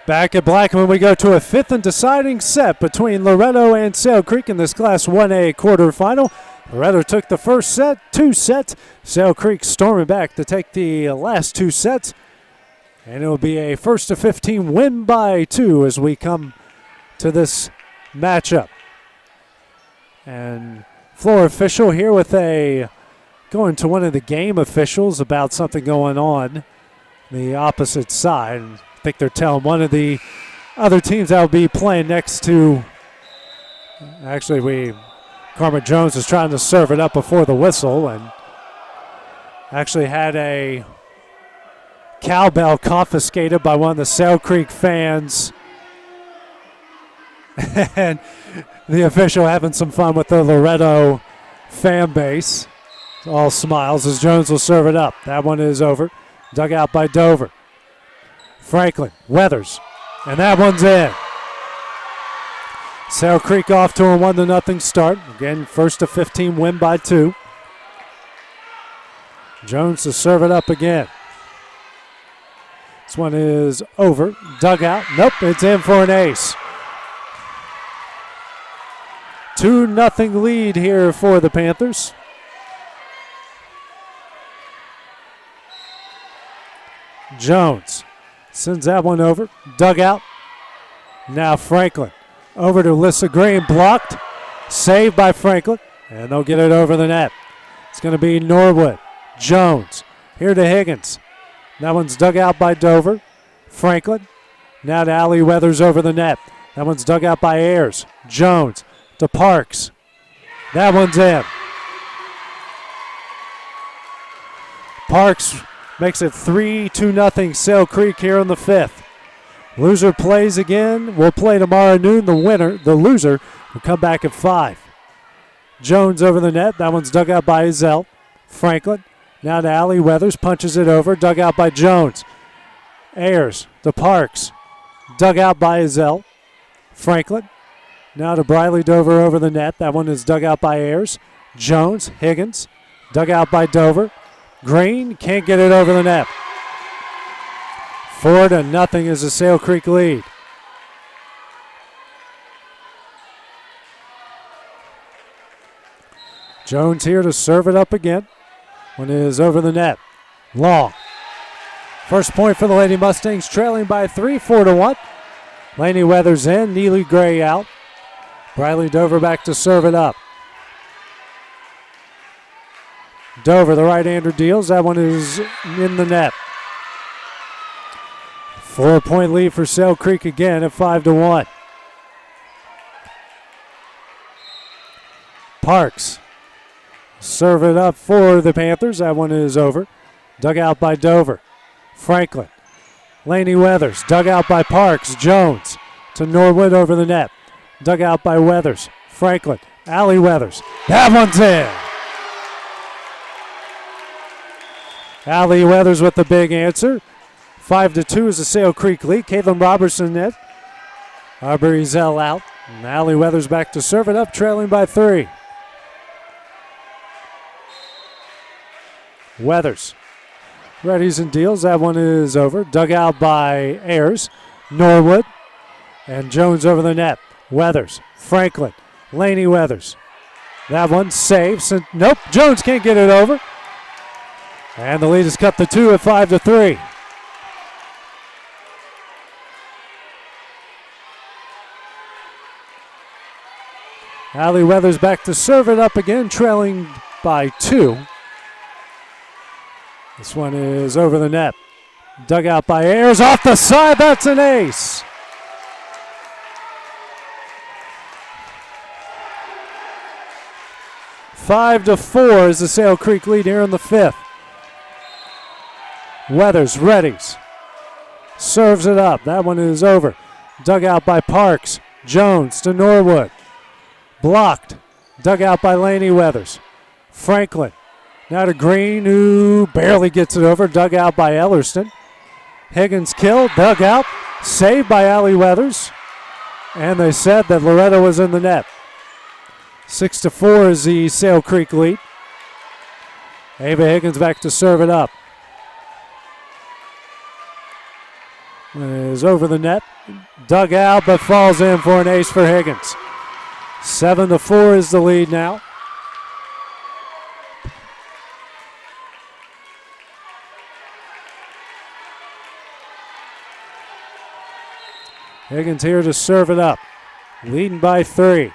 [SPEAKER 6] Back at Blackman, we go to a 5th and deciding set between Loretto and Sale Creek in this Class 1A quarterfinal. Loretto took the first set, 2 sets. Sale Creek storming back to take the last 2 sets. And it will be a 1-15 win by 2 as we come to this matchup. And floor official here with going to one of the game officials about something going on the opposite side. I think they're telling one of the other teams that will be playing next to, Carmen Jones is trying to serve it up before the whistle and actually had a cowbell confiscated by one of the Sale Creek fans. And the official having some fun with the Loretto fan base. All smiles as Jones will serve it up. That one is over. Dug out by Dover. Franklin, Weathers, and that one's in. Sale Creek off to a 1-0 start. Again, 1-15 win by 2. Jones to serve it up again. This one is over. Dug out. Nope, it's in for an ace. 2-0 lead here for the Panthers. Jones sends that one over. Dug out. Now Franklin. Over to Alyssa Green. Blocked. Saved by Franklin. And they'll get it over the net. It's going to be Norwood. Jones. Here to Higgins. That one's dug out by Dover. Franklin. Now to Allie Weathers over the net. That one's dug out by Ayers. Jones to Parks. That one's in. Parks makes it 3-2 Sale Creek here in the 5th. Loser plays again. We'll play tomorrow noon. The loser, will come back at 5. Jones over the net. That one's dug out by Ezell. Franklin. Now to Allie Weathers. Punches it over. Dug out by Jones. Ayers to Parks. Dug out by Ezell. Franklin. Now to Briley Dover over the net. That one is dug out by Ayers. Jones, Higgins. Dug out by Dover. Green can't get it over the net. 4-0 is the Sale Creek lead. Jones here to serve it up again. One is over the net. Long. First point for the Lady Mustangs, trailing by 3, 4-1. Laney Weathers in, Neely Gray out. Briley Dover back to serve it up. Dover, the right-hander, deals. That one is in the net. 4-point lead for Sale Creek again at 5-1. Parks. Serve it up for the Panthers. That one is over. Dug out by Dover. Franklin. Laney Weathers. Dug out by Parks. Jones to Norwood over the net. Dug out by Weathers. Franklin. Allie Weathers. That one's in. Allie Weathers with the big answer. 5-2 is the Sale Creek lead. Caitlin Robertson net. Arbery Zell out. And Allie Weathers back to serve it up, trailing by 3. Weathers. Readies and deals. That one is over. Dug out by Ayers. Norwood. And Jones over the net. Weathers. Franklin. Laney Weathers. That one saves. Nope. Jones can't get it over. And the lead is cut to 2 at 5-3. Allie Weathers back to serve it up again, trailing by 2. This one is over the net. Dug out by Ayers, off the side, that's an ace. Five to 4 is the Sale Creek lead here in the 5th. Weathers readies. Serves it up. That one is over. Dug out by Parks. Jones to Norwood. Blocked. Dug out by Laney Weathers. Franklin. Now to Green, who barely gets it over. Dug out by Ellerston. Higgins killed. Dug out. Saved by Allie Weathers. And they said that Loretto was in the net. 6-4 is the Sale Creek lead. Ava Higgins back to serve it up. Is over the net. Dug out, but falls in for an ace for Higgins. 7-4 is the lead now. Higgins here to serve it up. Leading by 3.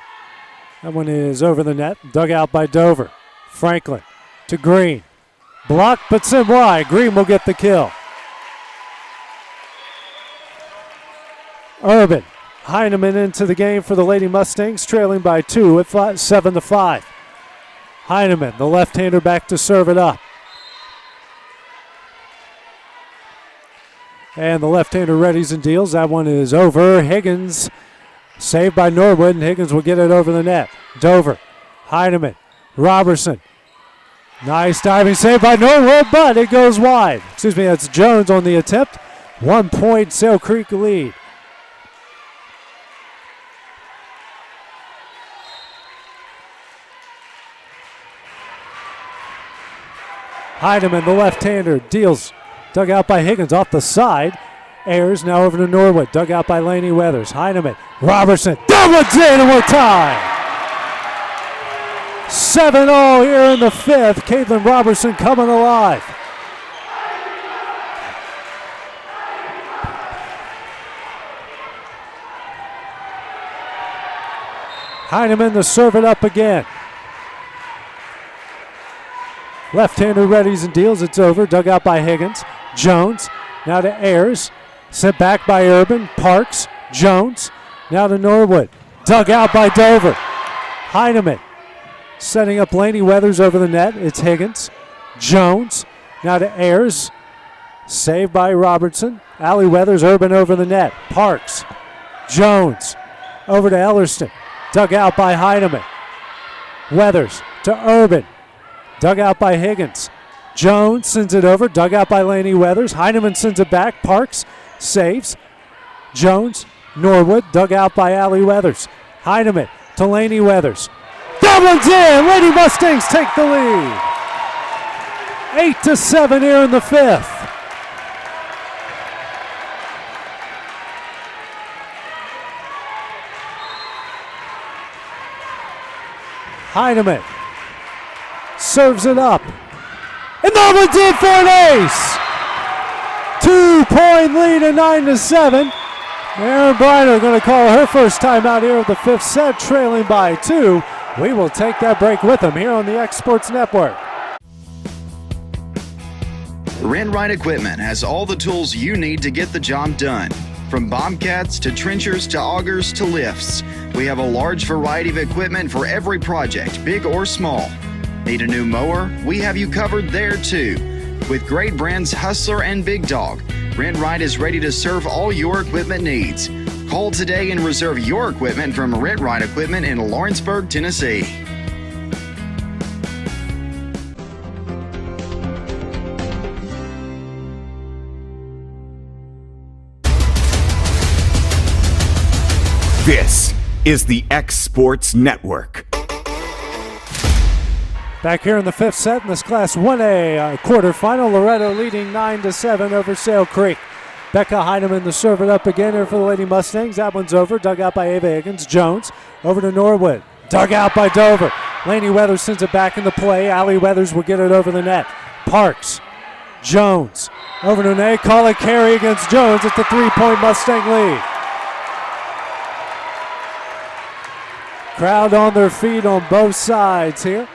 [SPEAKER 6] That one is over the net. Dug out by Dover. Franklin to Green. Blocked, but sent wide. Green will get the kill. Urban. Heineman into the game for the Lady Mustangs, trailing by 2 at 7-5. Heineman, the left-hander, back to serve it up. And the left-hander readies and deals. That one is over. Higgins saved by Norwood, and Higgins will get it over the net. Dover, Heineman, Robertson. Nice diving save by Norwood, but it goes wide. Excuse me, that's Jones on the attempt. 1 point Sale Creek lead. Heineman, the left-hander, deals. Dug out by Higgins off the side. Ayers now over to Norwood. Dug out by Laney Weathers. Heineman, Robertson. That one's in and we're tied. 7-0 here in the 5th. Caitlin Robertson coming alive. Heineman to serve it up again. Left-hander readies and deals. It's over. Dug out by Higgins. Jones. Now to Ayers. Sent back by Urban. Parks. Jones. Now to Norwood. Dug out by Dover. Heineman. Setting up Laney Weathers over the net. It's Higgins. Jones. Now to Ayers. Saved by Robertson. Allie Weathers. Urban over the net. Parks. Jones. Over to Ellerston. Dug out by Heineman. Weathers to Urban. Dug out by Higgins. Jones sends it over, dug out by Laney Weathers. Heineman sends it back. Parks saves. Jones, Norwood, dug out by Allie Weathers. Heineman to Laney Weathers. That one's in! Lady Mustangs take the lead. 8-7 here in the fifth. Heineman serves it up. And that one's in for an ace! 2-point lead at 9-7. Aaron Briner going to call her first time out here of the fifth set, trailing by 2. We will take that break with them here on the X Sports Network.
[SPEAKER 2] Rent-Right Equipment has all the tools you need to get the job done. From bobcats to trenchers to augers to lifts, we have a large variety of equipment for every project, big or small. Need a new mower? We have you covered there too. With great brands Hustler and Big Dog, Rent-Right is ready to serve all your equipment needs. Call today and reserve your equipment from Rent-Right Equipment in Lawrenceburg, Tennessee.
[SPEAKER 1] This is the X Sports Network.
[SPEAKER 6] Back here in the fifth set in this Class 1A quarterfinal, Loretto leading 9-7 over Sale Creek. Becca Heineman to serve it up again here for the Lady Mustangs. That one's over, dug out by Ava Higgins. Jones over to Norwood, dug out by Dover. Laney Weathers sends it back into play. Allie Weathers will get it over the net. Parks, Jones over to Nate. Call it carry against Jones. It's the 3-point Mustang lead. Crowd on their feet on both sides here.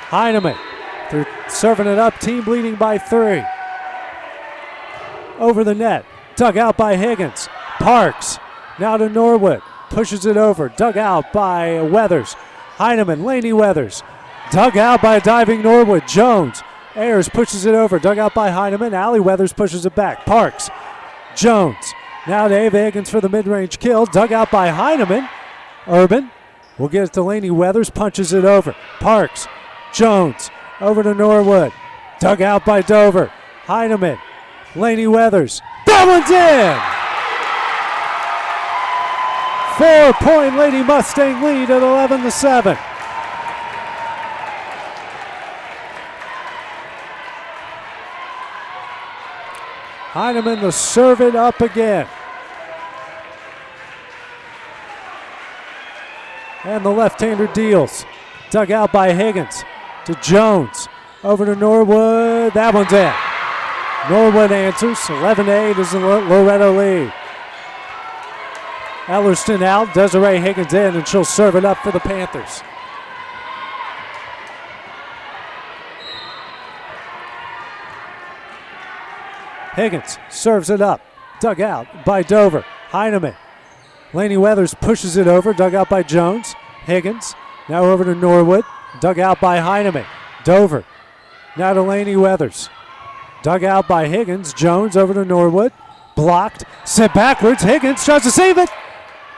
[SPEAKER 6] Heineman, they're serving it up, team leading by 3. Over the net, dug out by Higgins. Parks, now to Norwood, pushes it over, dug out by Weathers. Heineman, Laney Weathers, dug out by diving Norwood. Jones, Ayers pushes it over, dug out by Heineman. Allie Weathers pushes it back. Parks, Jones, now to Ava Higgins for the mid-range kill, dug out by Heineman. Urban will get it to Laney Weathers, punches it over. Parks, Jones, over to Norwood, dug out by Dover. Heineman, Laney Weathers, that one's in! 4-point Lady Mustang lead at 11-7. Heineman to serve it up again. And the left-hander deals. Dug out by Higgins to Jones. Over to Norwood. That one's in. Norwood answers. 11-8 is the Loretto lead. Ellerston out. Desiree Higgins in, and she'll serve it up for the Panthers. Higgins serves it up. Dug out by Dover. Heineman. Laney Weathers pushes it over. Dug out by Jones. Higgins. Now over to Norwood. Dug out by Heineman. Dover. Now to Laney Weathers. Dug out by Higgins. Jones over to Norwood. Blocked. Sent backwards. Higgins tries to save it.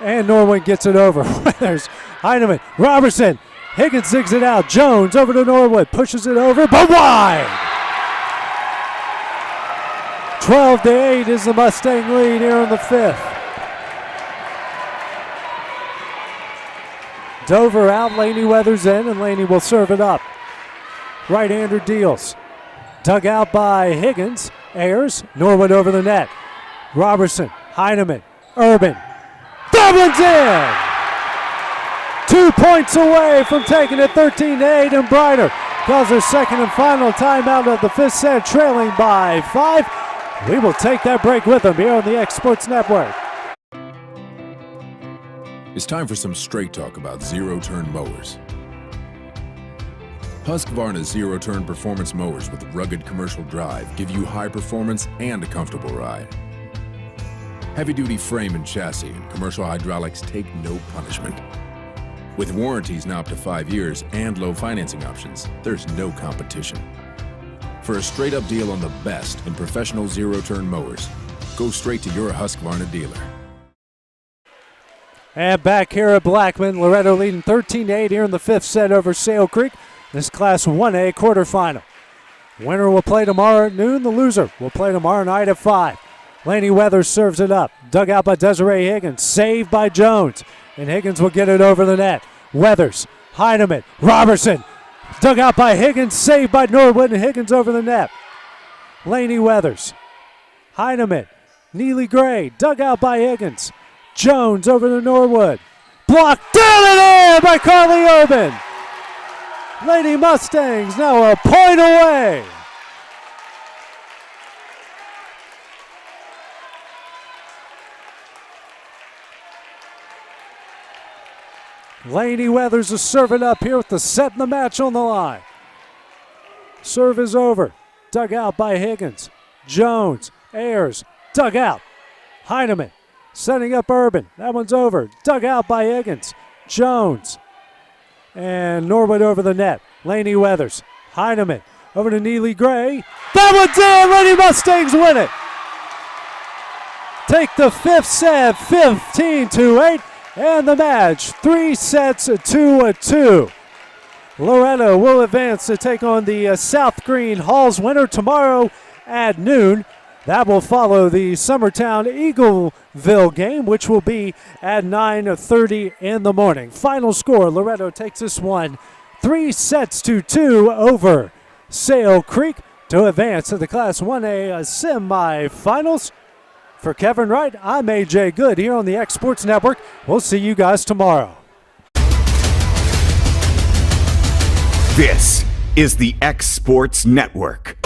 [SPEAKER 6] And Norwood gets it over. Weathers. Heineman. Robertson. Higgins digs it out. Jones over to Norwood. Pushes it over, but wide. 12-8 is the Mustang lead here in the fifth. Dover out, Laney Weathers in, and Laney will serve it up. Right-hander deals. Dug out by Higgins. Ayers, Norwood over the net. Robertson, Heineman, Urban. That one's in! 2 points away from taking it 13-8, and Brighter calls her second and final timeout of the fifth set, trailing by 5. We will take that break with them here on the X Sports Network.
[SPEAKER 18] It's time for some straight talk about zero-turn mowers. Husqvarna's zero-turn performance mowers with rugged commercial drive give you high performance and a comfortable ride. Heavy-duty frame and chassis and commercial hydraulics take no punishment. With warranties now up to 5 years and low financing options, there's no competition. For a straight-up deal on the best in professional zero-turn mowers, go straight to your Husqvarna dealer.
[SPEAKER 6] And back here at Blackman, Loretto leading 13-8 here in the fifth set over Sale Creek. this Class 1A quarterfinal. Winner will play tomorrow at noon. The loser will play tomorrow night at 5. Laney Weathers serves it up. Dug out by Desiree Higgins. Saved by Jones. And Higgins will get it over the net. Weathers, Heineman, Robertson. Dug out by Higgins. Saved by Norwood. And Higgins over the net. Laney Weathers. Heineman. Neely Gray. Dug out by Higgins. Jones over to Norwood. Blocked down and in by Carly Oben. Lady Mustangs now a point away. Laney Weathers is serving up here with the set in the match on the line. Serve is over. Dug out by Higgins. Jones. Ayers. Dug out. Heineman. Setting up Urban. That one's over. Dug out by Higgins. Jones. And Norwood over the net. Laney Weathers. Heineman. Over to Neely Gray. That one's in. Lady Mustangs win it. Take the fifth set. 15-8. And the match. 3 sets to 2. Loretto will advance to take on the South Green Halls winner tomorrow at noon. That will follow the Summertown Eagleville game, which will be at 9:30 in the morning. Final score, Loretto takes this one 3 sets to 2 over Sale Creek to advance to the Class 1A semifinals. For Kevin Wright, I'm AJ Good here on the X Sports Network. We'll see you guys tomorrow.
[SPEAKER 1] This is the X Sports Network.